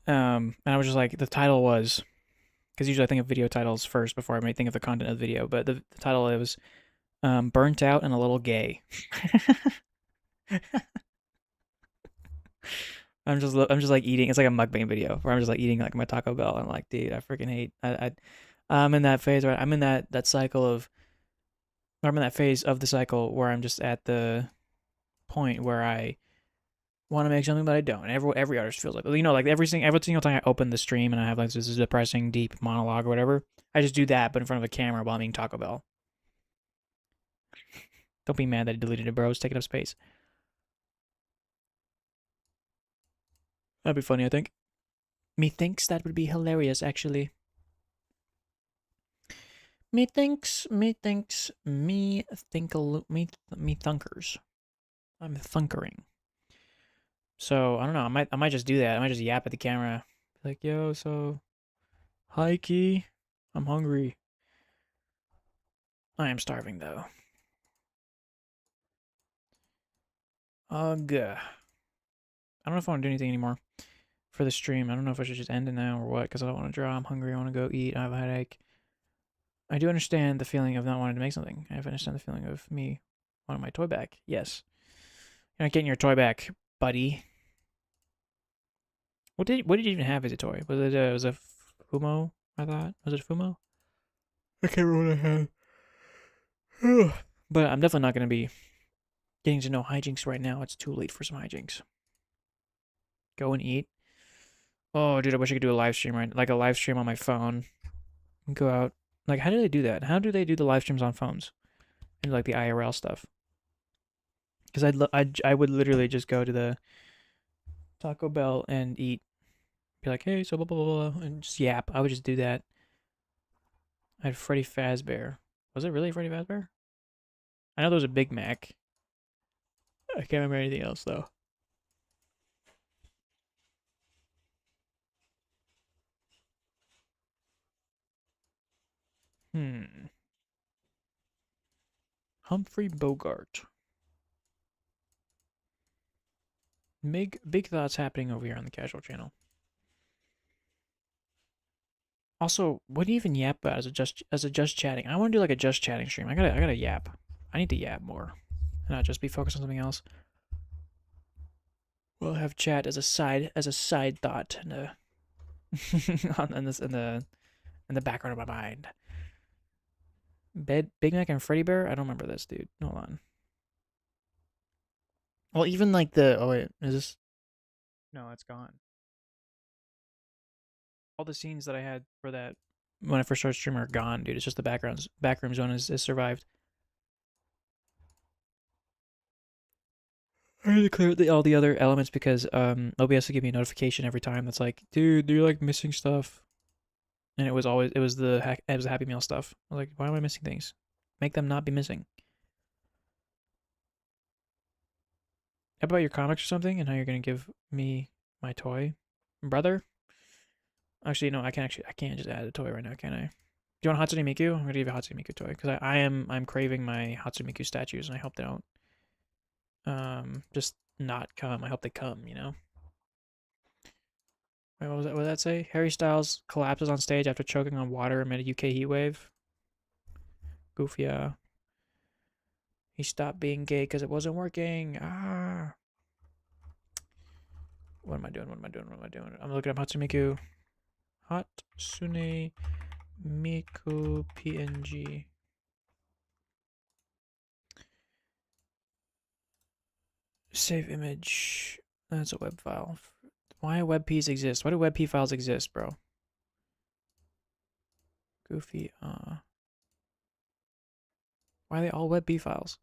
Speaker 1: And I was just like, the title was, because usually I think of video titles first before I may think of the content of the video, but the title was burnt out and a little gay. I'm just like eating. It's like a mukbang video where I'm just like eating like my Taco Bell. I'm like, dude, I freaking hate. I'm in that phase where I'm in that cycle of. Or I'm in that phase of the cycle where I'm just at the point where I want to make something, but I don't. And every artist feels like, you know, like every single time I open the stream and I have like this depressing deep monologue or whatever, I just do that, but in front of a camera while I'm eating Taco Bell. Don't be mad that I deleted it, bro. It's taking up space. That'd be funny, I think. Methinks that would be hilarious, actually. Methinks, me thunkers. I'm thunkering. So I don't know. I might just do that. I might just yap at the camera, like, yo, so, hi, Key. I'm hungry. I am starving though. Ugh. I don't know if I want to do anything anymore for the stream. I don't know if I should just end it now or what, because I don't want to draw. I'm hungry. I want to go eat. I have a headache. I do understand the feeling of not wanting to make something. I understand the feeling of me wanting my toy back. Yes. You're not getting your toy back, buddy. What did you even have as a toy? Was it a Fumo? I thought was it Fumo? I can't remember what I had. But I'm definitely not going to be getting to know hijinks right now. It's too late for some hijinks. Go and eat. Oh, dude, I wish I could do a live stream like a live stream on my phone. And go out. Like, how do they do that? How do they do the live streams on phones? And like the IRL stuff. Because I would literally just go to the Taco Bell and eat. Be like, hey, so blah blah blah, blah, and just yap. I would just do that. I had Freddy Fazbear. Was it really Freddy Fazbear? I know there was a Big Mac. I can't remember anything else though. Humphrey Bogart. Big thoughts happening over here on the casual channel. Also, what do you even yap about as a just chatting? I want to do like a just chatting stream. I gotta yap. I need to yap more, and not just be focused on something else. We'll have chat as a side thought and in the background of my mind. Big Mac and Freddy Bear? I don't remember this, dude. Hold on. Well, even like oh wait, is this? No, it's gone. All the scenes that I had for that when I first started streaming are gone, dude. It's just the backroom zone has survived. I need to clear all the other elements because OBS will give me a notification every time that's like, dude, you're like missing stuff. And it was the Happy Meal stuff. I was like, why am I missing things? Make them not be missing. How about your comics or something, and how you're gonna give me my toy, brother? Actually, no, I can't just add a toy right now, can I? Do you want Hatsune Miku? I'm gonna give you a Hatsune Miku toy because I'm craving my Hatsune Miku statues, and I hope they don't just not come. I hope they come, you know. Wait, what was that? What did that say? Harry Styles collapses on stage after choking on water amid a UK heat wave. Goofy, he stopped being gay because it wasn't working. Ah. What am I doing? I'm looking up Hatsune Miku. Hatsune Miku PNG. Save image. That's a web file. Why WebPs exist? Why do WebP files exist, bro? Goofy, why are they all WebP files?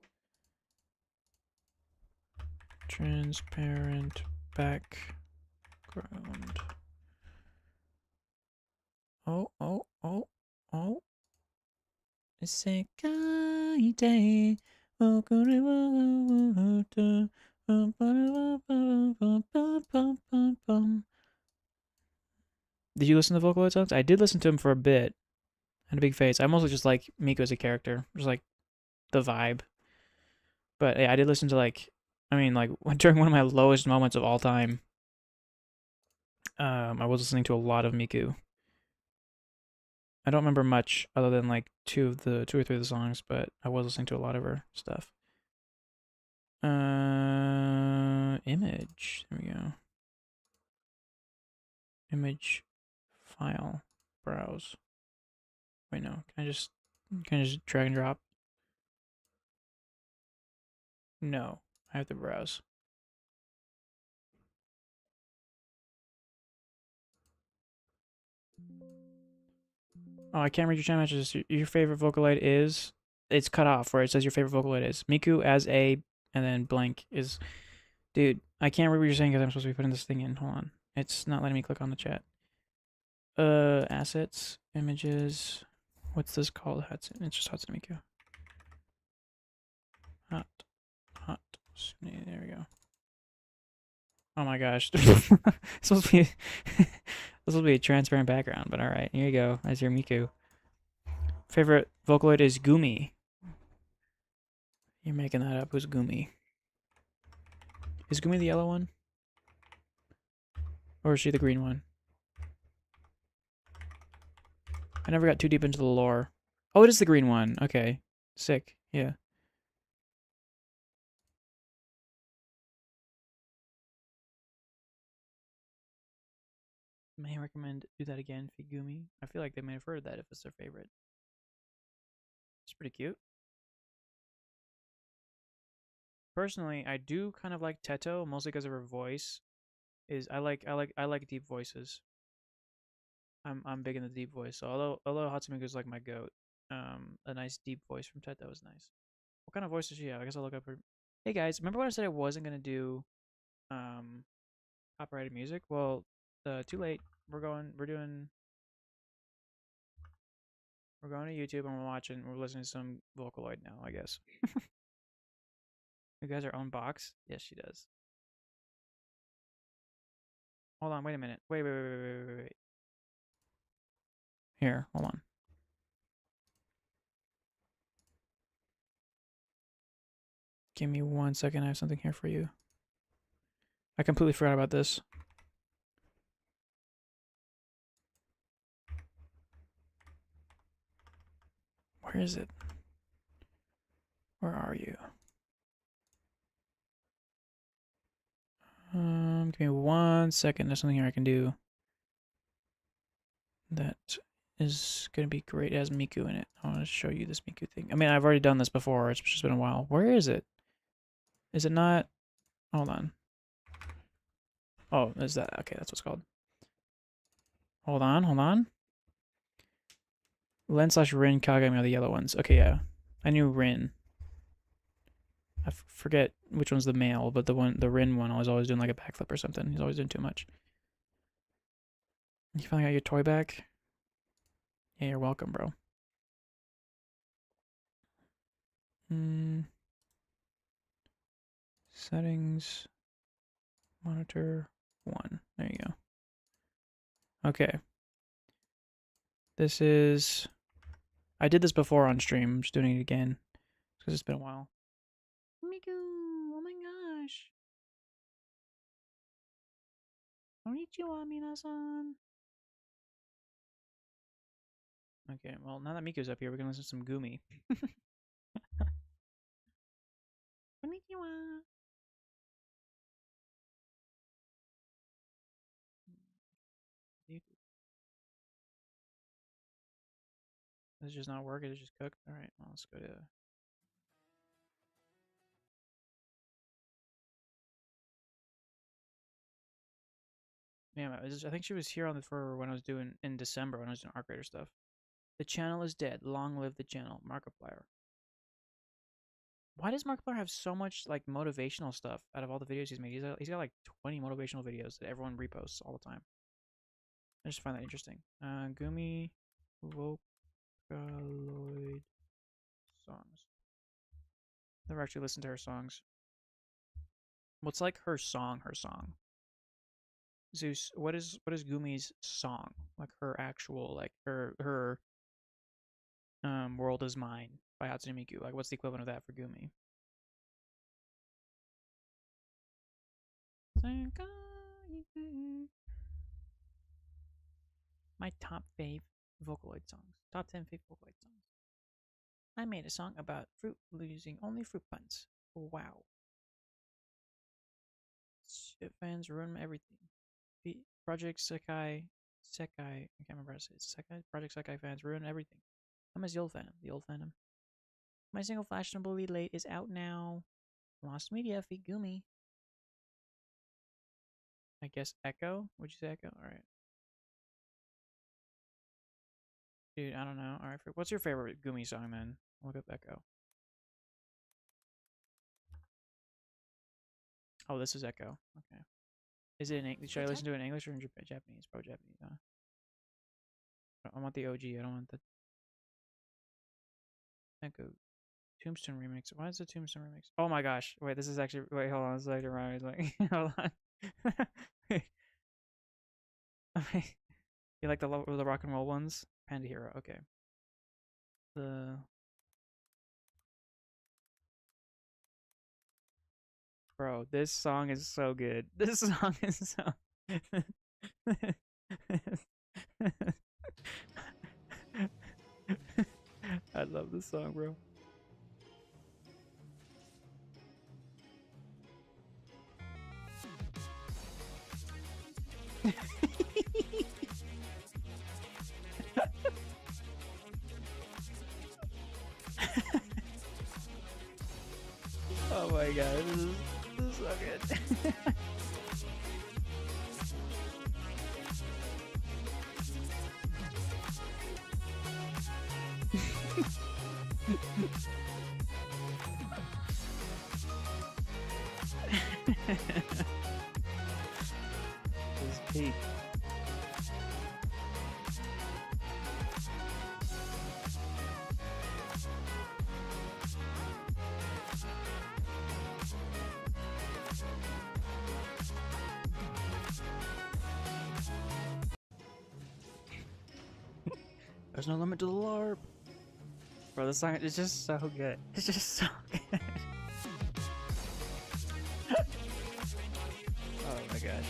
Speaker 1: Transparent background. Oh. Sekai day. Did you listen to Vocaloid songs? I did listen to him for a bit. Had a big face. I mostly just like Miku as a character. Just like the vibe. But yeah, I did listen to like during one of my lowest moments of all time. I was listening to a lot of Miku. I don't remember much other than like two or three of the songs, but I was listening to a lot of her stuff. Image. There we go. Image file browse. Wait, no. Can I just drag and drop? No. I have to browse. Oh, I can't read your chat messages. Your favorite Vocaloid is. It's cut off where it says your favorite Vocaloid is. Miku as a. And then blank is. Dude, I can't read what you're saying because I'm supposed to be putting this thing in. Hold on. It's not letting me click on the chat. Assets, images. What's this called? Hatsune. It's just Hatsune Miku. Hot. There we go. Oh my gosh. It's supposed to be this supposed to be a transparent background, but alright, here you go. That's your Miku. Favorite Vocaloid is Gumi. You're making that up. Who's Gumi? Is Gumi the yellow one? Or is she the green one? I never got too deep into the lore. Oh, it is the green one. Okay. Sick. Yeah. May I recommend do that again, Figumi? I feel like they may have heard that if it's their favorite. It's pretty cute. Personally, I do kind of like Teto, mostly because of her voice. I like deep voices. I'm big in the deep voice. So although Hatsune Miku is like my goat, a nice deep voice from Teto is nice. What kind of voice does she have? I guess I'll look up her. Hey guys, remember when I said I wasn't gonna do copyrighted music? Well, too late. We're going to YouTube and we're listening to some Vocaloid now, I guess. You guys her own box? Yes, she does. Hold on, wait a minute. Wait. Here, hold on. Give me 1 second. I have something here for you. I completely forgot about this. Where is it? Where are you? Give me 1 second. There's something here I can do that is gonna be great. It has Miku in it. I want to show you this Miku thing. I mean, I've already done this before. It's just been a while. Where is it? Is it not? Hold on. Oh, is that? Okay, that's what's called. Hold on. Len / Rin Kagami are the yellow ones. Okay, yeah. I knew Rin. I forget which one's the male, but the Rin one was always doing like a backflip or something. He's always doing too much. You finally got your toy back? Yeah, you're welcome, bro. Settings. Monitor 1. There you go. Okay. This is... I did this before on stream. I'm just doing it again. Because it's been a while. Miku! Oh my gosh! Konnichiwa, minasan! Okay, well, now that Miku's up here, we're gonna listen to some Gumi. Konnichiwa! Does it just not work? It just cooked? Alright, well, let's go to... Yeah, I think she was here on for when I was doing... in December, when I was doing Arc Raider stuff. The channel is dead. Long live the channel. Markiplier. Why does Markiplier have so much, like, motivational stuff out of all the videos he's made? He's got like, 20 motivational videos that everyone reposts all the time. I just find that interesting. Gumi Vocaloid songs. Never actually listened to her songs. What's like her song? Zeus, what is Gumi's song? Like her actual, like her World Is Mine by Hatsune Miku. Like what's the equivalent of that for Gumi? My top fave.
Speaker 3: Vocaloid songs. Top 10 favorite Vocaloid songs. I made a song about fruit using only fruit puns. Wow. Shit fans ruin everything. Project Sekai. I can't remember how to say it. Sekai? Project Sekai fans ruin everything. I'm as the old Phantom. The old Phantom. My single Fashionably Late is out now. Lost Media, feat Gumi. I guess Echo? Would you say Echo? Alright. Dude, I don't know. Alright, what's your favorite Gumi song then? Look up Echo. Oh, this is Echo. Okay. Is it in English? Should I listen to it in English or in Japanese? Probably Japanese, huh? I want the OG. I don't want the Echo Tombstone remix. Why is the Tombstone remix? Oh my gosh. Wait, this is actually. Wait, hold on. This is actually right. Like, hold on. You like the rock and roll ones? Panda Hero. Okay. Bro, this song is so good. This song is so. I love this song, bro. Oh my god, this is so good. This is peak. There's no limit to the LARP. Bro, this song is just so good. It's just so good. Oh my gosh.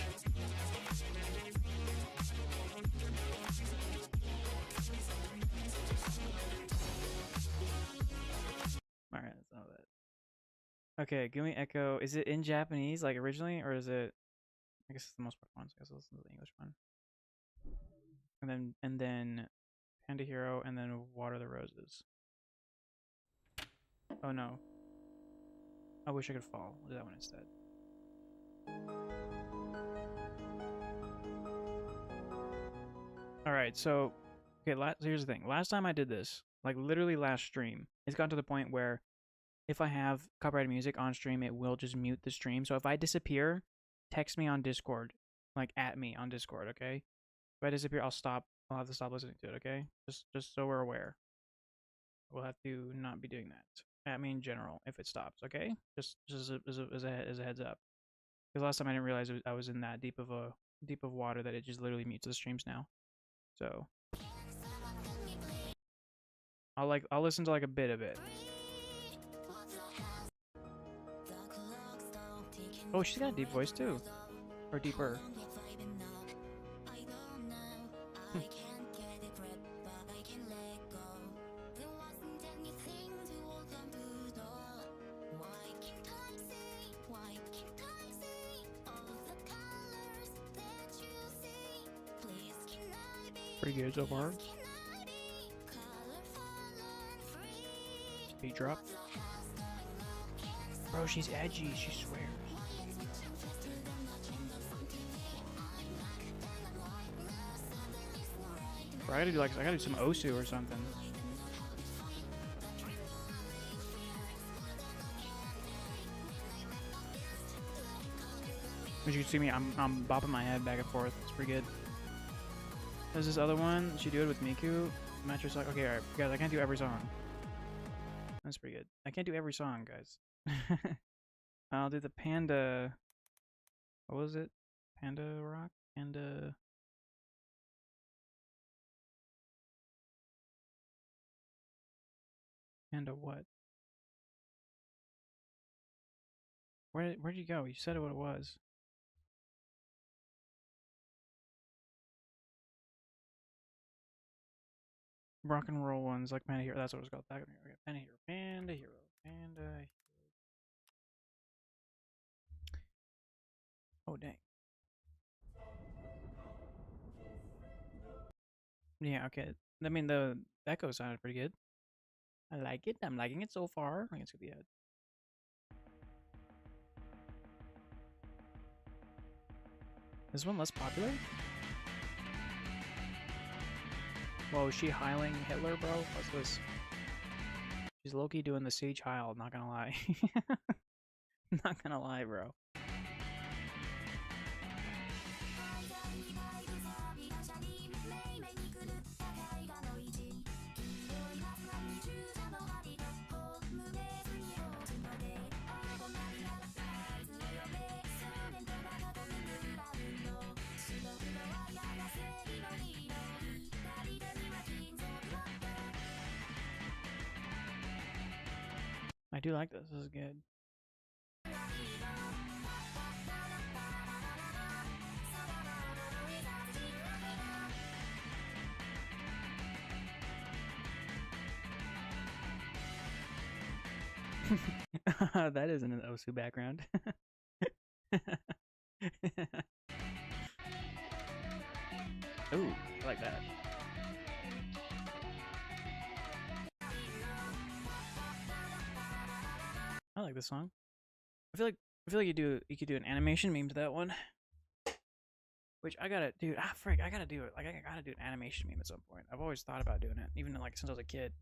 Speaker 3: Alright, that's not that. Okay, Gumi Echo. Is it in Japanese, like originally, or is it? I guess it's the most popular one, so I guess I'll listen to the English one. And then Panda Hero, and then Water the Roses. Oh no. I wish I could fall. I'll do that one instead. Alright, so okay, here's the thing. Last time I did this, like literally last stream, it's gotten to the point where if I have copyrighted music on stream, it will just mute the stream. So if I disappear, text me on Discord. Like at me on Discord, okay? If I disappear, I'll have to stop listening to it, okay? Just so we're aware. We'll have to not be doing that. At me in general if it stops, okay? Just as a heads up. Because last time I didn't realize I was in that deep of water that it just literally mutes the streams now. So I'll listen to like a bit of it. Oh, she's got a deep voice too. Or deeper. Pretty good so far. Beat drop. Bro, she's edgy, she swears. Bro, I gotta do some Osu or something. As you can see me, I'm bopping my head back and forth. It's pretty good. There's this other one. She do it with Miku. Match your song. Okay, alright. Guys, I can't do every song. That's pretty good. I can't do every song, guys. I'll do the Panda. What was it? Panda Rock? Panda. Panda what? Where'd you go? You said what it was. rock and roll ones like Panda Hero. That's what it's called. Back in here. Panda Hero. Panda Hero. Panda. Oh dang. Yeah. Okay. I mean the echo sounded pretty good. I like it. I'm liking it so far. I think it's gonna be a. Is one less popular? Whoa, is she heiling Hitler, bro? What's this? She's low-key doing the Siege Heil, not gonna lie. Not gonna lie, bro. I do like this. This is good. That isn't an Osu background. Ooh, I like that. I like this song. I feel like you could do an animation meme to that one. Which I gotta do. Frick, I gotta do it. Like I gotta do an animation meme at some point. I've always thought about doing it, even like since I was a kid.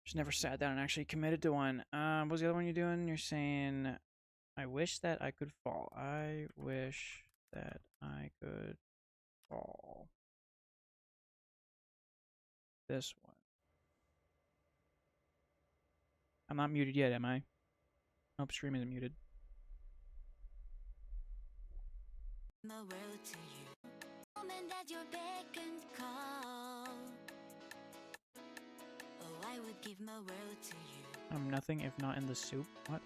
Speaker 3: Just never sat down and actually committed to one. What was the other one you're doing? You're saying, I wish that I could fall. I wish that I could fall. This one. I'm not muted yet, am I? Nope, stream isn't muted. My world to you. Moment that your beck and call. Oh, I would give my world to you. I'm nothing if not in the soup. What?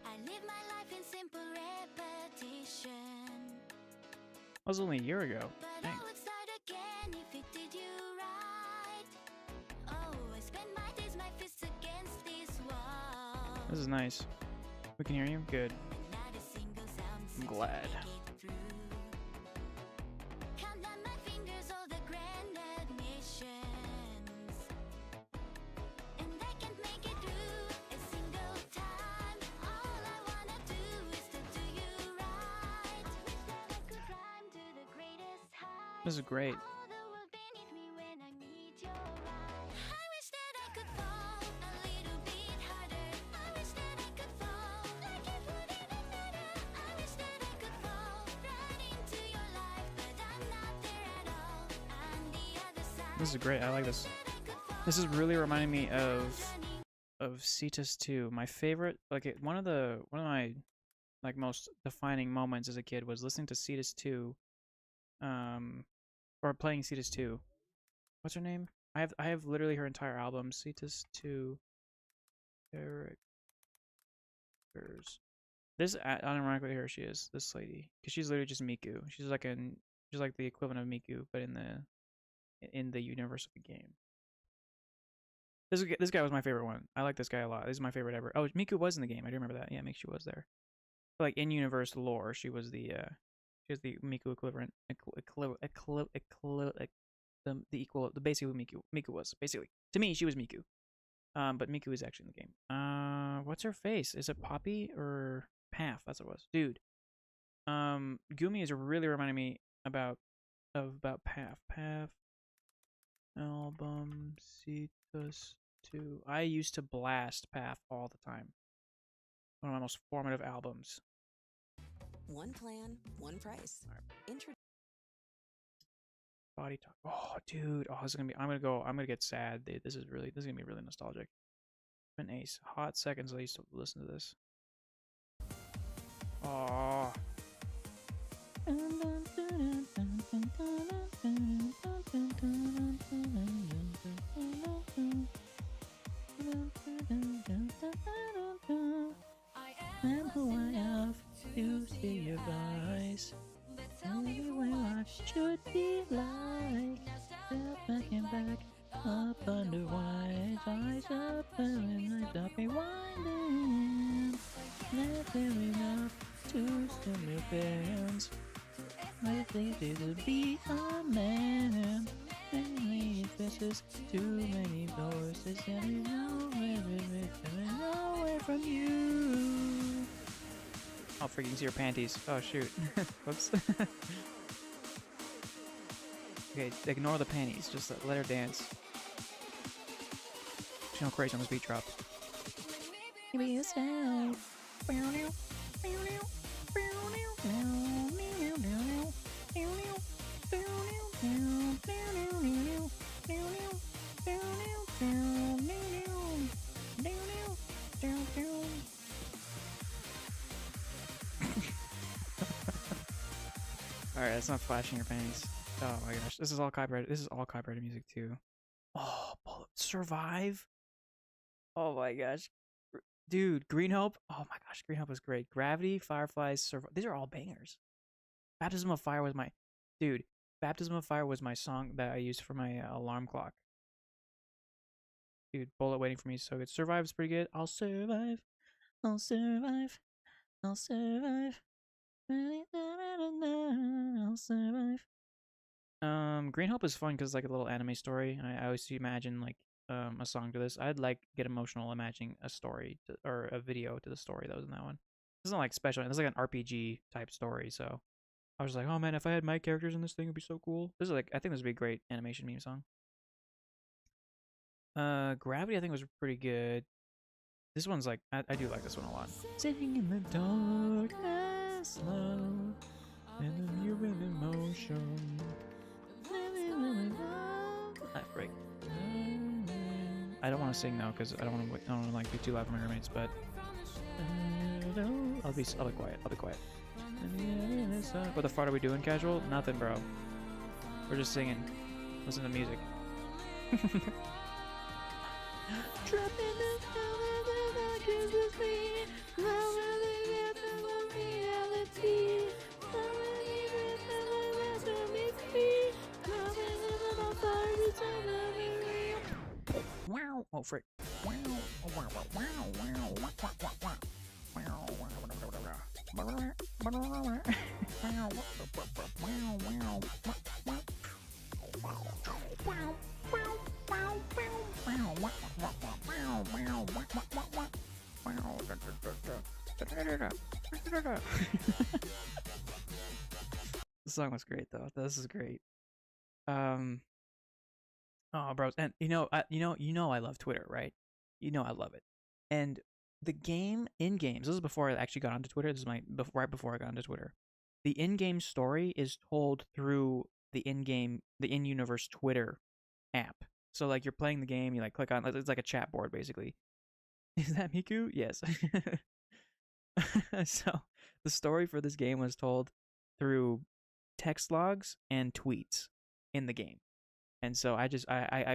Speaker 3: I live my life in simple repetition. That was only a year ago. But dang. I would start again if it did you right. Oh, I spend my days, my fists against this wall. This is nice. We can hear you? Good. I'm glad. This is great. This is great. I like this. This is really reminding me of Cetus 2. My favorite, like one of my like most defining moments as a kid was listening to Cetus 2, or playing Cetus 2. What's her name? I have literally her entire album. Cetus 2. Characters. This unironically here she is. This lady, because she's literally just Miku. She's like the equivalent of Miku, but in the universe of the game. This guy was my favorite one. I like this guy a lot. This is my favorite ever. Oh, Miku was in the game. I do remember that. Yeah, Miku was there. But like in universe lore, she was the Miku equivalent. The equal. Basically Miku was basically to me she was Miku. But Miku is actually in the game. What's her face? Is it Poppy or Path? That's what it was, dude. Gumi is really reminding me about Path. Path. Album Cetus 2. I used to blast Path all the time. One of my most formative albums.
Speaker 4: One plan, one price.
Speaker 3: Body Talk. Oh, dude. Oh, this is gonna be. I'm gonna get sad. Dude. This is gonna be really nostalgic. An Ace. Hot seconds I used to listen to this. Oh. I am who I have to see your eyes. Tell me what life should be like. Step back and back never enough to stand your bands. I think to be a man. Many faces, too many voices, and nowhere from you. Oh, freaking see your panties. Oh, shoot. Whoops. Okay, ignore the panties. Just let her dance. She's going crazy on this beat drop. Be yourself. Alright, that's not flashing your panties. Oh my gosh, this is all copyrighted. This is all copyrighted music too. Oh, Survive. Oh my gosh, dude, Green Hope. Oh my gosh, Green Hope was great. Gravity, Fireflies, Survive. These are all bangers. Baptism of Fire was my, dude. Baptism of Fire was my song that I used for my alarm clock. Dude, Bullet Waiting for Me is so good. Survive is pretty good. I'll survive. I'll survive. I'll survive. I'll survive. Green Hope is fun because it's like a little anime story, and I always imagine like a song to this. I'd like get emotional imagining a story or a video to the story that was in that one. It's not like special. It's like an RPG type story, so I was like, oh man, if I had my characters in this thing, it'd be so cool. This is like, I think this would be a great animation meme song. Gravity I think was pretty good. This one's like, I do like this one a lot. Sitting in the darkness, love, and then you're in emotion. Break. I don't want to sing now because I don't want to like be too loud for my roommates, but I'll be quiet. I'll be quiet. What the fuck are we doing, casual? Nothing, bro. We're just singing. Listen to music. Wow! Oh frick! Wow! Wow! Wow! The song was great though. This is great. Oh, bros, and I love Twitter, right? You know I love it. And the game in games. This is before I actually got onto Twitter. This is right before I got onto Twitter. The in-game story is told through the in-universe Twitter app. So like you're playing the game, you like click on it's like a chat board basically. Is that Miku? Yes. So the story for this game was told through text logs and tweets in the game. And so I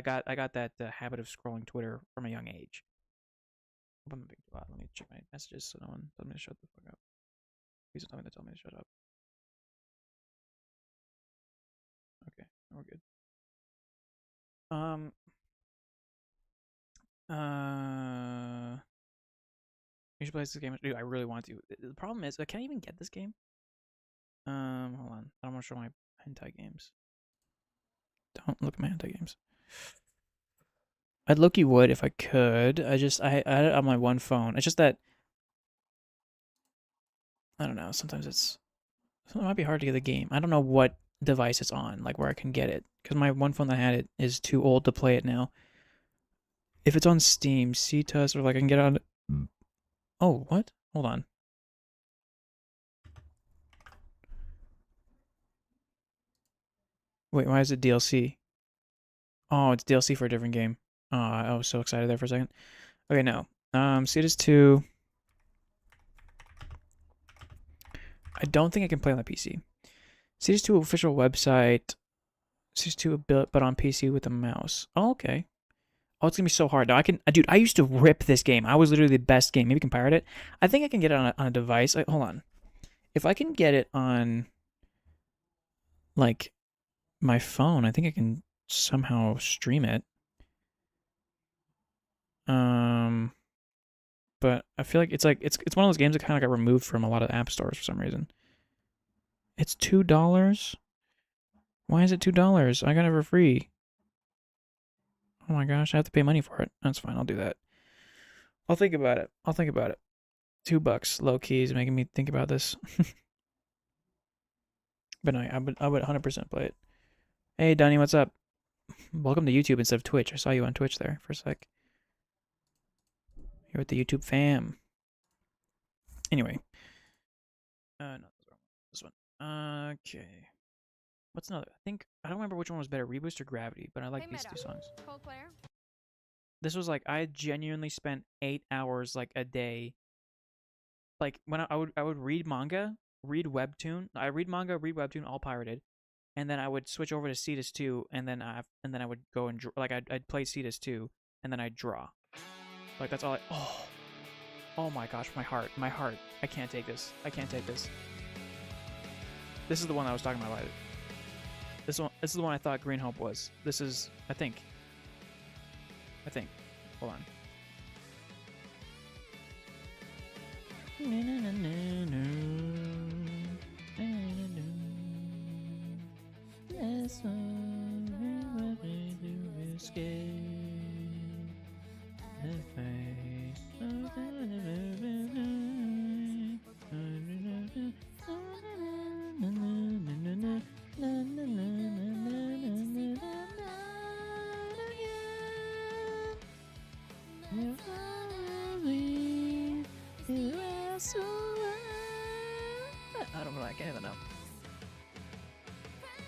Speaker 3: got that habit of scrolling Twitter from a young age. I'm being too loud. Let me check my messages so no one tells me to shut the fuck up. Please don't tell me to shut up. Okay, we're good. You should play this game. Dude, I really want to. The problem is I can't even get this game. Hold on. I don't want to show my hentai games. Don't look at my hentai games. I'd look you would if I could. I had it on my one phone. It's just that I don't know. Sometimes it might be hard to get the game. I don't know what device it's on, like where I can get it, because my one phone that had it is too old to play it now. If it's on Steam, CTUS, or like I can get it on. Oh, what? Hold on. Wait, why is it DLC? Oh, it's DLC for a different game. Oh, I was so excited there for a second. Okay, no. Cities 2. I don't think I can play on the PC. Cities 2 official website. Cities 2 built, but on PC with a mouse. Oh, okay. Oh, it's gonna be so hard. Now dude, I used to rip this game. I was literally the best game. Maybe you can pirate it. I think I can get it on a device. Hold on. If I can get it on, like, my phone, I think I can somehow stream it.
Speaker 1: but I feel like it's one of those games that kind of got removed from a lot of app stores for some reason. It's $2. Why is it $2? I got it for free. Oh my gosh, I have to pay money for it. That's fine. I'll do that. I'll think about it. $2 low key is making me think about this. But no, I would 100% play it. Hey, Dunny, what's up? Welcome to YouTube instead of Twitch. I saw you on Twitch there for a sec. Here with the YouTube fam. Anyway. No, this one. Okay. What's another? I don't remember which one was better, Reboost or Gravity, but I like these two songs.
Speaker 5: Cold Claire.
Speaker 1: This was like, I genuinely spent 8 hours like a day. Like when I would read manga, read webtoon. I read manga, read webtoon, all pirated, and then I would switch over to Cetus 2, and then I would go and like I'd play Cetus 2, and then I'd draw. Like that's all. Oh my gosh, my heart. I can't take this. This is the one I was talking about. This is the one I thought Green Hope was. This is, I think. Hold on. I don't know. I can't even know.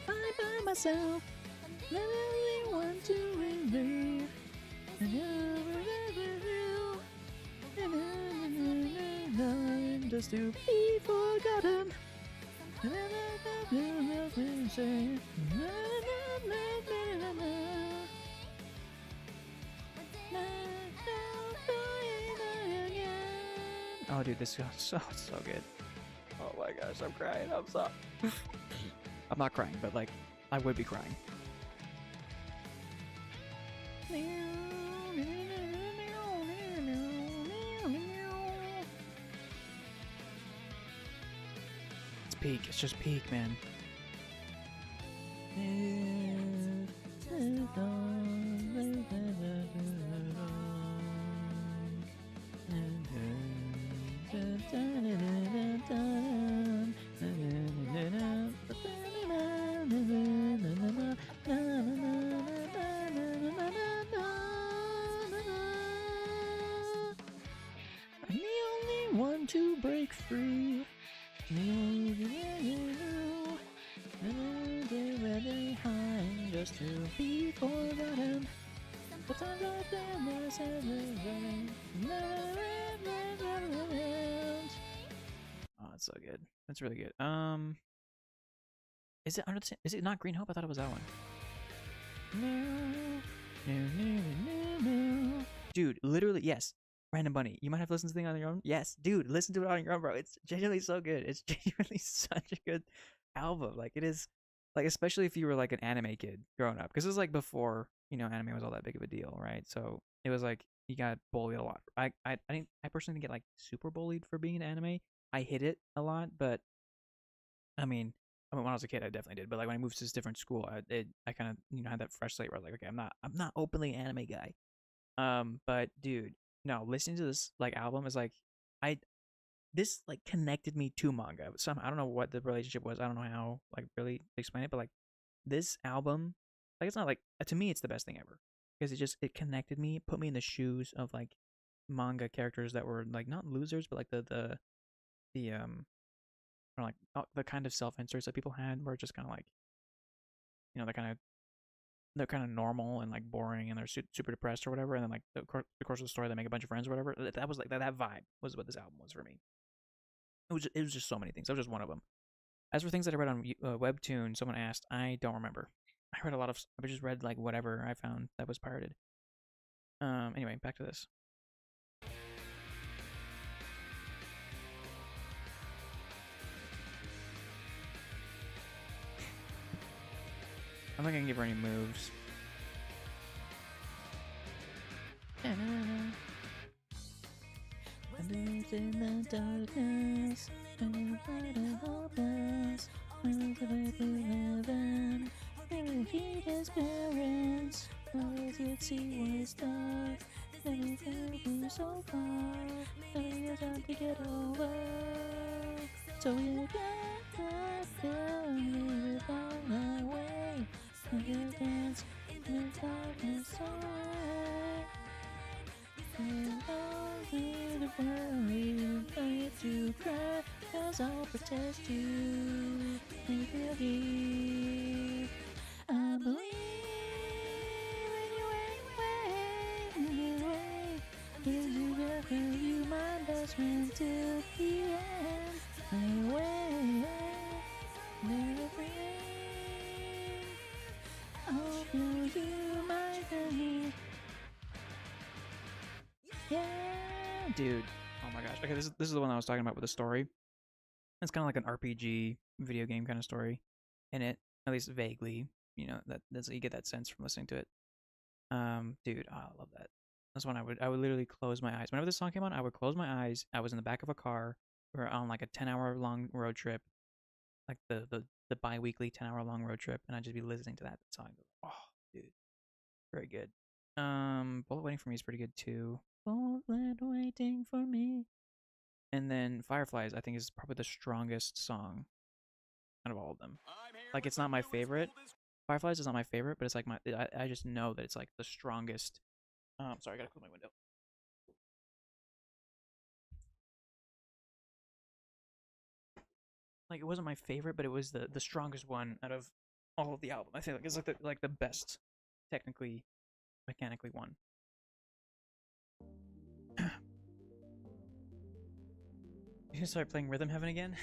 Speaker 1: I'm by myself. I really want to live. Just to be forgotten. Oh, dude, this is so good. Oh my gosh, I'm crying. I'm sorry. I'm not crying, but like, I would be crying. It's peak. It's just peak, man. I'm the only one to break free. Just to be forgotten. Oh, it's so good. That's really good. Is it not Green Hope? I thought it was that one. Dude, literally, yes. Random Bunny. You might have listened to the thing on your own. Yes, dude, listen to it on your own, bro. It's genuinely so good. It's genuinely such a good album. Like it is, like especially if you were like an anime kid growing up, because it was like before anime was all that big of a deal, right? So it was like you got bullied a lot. I personally didn't get like super bullied for being an anime. I hit it a lot, but I mean when I was a kid, I definitely did. But like when I moved to this different school, I kind of had that fresh slate where I was like, okay, I'm not openly an anime guy. But dude, no, listening to this like album is like this like connected me to manga. I don't know what the relationship was. I don't know how like really explain it, but like this album, like it's not like to me it's the best thing ever because it connected me, put me in the shoes of like manga characters that were like not losers, but like the or like the kind of self-inserts that people had were just kind of like they're kind of normal and like boring and they're super depressed or whatever, and then like the course of the story they make a bunch of friends or whatever. That was like that vibe was what this album was for me. It was just so many things. That was just one of them. As for things that I read on Webtoon, someone asked, I don't remember. I read a lot of. I just read like whatever I found that was pirated. Anyway, back to this. I'm not gonna give her any moves.
Speaker 3: Shadows in the darkness, when the hopeless, when the baby living, when he his parents, always you'd see was dark, then he could be so far, then he was time to get over. So you gotta feel me on my way, and you dance in the darkness away. And all through the world, I to cry, 'cause I'll protect you. Make you believe. I believe in you anyway. Cause you got you my best friend till the end. Anyway, never free. I'll feel you my believe. Yeah, dude. Oh my gosh. Okay, this is the one I was talking about with the story. It's kind of like an RPG video game kind of story in it, at least vaguely. You know, that's you get that sense from listening to it. Dude, oh, I love that. That's when I would literally close my eyes. Whenever this song came on, I would close my eyes. I was in the back of a car. We were on like a 10-hour long road trip, like the bi-weekly 10-hour long road trip, and I'd just be listening to that song. Oh, dude, very good. Bullet Waiting for Me is pretty good too. Bullet Waiting for Me. And then Fireflies, I think, is probably the strongest song out of all of them. Like, it's not my favorite. Fireflies is not my favorite, but it's like I just know that it's like the strongest. Sorry, I gotta close my window. Like, it wasn't my favorite, but it was the strongest one out of all of the album. I think it's like the best, technically, mechanically one. You can start playing Rhythm Heaven again.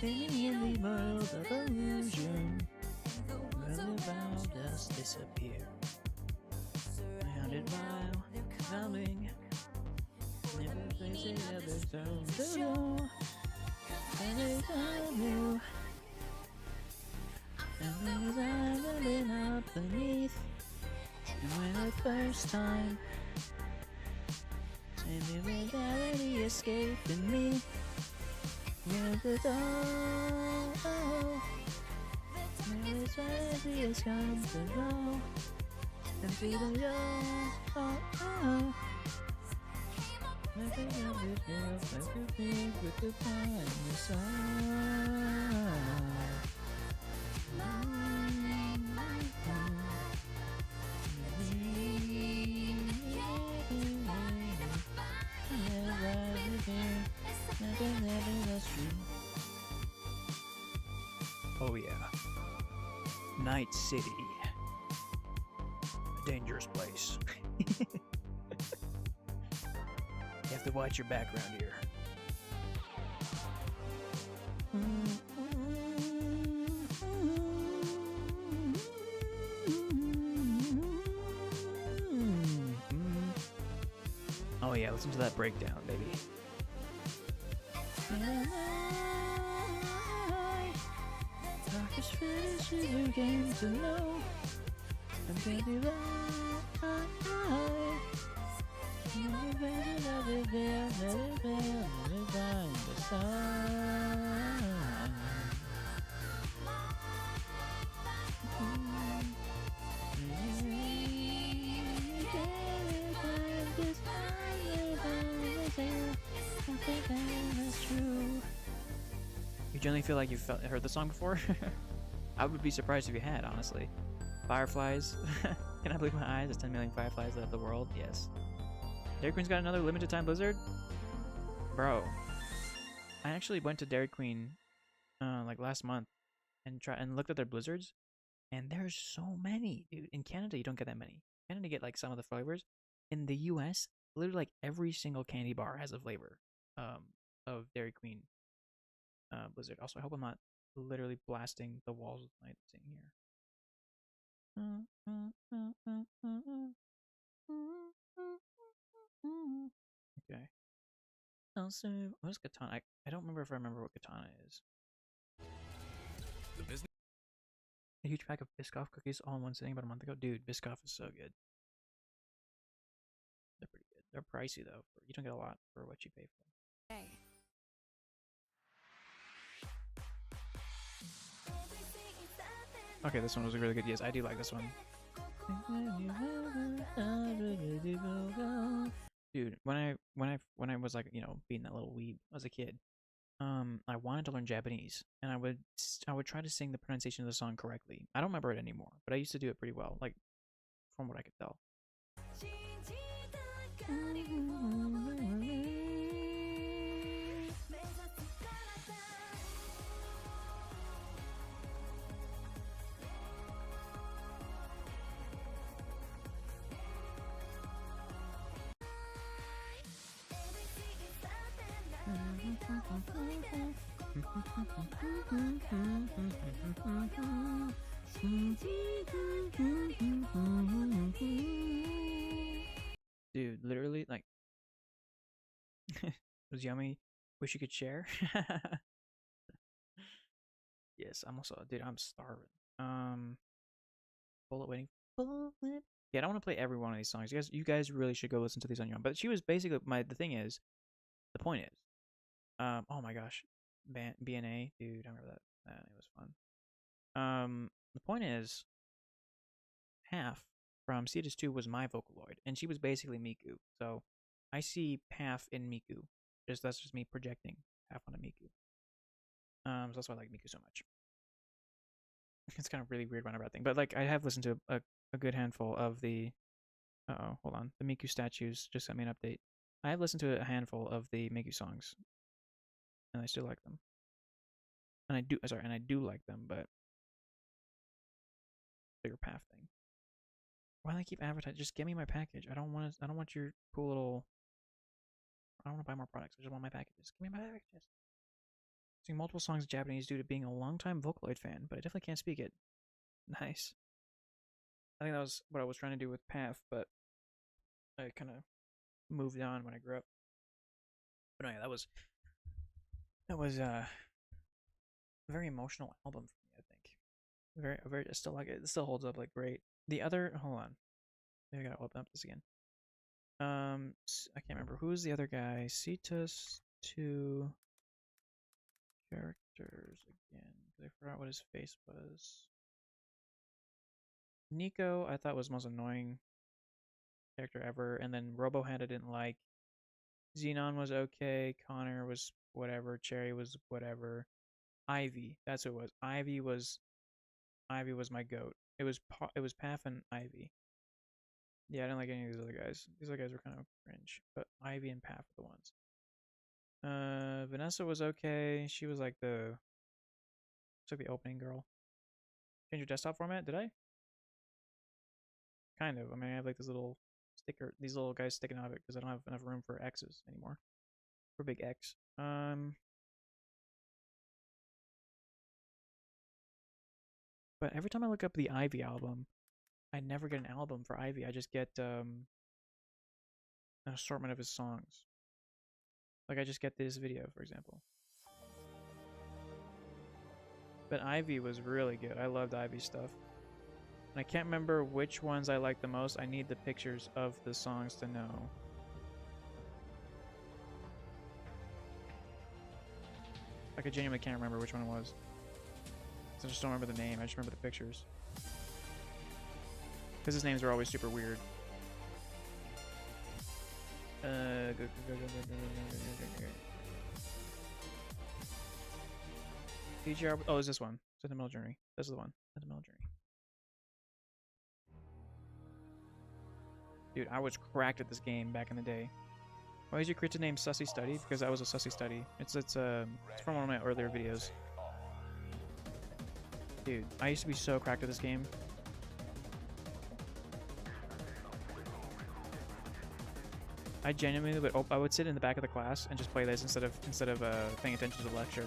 Speaker 3: Living in the world of illusion, world around us disappear. Surrounded by numbing, never places ever zone. And they love you, and those eyes are lit up beneath. And when the first time, and the reality escaping me. Near the door, now it's reality has come to know, and feeling nothing of it feels like to be with the find the sun. Oh yeah. Night City. A dangerous place. You have to watch your background here. Oh yeah, listen to that breakdown, baby. Darkest finishes you came to know, and baby, the vision of it veil, let it veil, let it find the sun. You generally feel like you've heard the song before? I would be surprised if you had, honestly. Fireflies. Can I believe my eyes? There's 10 million fireflies out of the world? Yes. Dairy Queen's got another limited time blizzard? Bro. I actually went to Dairy Queen like last month and looked at their blizzards, and there's so many, dude. In Canada, you don't get that many. In Canada, you get like some of the flavors. In the US, literally like every single candy bar has a flavor of Dairy Queen blizzard. Also, I hope I'm not literally blasting the walls with my thing here. Okay. Also, what's Katana? I don't remember if I remember what Katana is. A huge pack of Biscoff cookies all in one sitting about a month ago. Dude, Biscoff is so good. They're pretty good. They're pricey though. You don't get a lot for what you pay for.
Speaker 4: Hey.
Speaker 3: Okay, this one was a really good guess. I do like this one. Dude, when I was like, you know, being that little weeb as a kid, I wanted to learn Japanese, and I would try to sing the pronunciation of the song correctly. I don't remember it anymore, but I used to do it pretty well, like from what I could tell. Dude, literally, like, it was yummy. Wish you could share. Yes, I'm also, dude, I'm starving. Bullet waiting. Bullet. Yeah, I don't want to play every one of these songs. You guys really should go listen to these on your own. But she was basically the thing is, the point is, oh my gosh, BNA, dude, I remember that. It was fun. The point is, Half from Cetus 2 was my Vocaloid, and she was basically Miku. So I see Half in Miku. That's just me projecting Half onto Miku. So that's why I like Miku so much. It's kind of really weird roundabout thing, but like I have listened to a good handful of the. Hold on. The Miku statues just sent me an update. I have listened to a handful of the Miku songs, and I still like them. And I do like them, but bigger path thing. Why do they keep advertising? Just give me my package. I don't want your cool little. I don't want to buy more products. I just want my packages. Give me my packages. Sing multiple songs in Japanese due to being a longtime Vocaloid fan, but I definitely can't speak it. Nice. I think that was what I was trying to do with Path, but I kind of moved on when I grew up. But no, yeah, that was a very emotional album for me. I think very I still like it. It still holds up like great. The other, hold on, maybe I gotta open up this again. I can't remember who's the other guy. Cetus 2 characters again. I forgot what his face was. Nico, I thought was the most annoying character ever, and then Robohand I didn't like. Xenon was okay. Connor was whatever. Cherry was whatever. Ivy, that's who it was. Ivy was my goat. It was Path and Ivy. Yeah, I didn't like any of these other guys. These other guys were kind of cringe, but Ivy and Path were the ones. Vanessa was okay. She was like the opening girl. Change your desktop format? Did I? Kind of. I mean, I have like this little sticker, these little guys sticking out of it because I don't have enough room for X's anymore. For big X. But every time I look up the Ivy album, I never get an album for Ivy. I just get an assortment of his songs. Like I just get this video, for example. But Ivy was really good. I loved Ivy's stuff. And I can't remember which ones I like the most. I need the pictures of the songs to know. Like I genuinely can't remember which one it was. I just don't remember the name. I just remember the pictures. Because his names are always super weird. PGR. Oh, is this one? Sentimental Journey. This is the one. Sentimental Journey. Dude, I was cracked at this game back in the day. Why is your creative name Sussy Study? Because I was a Sussy Study. It's from one of my earlier videos. Dude, I used to be so cracked at this game. I genuinely would sit in the back of the class and just play this instead of paying attention to the lecture.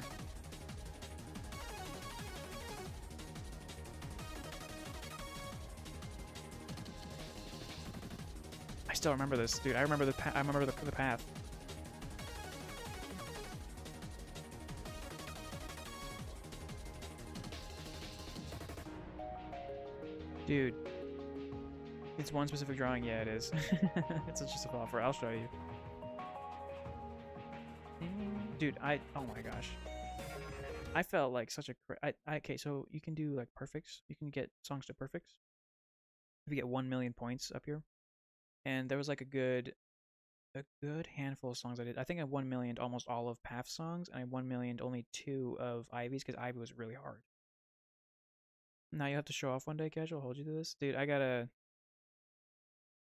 Speaker 3: still remember this, dude. I remember I remember the path. Dude. It's one specific drawing. Yeah, it is. It's just a offer. I'll show you. Dude, oh my gosh. I felt like such a okay, so you can do like perfects. You can get songs to perfects. If you get 1 million points up here. And there was like a good handful of songs I did. I think I 1 million almost all of Path's songs, and I 1 million only 2 of Ivy's because Ivy was really hard. Now you have to show off one day, Casual. Hold you to this, dude. I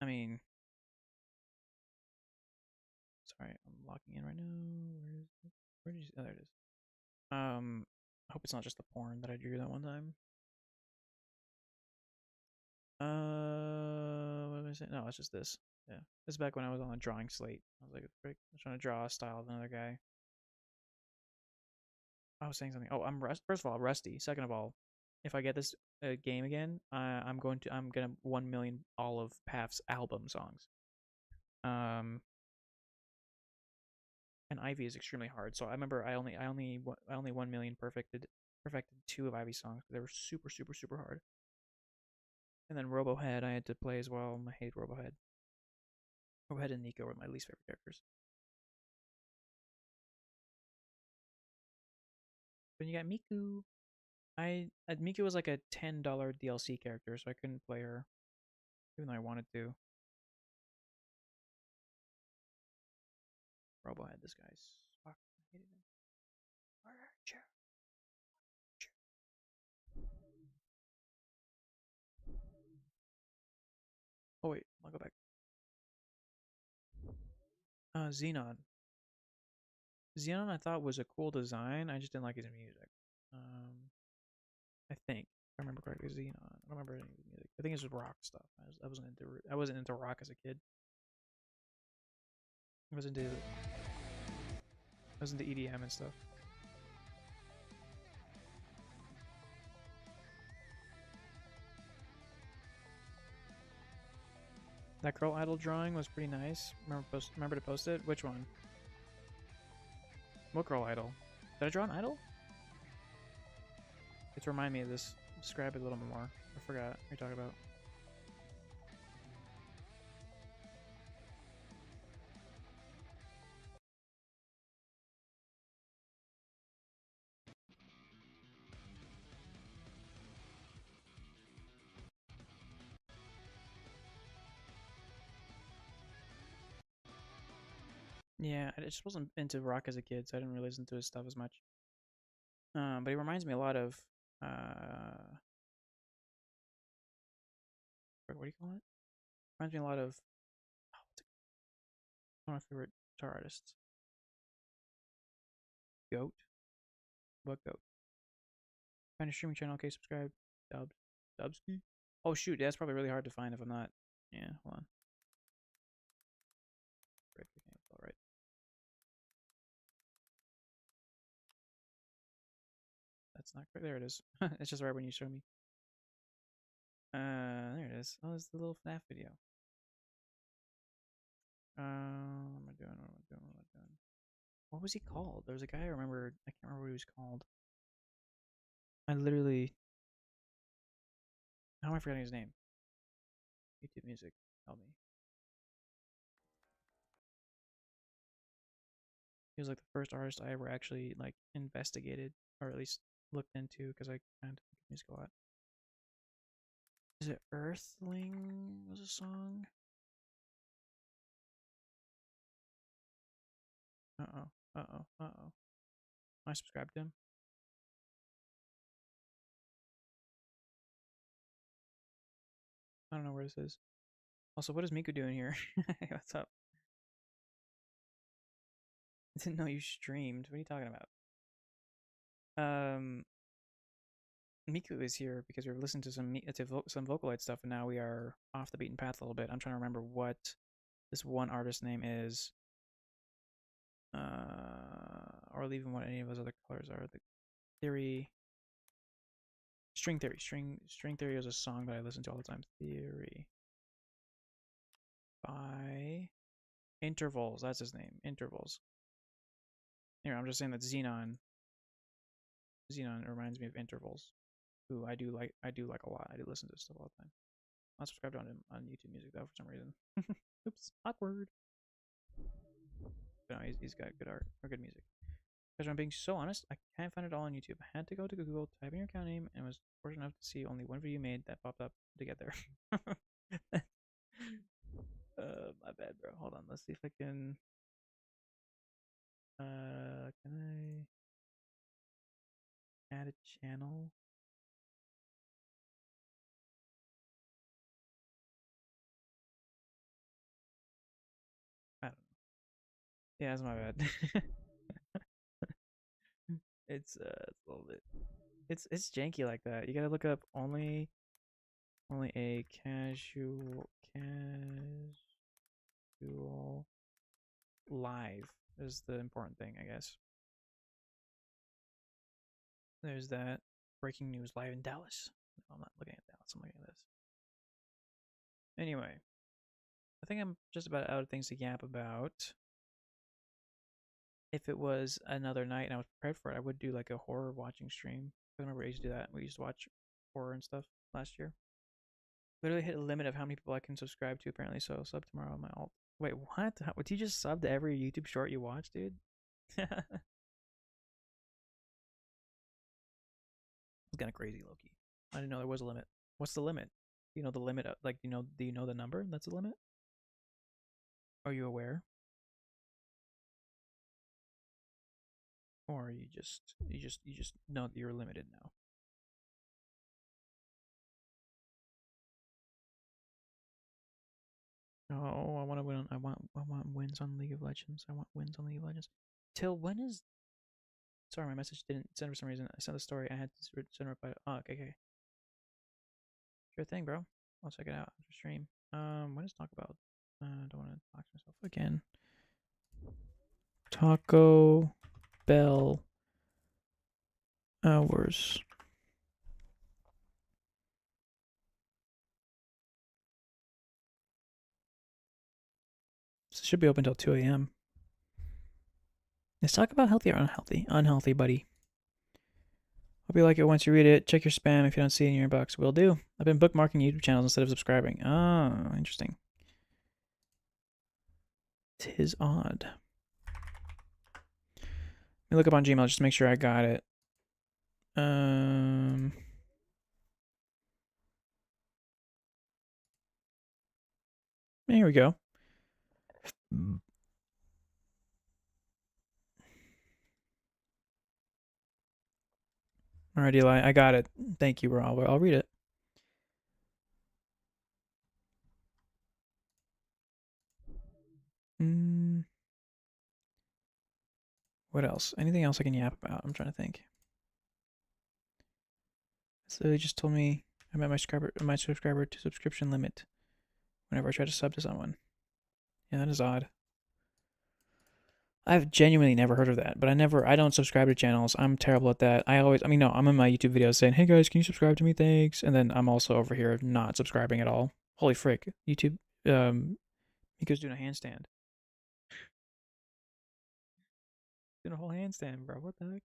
Speaker 3: mean, sorry, I'm locking in right now. Where did you? Oh, there it is. I hope it's not just the porn that I drew that one time. What am I saying? No, it's just this. Yeah, this is back when I was on a drawing slate. I was like, frick, I was trying to draw a style of another guy. I was saying something. Oh, first of all, rusty. Second of all, if I get this game again, I'm gonna 1 million all of Path's album songs. And Ivy is extremely hard. So I remember I only 1 million perfected 2 of Ivy's songs. They were super super super hard. And then Robohead I had to play as well. I hate Robohead. Robohead and Nico were my least favorite characters. Then you got Miku. Miku was like a $10 DLC character, so I couldn't play her, even though I wanted to. Robohead, this guy's fuck. I hated him. Oh wait, I'll go back. Xenon. Xenon I thought was a cool design. I just didn't like his music. I think if I remember correctly, Xenon. I don't remember any of the music. I think it's just rock stuff. I wasn't into rock as a kid. I was into EDM and stuff. That Girl Idol drawing was pretty nice. Remember to post it? Which one? What Girl Idol? Did I draw an idol? It's remind me of this. Describe it a little bit more. I forgot what you're talking about. Yeah, I just wasn't into rock as a kid, so I didn't really listen to his stuff as much. But he reminds me a lot of what do you call it? Reminds me a lot of one of my favorite guitar artists. Goat. What Goat? Find a streaming channel. Okay, subscribe. Dubsky. Oh shoot, that's probably really hard to find if I'm not. Yeah, hold on. Break the game. All right. That's not great. There it is. It's just right when you show me. There it is. Oh, it's the little FNAF video. What am I doing? What am I doing? What am I doing? What was he called? There was a guy I remembered. I can't remember what he was called. I literally. How am I forgetting his name? YouTube Music. Help me. He was like the first artist I ever actually like investigated, or at least looked into, because I kind of like music a lot. Is it Earthling was a song? I subscribed to him. I don't know where this is. Also, what is Miku doing here? What's up? I didn't know you streamed. What are you talking about? Miku is here because we were listening to some Vocaloid stuff, and now we are off the beaten path a little bit. I'm trying to remember what this one artist name is, or even what any of those other colors are. The Theory, String Theory, String Theory is a song that I listen to all the time. Theory. by Intervals. That's his name. Intervals. Here, I'm just saying that Xenon reminds me of Intervals, who I do like a lot. I do listen to stuff all the time. I'm not subscribed on him on YouTube Music though for some reason. Oops, awkward. But no, he's got good art or good music. Because I'm being so honest, I can't find it all on YouTube. I had to go to Google, type in your account name, and was fortunate enough to see only one video made that popped up to get there. My bad, bro. Hold on. Let's see if I can. Can I add a channel? I don't know. Yeah, that's my bad. It's a little bit. It's janky like that. You gotta look up only a casual live is the important thing, I guess. There's that breaking news live in Dallas. No, I'm not looking at Dallas. I'm looking at this. Anyway, I think I'm just about out of things to yap about. If it was another night and I was prepared for it, I would do like a horror watching stream. I remember I used to do that. We used to watch horror and stuff last year. Literally hit a limit of how many people I can subscribe to, apparently, so I'll sub tomorrow on my alt. Wait, what? Would you just sub to every YouTube short you watch, dude? It's kind of crazy, Loki. I didn't know there was a limit. What's the limit? You know the limit of, like, do you know the number that's the limit? Are you aware? Or you just know that you're limited now? Oh, I want to win. I want wins on League of Legends. I want wins on League of Legends. Till when is? Sorry, my message didn't send for some reason. I sent a story. I had to send a reply. Oh, okay. Sure thing, bro. I'll check it out after stream. What is talk about? I don't want to talk to myself again. Taco Bell hours. This should be open till 2 a.m. Let's talk about healthy or unhealthy. Unhealthy, buddy. Hope you like it once you read it. Check your spam if you don't see it in your inbox. Will do. I've been bookmarking YouTube channels instead of subscribing. Ah, interesting. 'Tis odd. Let me look up on Gmail just to make sure I got it. Here we go. Alright, Eli, I got it. Thank you, bro. I'll read it. What else? Anything else I can yap about? I'm trying to think. So they just told me I'm at my subscriber to subscription limit whenever I try to sub to someone. Yeah, that is odd. I've genuinely never heard of that, but I don't subscribe to channels. I'm terrible at that. I'm in my YouTube videos saying, hey guys, can you subscribe to me? Thanks. And then I'm also over here not subscribing at all. Holy frick. YouTube, Miko's doing a handstand. Doing a whole handstand, bro. What the heck?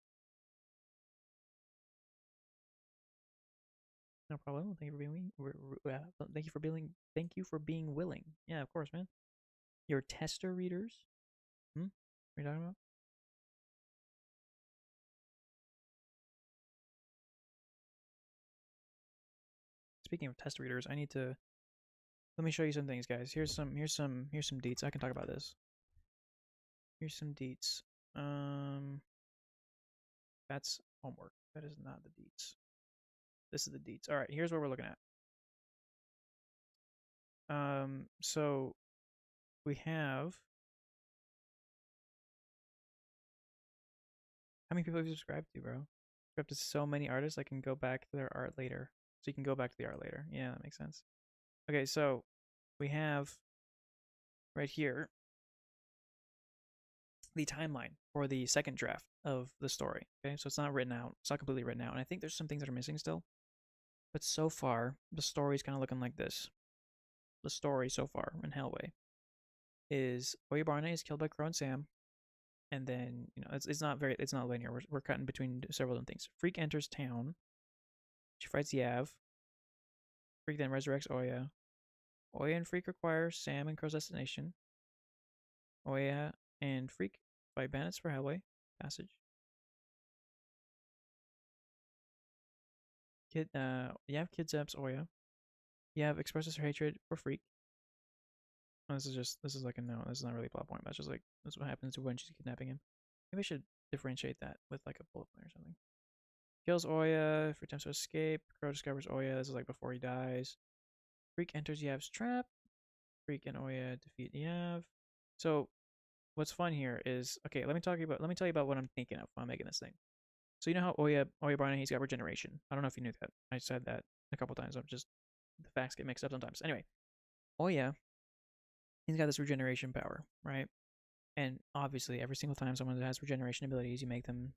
Speaker 3: No problem. Thank you for being Thank you for being willing. Yeah, of course, man. Your tester readers. What are you talking about? Speaking of test readers, I need to. Let me show you some things, guys. Here's some deets. I can talk about this. Here's some deets. That's homework. That is not the deets. This is the deets. All right, here's what we're looking at. So we have. How many people have you subscribed to, bro? Subscribed to so many artists, I can go back to their art later. So you can go back to the art later. Yeah, that makes sense. Okay, so we have right here the timeline for the second draft of the story. Okay, so it's not written out. It's not completely written out. And I think there's some things that are missing still. But so far, the story's kind of looking like this. The story so far in Hellway. is Oyabarne is killed by Crow and Sam, and then it's not linear. We're cutting between several different things. Freak enters town. She fights Yav. Freak then resurrects Oya. Oya and Freak require Sam and Crow's destination. Oya and Freak fight bandits for Hellway passage. Yav kidnaps Oya. Yav expresses her hatred for Freak. This is like a no. This is not really a plot point. That's just like that's what happens when she's kidnapping him. Maybe I should differentiate that with like a bullet point or something. Kills Oya for attempts to escape. Crow discovers Oya. This is like before he dies. Freak enters Yav's trap. Freak and Oya defeat Yav. So, what's fun here is let me tell you about what I'm thinking of when I'm making this thing. So you know how Oyabarne, he's got regeneration. I don't know if you knew that. I said that a couple times. The facts get mixed up sometimes. Anyway, Oya, he's got this regeneration power, right? And obviously, every single time someone has regeneration abilities, you make them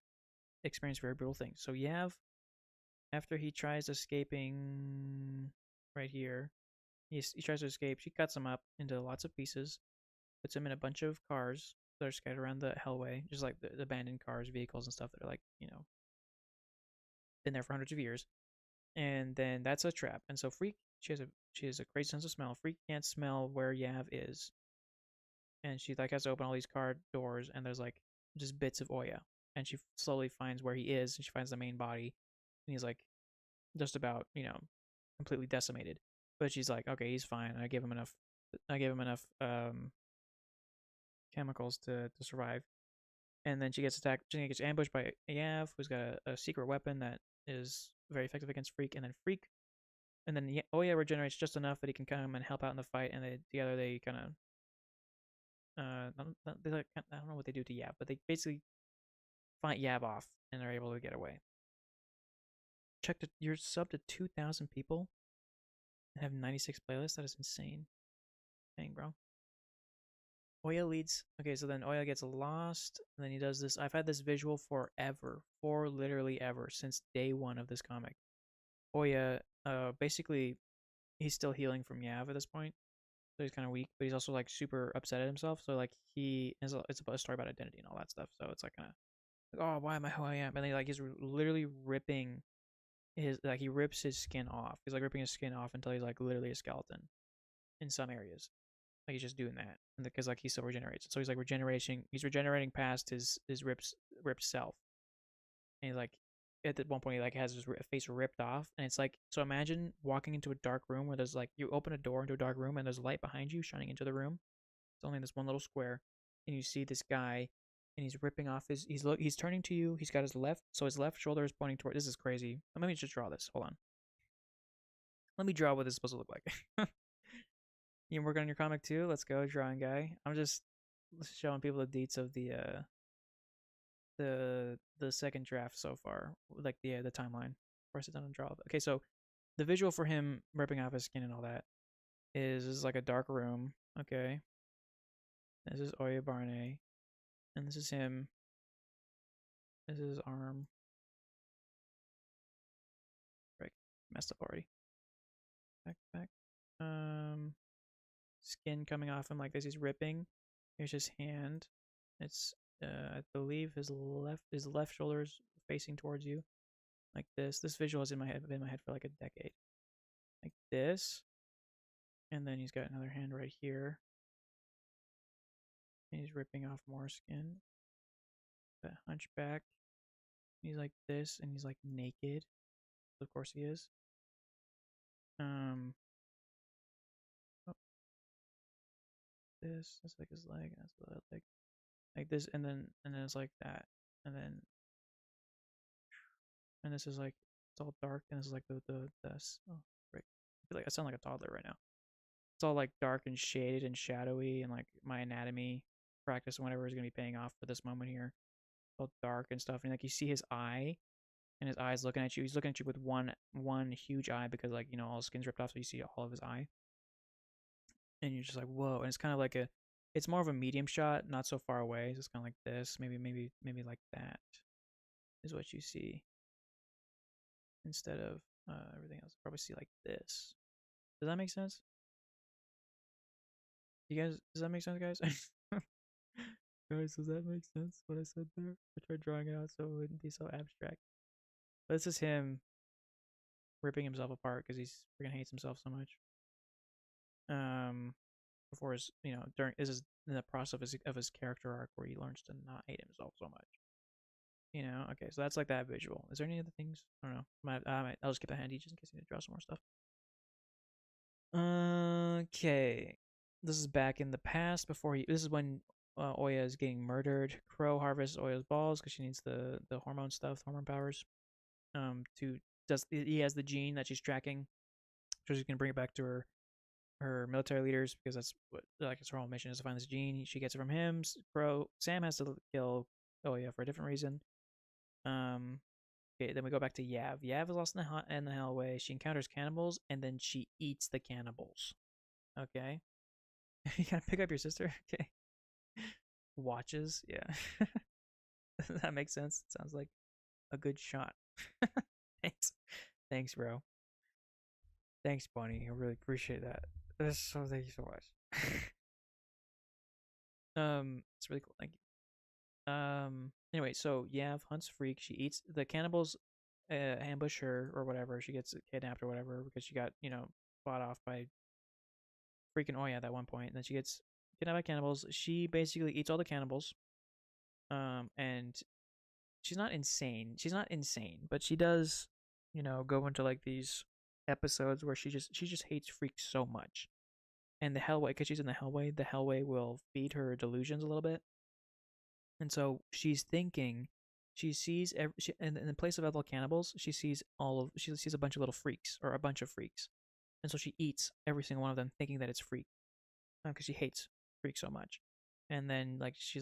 Speaker 3: experience very brutal things. So Yav, after he tries escaping right here, he tries to escape. She cuts him up into lots of pieces, puts him in a bunch of cars that are scattered around the Hellway, just like the abandoned cars, vehicles, and stuff that are like, been there for hundreds of years. And then that's a trap. And so Freak, she has a great sense of smell. Freak can't smell where Yav is, and she like has to open all these car doors, and there's like just bits of Oya, and she slowly finds where he is, and she finds the main body, and he's like just about completely decimated. But she's like, okay, he's fine. I gave him enough chemicals to survive. And then she gets attacked. She gets ambushed by Yav, who's got a secret weapon that is very effective against Freak. And then Oya regenerates just enough that he can come and help out in the fight. And together they kind of I don't know what they do to Yav, but they basically fight Yav off, and they're able to get away. You're subbed to 2,000 people and have 96 playlists. That is insane. Dang, bro. Oya leads. Okay, so then Oya gets lost, and then he does this. I've had this visual forever, for literally ever, since day one of this comic. Oya, basically, he's still healing from Yav at this point, so he's kind of weak, but he's also like super upset at himself. So like it's a story about identity and all that stuff. So it's like kind of like, oh, why am I who I am? And then he's literally ripping he rips his skin off. He's like ripping his skin off until he's like literally a skeleton in some areas. Like he's just doing that, and because like he still regenerates. So he's like regenerating past his ripped self. And he's like at one point he like has his face ripped off, and it's like, so imagine walking into a dark room where there's like, you open a door into a dark room and there's light behind you shining into the room. It's only this one little square, and you see this guy, and he's ripping off he's turning to you. He's got his left shoulder is pointing toward. This is crazy. Let me just draw this. Hold on. Let me draw what this is supposed to look like. You working on your comic too? Let's go, drawing guy. I'm just showing people the deets of the second draft so far, like the timeline. Before I sit down and draw. Okay, so the visual for him ripping off his skin and all that is like a dark room. Okay, this is Oyabarne, and this is him. This is his arm. Right, messed up already. Back. Skin coming off him like this. He's ripping. Here's his hand. It's I believe his left shoulder is facing towards you, like this. This visual is been in my head for like a decade, like this. And then he's got another hand right here, and he's ripping off more skin. That hunchback. He's like this, and he's like naked. Of course he is. That's like his leg. That's what I like this, and then it's like that, and this is like, it's all dark, and this is like the oh, right. I feel like I sound like a toddler right now. It's all like dark and shaded and shadowy, and like my anatomy practice and whatever is gonna be paying off for this moment here. It's all dark and stuff, and like you see his eye, and his eye's looking at you. He's looking at you with one huge eye, because like all his skin's ripped off, so you see all of his eye, and you're just like, whoa. And it's kind of like it's more of a medium shot, not so far away. So it's kind of like this, maybe like that is what you see, instead of everything else. Probably see like this. Does that make sense? You guys, does that make sense, guys? Guys, does that make sense? What I said there? I tried drawing it out so it wouldn't be so abstract. But this is him ripping himself apart because he's freaking hates himself so much. Before his, during this is in the process of his character arc where he learns to not hate himself so much. Okay, so that's like that visual. Is there any other things? I don't know. I'll just keep that handy just in case I need to draw some more stuff. Okay, this is back in the past before he. This is when Oya is getting murdered. Crow harvests Oya's balls because she needs the hormone stuff, the hormone powers. He has the gene that she's tracking, so she's gonna bring it back to her military leaders because that's what it's her whole mission is to find this gene. She gets it from him. Sam has to kill Oya for a different reason. Okay, then we go back to Yav. Yav is lost in the hallway. She encounters cannibals and then she eats the cannibals. Okay, you gotta pick up your sister. Okay, watches. Yeah, that makes sense. It sounds like a good shot. Thanks, bro. Thanks, Bunny. I really appreciate that. Thank you so much. It's really cool. Thank you. Anyway, so Yav hunts Freak. She eats the cannibals. Ambush her or whatever. She gets kidnapped or whatever because she got fought off by freaking Oya at that one point. And then she gets kidnapped by cannibals. She basically eats all the cannibals. And she's not insane. She's not insane, but she does, go into like these episodes where she just hates Freak so much. And the Hellway, because she's in the Hellway will feed her delusions a little bit. And so she's thinking, she sees in the place of other cannibals, she sees a bunch of little freaks or a bunch of freaks, and so she eats every single one of them, thinking that it's Freak, because she hates Freak so much. And then she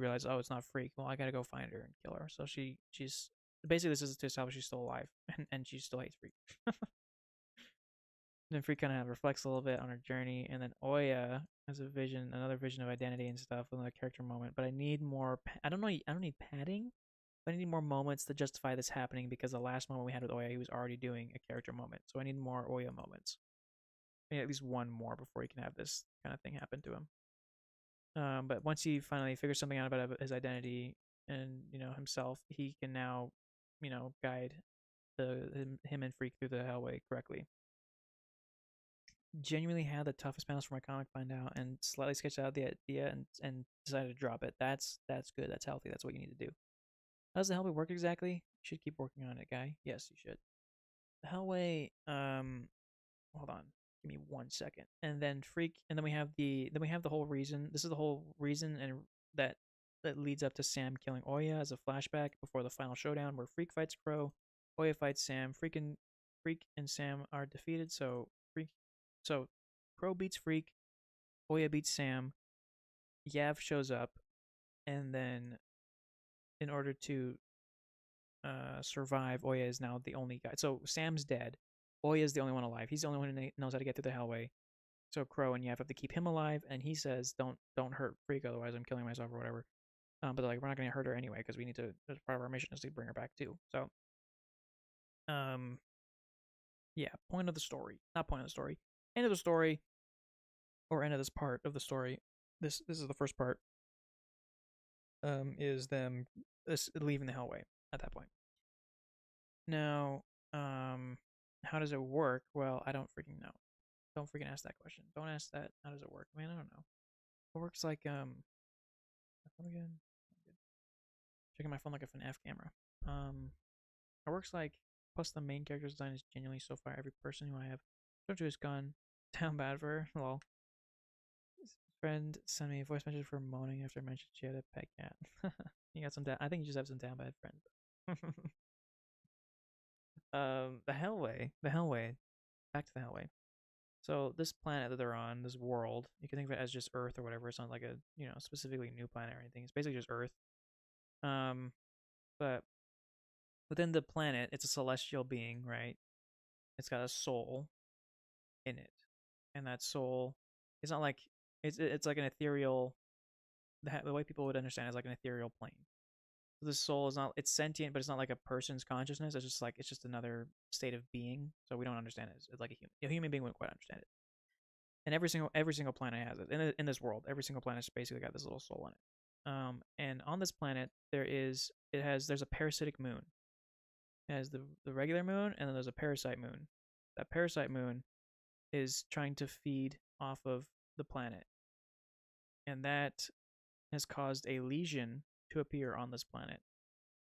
Speaker 3: realizes, oh, it's not Freak. Well, I gotta go find her and kill her. So she's basically, this is to establish she's still alive, and she still hates Freak. Then Freak kind of reflects a little bit on her journey, and then Oya has another vision of identity and stuff, another character moment. But I need more. I don't need padding, but I need more moments to justify this happening because the last moment we had with Oya, he was already doing a character moment. So I need more Oya moments. I need at least one more before he can have this kind of thing happen to him. But once he finally figures something out about his identity and himself, he can now guide him and Freak through the Hellway correctly. Genuinely had the toughest panels for my comic find out and slightly sketched out the idea and decided to drop it. That's good. That's healthy. That's what you need to do. How does the Hellway work exactly? You should keep working on it, guy. Yes, you should. The Hellway, hold on. Give me 1 second. And then Freak, and then we have the whole reason. This is the whole reason and that leads up to Sam killing Oya as a flashback before the final showdown where Freak fights Crow, Oya fights Sam. Freak and Sam are defeated, so Crow beats Freak, Oya beats Sam, Yav shows up, and then in order to survive, Oya is now the only guy. So Sam's dead. Oya is the only one alive. He's the only one who knows how to get through the Hellway. So Crow and Yav have to keep him alive, and he says, "Don't hurt Freak, otherwise I'm killing myself or whatever." But they're like, we're not gonna hurt her anyway because we need to. As part of our mission is to bring her back too. So, yeah. Point of the story, not point of the story. End of the story, or end of this part of the story. This is the first part. Is them leaving the Hellway at that point. Now, how does it work? Well, I don't freaking know. Don't freaking ask that question. Don't ask that. How does it work? Man, I don't know. It works like my phone again. Checking my phone like a FNAF camera. It works like plus the main character's design is genuinely so far. Every person who I have shown to his gun. Down bad for her. Lol. His friend sent me a voice message for moaning after I mentioned she had a pet cat. You got some I think you just have some down bad friends. The Hellway. Back to the Hellway. So this planet that they're on, this world, you can think of it as just Earth or whatever. It's not like a specifically new planet or anything. It's basically just Earth. But within the planet, it's a celestial being, right? It's got a soul in it, and that soul, it's not like it's like an ethereal. The way people would understand it is like an ethereal plane. So the soul is not, it's sentient, but it's not like a person's consciousness. It's just another state of being. So we don't understand it. It's like a human being wouldn't quite understand it. and every single planet has it. In this world, every single planet's basically got this little soul in it. And on this planet, there's a parasitic moon. It has the regular moon, and then there's a parasite moon. That parasite moon is trying to feed off of the planet, and that has caused a lesion to appear on this planet,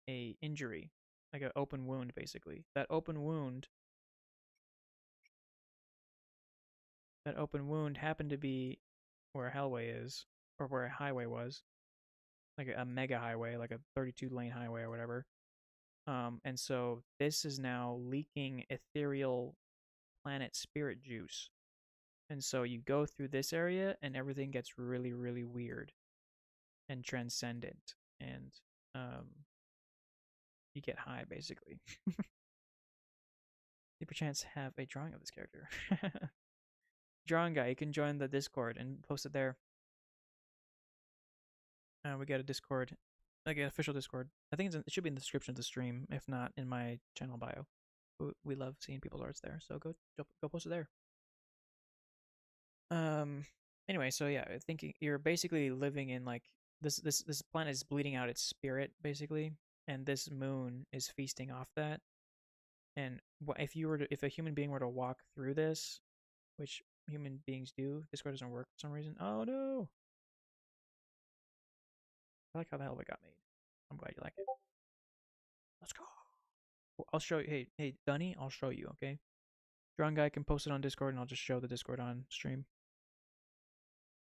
Speaker 3: a injury, like an open wound, basically. That open wound happened to be where Hellway is, or where a highway was, like a mega highway, like a 32-lane highway or whatever. And so this is now leaking ethereal planet spirit juice. And so you go through this area and everything gets really, really weird and transcendent. And you get high, basically. You perchance have a drawing of this character. Drawing guy, you can join the Discord and post it there. We got a Discord, like an official Discord. I think it should be in the description of the stream, if not in my channel bio. We love seeing people's arts there, so go post it there. Anyway, so yeah, I think you're basically living in like this planet is bleeding out its spirit, basically, and this moon is feasting off that. And if a human being were to walk through this, which human beings do, Discord doesn't work for some reason. Oh no! I like how the Hellway got made. I'm glad you like it. Let's go. I'll show you. Hey, Dunny, I'll show you, okay? Drawing guy can post it on Discord, and I'll just show the Discord on stream.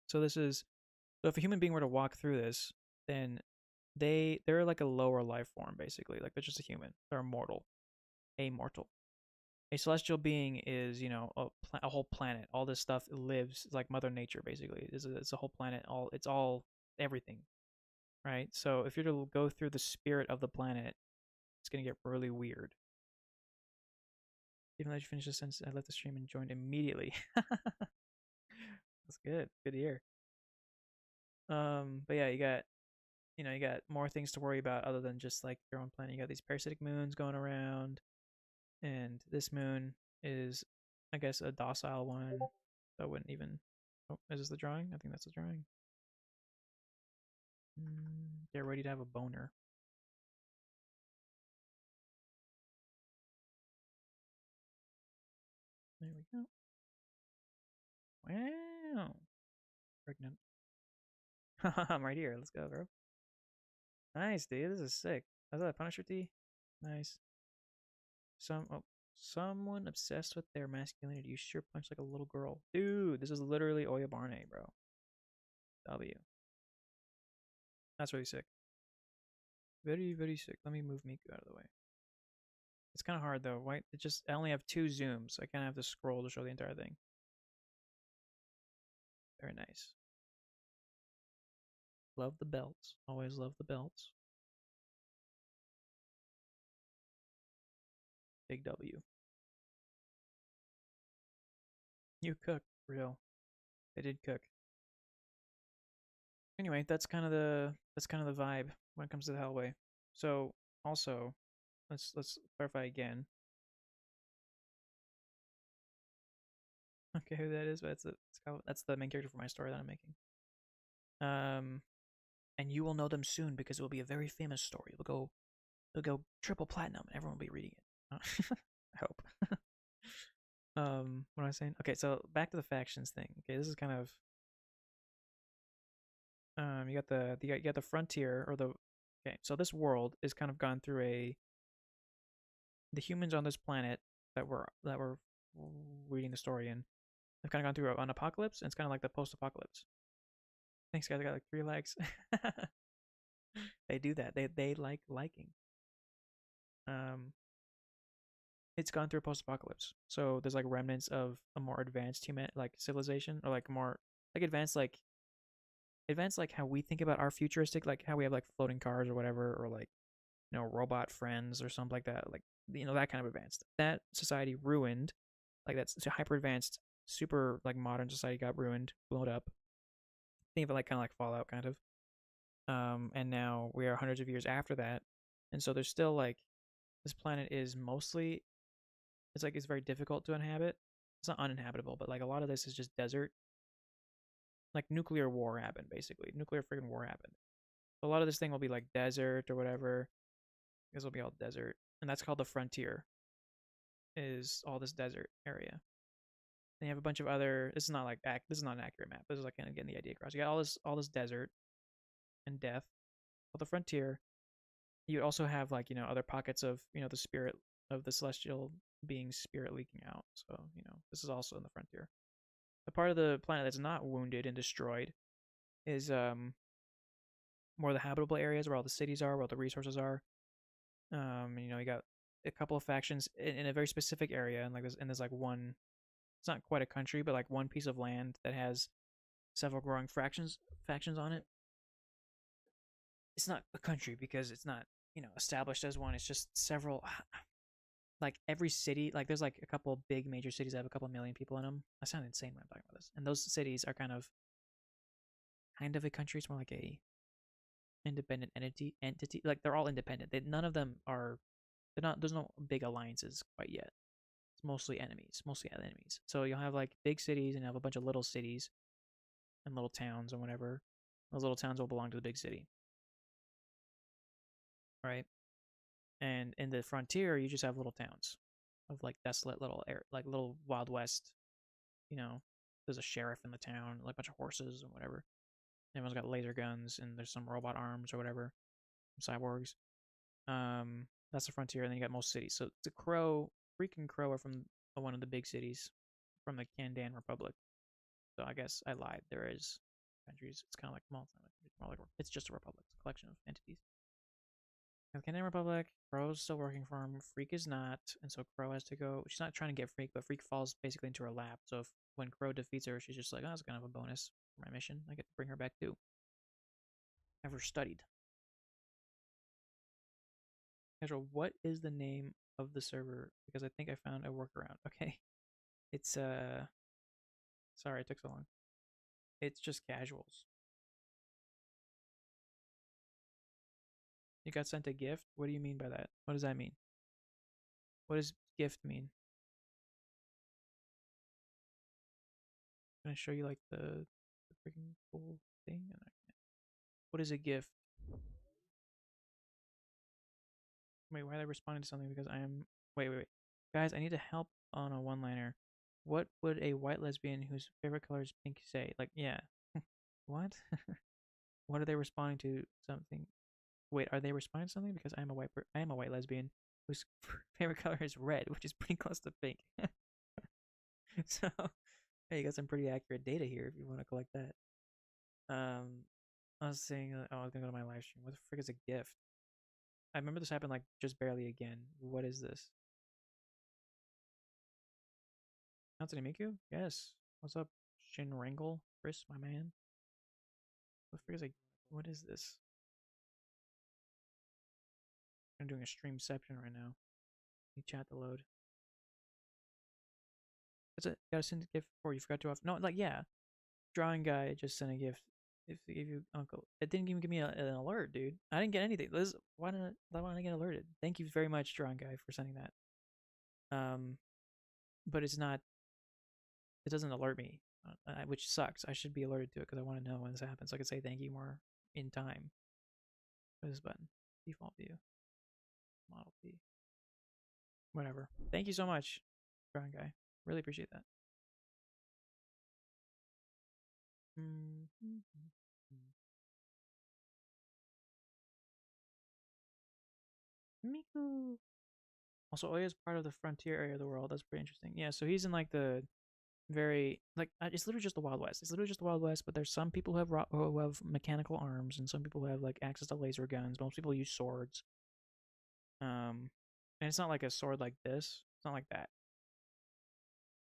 Speaker 3: So if a human being were to walk through this, then they're like a lower life form, basically. Like they're just a human. They're immortal, amortal. A celestial being is, a whole planet. All this stuff lives. It's like Mother Nature, basically. It's a whole planet. It's all everything. Right? So if you're to go through the spirit of the planet, it's going to get really weird. Even though you finished the sentence, I left the stream and joined immediately. That's good. Good to hear. But yeah, you got more things to worry about other than just like your own planet. You got these parasitic moons going around, and this moon is, I guess, a docile one. So I wouldn't even. Oh, is this the drawing? I think that's the drawing. Get ready to have a boner. There we go. Wow. Pregnant. I'm right here. Let's go, bro. Nice, dude. This is sick. Is that a Punisher tee? Nice. Someone obsessed with their masculinity. You sure punch like a little girl. Dude, this is literally Oyabane, bro. W. That's really sick. Very, very sick. Let me move Miku out of the way. It's kind of hard though. Why? I only have 2 zooms. So I kind of have to scroll to show the entire thing. Very nice. Love the belts. Always love the belts. Big W. You cook, real. They did cook. Anyway, that's kind of the vibe when it comes to the Hellway. So also, let's clarify again. Okay, who that is? But that's the main character for my story that I'm making. And you will know them soon because it will be a very famous story. It'll go triple platinum, and everyone will be reading it. I hope. What am I saying? Okay, so back to the factions thing. Okay, this is kind of you got the frontier or the okay. So this world is kind of gone through the humans on this planet that we're reading the story in. They've kind of gone through an apocalypse, and it's kind of like the post-apocalypse. Thanks, guys. I got like 3 likes. They do that. They like liking. It's gone through a post-apocalypse, so there's like remnants of a more advanced human like civilization, or like more like advanced like how we think about our futuristic, like how we have like floating cars or whatever, or like robot friends or something like that, like that kind of advanced. That society ruined, like that's hyper advanced, super like modern society got ruined, blown up. Think of it like kind of like Fallout, kind of. And now we are hundreds of years after that, and so there's still like this planet is mostly it's very difficult to inhabit. It's not uninhabitable, but like a lot of this is just desert. Like nuclear war happened, basically. Nuclear freaking war happened. So a lot of this thing will be like desert or whatever. This will be all desert, and that's called the frontier. Is all this desert area. Then you have a bunch of other. This is not like this is not an accurate map. This is like kind of getting the idea across. You got all this desert and death. Called the frontier. You also have like other pockets of the spirit of the celestial being spirit leaking out. So this is also in the frontier. The part of the planet that's not wounded and destroyed is more the habitable areas where all the cities are, where all the resources are. You got a couple of factions in a very specific area, and there's like one. It's not quite a country, but like one piece of land that has several growing factions on it. It's not a country because it's not established as one. It's just several. Like every city, like there's like a couple of big major cities that have a couple of million people in them. I sound insane when I'm talking about this. And those cities are kind of a country. It's more like a independent entity. Like they're all independent. None of them are. They're not. There's no big alliances quite yet. It's mostly enemies. So you'll have like big cities and you have a bunch of little cities and little towns and whatever. Those little towns will belong to the big city, right? And in the frontier, you just have little towns of like desolate little like little Wild West. There's a sheriff in the town, like a bunch of horses and whatever. Everyone's got laser guns and there's some robot arms or whatever, some cyborgs. That's the frontier, and then you got most cities. So the freaking Crow are from one of the big cities, from the Kandan Republic. So I guess I lied. There is countries. It's kind of like it's just a republic. It's a collection of entities. The Kandan Republic, Crow's still working for him. Freak is not, and so Crow has to go. She's not trying to get Freak, but Freak falls basically into her lap. So when Crow defeats her, she's just like, oh, that's kind of a bonus for my mission. I get to bring her back too. Never studied. Casual, what is the name of the server? Because I think I found a workaround. Okay. It's sorry it took so long. It's just casuals. You got sent a gift? What do you mean by that? What does that mean? What does gift mean? Can I show you like the freaking cool thing? What is a gift? Wait, why are they responding to something? Because I am. Wait. Guys, I need to help on a one-liner. What would a white lesbian whose favorite color is pink say? Like, yeah. What? What are they responding to? Something. Wait, are they responding to something? Because I am a white lesbian whose favorite color is red, which is pretty close to pink. So, hey, you got some pretty accurate data here if you want to collect that. I was saying, I was gonna go to my live stream. What the frick is a gift? I remember this happened like just barely again. What is this? Hatsune Miku? Yes. What's up, Shin Wrangle? Chris, my man. What the frick is what is this? I'm doing a streamception right now. Need chat to load. That's it. Gotta send a gift before you forgot to off. No, like yeah. Drawing guy just sent a gift. If they gave you uncle, it didn't even give me an alert, dude. I didn't get anything. Why didn't I get alerted? Thank you very much, drawing guy, for sending that. But it's not. It doesn't alert me, which sucks. I should be alerted to it because I want to know when this happens. So I can say thank you more in time. What is this button? Default view. Model P. Whatever. Thank you so much, drawing guy. Really appreciate that. Miku. Also, Oya is part of the frontier area of the world. That's pretty interesting. Yeah, so he's in like the very like it's literally just the Wild West. It's literally just the Wild West. But there's some people who have mechanical arms, and some people who have like access to laser guns. Most people use swords. And it's not like a sword like this. It's not like that.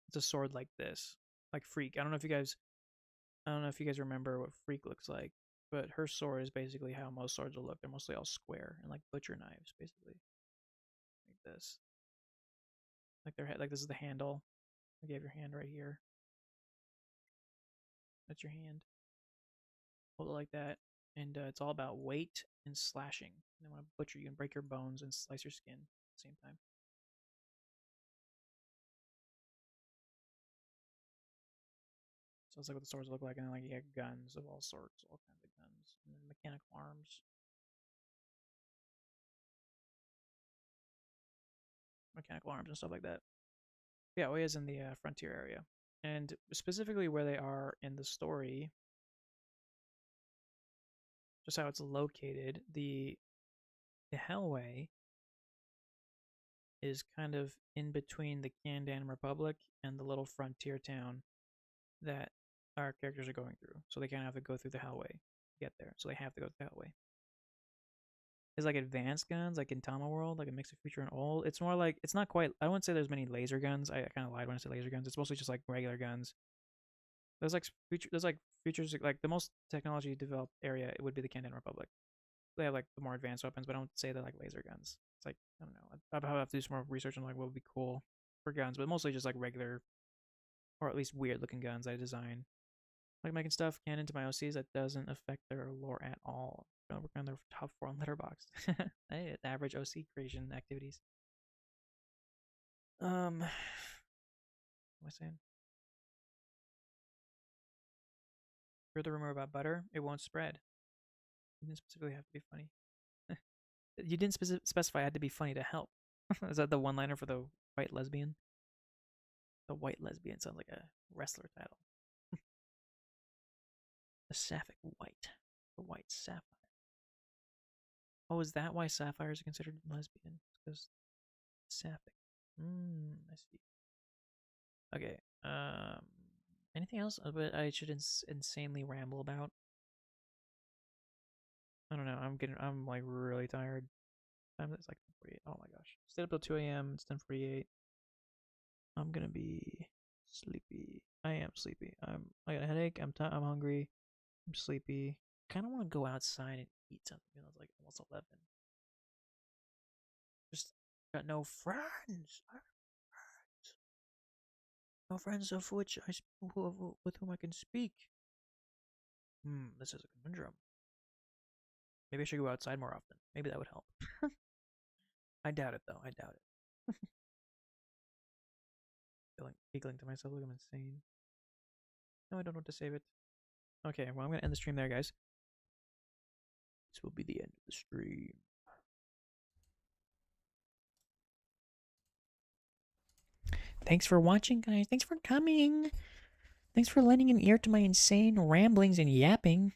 Speaker 3: It's a sword like this, like Freak. I don't know if you guys remember what Freak looks like, but her sword is basically how most swords will look. They're mostly all square and like butcher knives, basically. Like this. Like their head, like this is the handle. Like you have your hand right here. That's your hand. Hold it like that, and it's all about weight and slashing. They want to butcher you and break your bones and slice your skin at the same time. So it's like what the stores look like, and then like you get guns of all sorts, all kinds of guns, and then mechanical arms. Mechanical arms and stuff like that. Yeah, Oya's in the frontier area. And specifically where they are in the story, just how it's located, the Hellway is kind of in between the Kandan Republic and the little frontier town that our characters are going through. So they kind of have to go through the Hellway to get there. So they have to go to the Hellway. It's like advanced guns, like in Tama World, like a mix of future and old. It's more like, it's not quite, I wouldn't say there's many laser guns. I kind of lied when I said laser guns. It's mostly just like regular guns. There's like futures, like the most technology developed area, it would be the Kandan Republic. They have like the more advanced weapons, but I don't say they're like laser guns. It's like, I don't know. I'd have to do some more research on like what would be cool for guns, but mostly just like regular, or at least weird looking guns I design. Like making stuff canon to my OCs that doesn't affect their lore at all. I'm working on their top 4 on Letterboxd. Hey, average OC creation activities. What am I saying? Heard the rumor about butter? It won't spread. You didn't specifically have to be funny. You didn't specify it had to be funny to help. Is that the one-liner for the white lesbian? The white lesbian sounds like a wrestler title. The sapphic white. The white sapphire. Oh, is that why sapphires are considered lesbian? Because sapphic. I see. Okay. Anything else that I should insanely ramble about? I don't know. I'm like really tired. It's like 10:48. Oh my gosh. Stayed up till 2 a.m. It's 10:48. I'm gonna be sleepy. I am sleepy. I got a headache. I'm hungry. I'm sleepy. Kind of want to go outside and eat something. It's like almost 11. Just got no friends. No friends of which with whom I can speak. This is a conundrum. Maybe I should go outside more often. Maybe that would help. I doubt it, though. I doubt it. Giggling to myself like I'm insane. No, I don't know what to save it. Okay, well, I'm going to end the stream there, guys. This will be the end of the stream. Thanks for watching, guys. Thanks for coming. Thanks for lending an ear to my insane ramblings and yapping.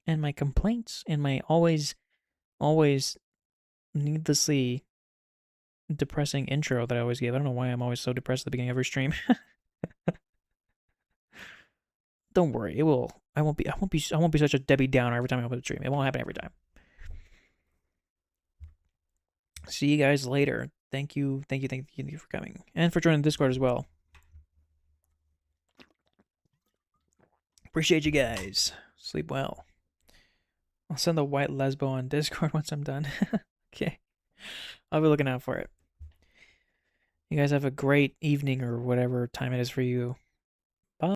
Speaker 3: And my complaints. And my always needlessly depressing intro that I always give. I don't know why I'm always so depressed at the beginning of every stream. Don't worry, it will. I won't be such a Debbie Downer every time I open the stream. It won't happen every time. See you guys later. Thank you for coming and for joining the Discord as well. Appreciate you guys. Sleep well. I'll send the white lesbo on Discord once I'm done. Okay. I'll be looking out for it. You guys have a great evening or whatever time it is for you.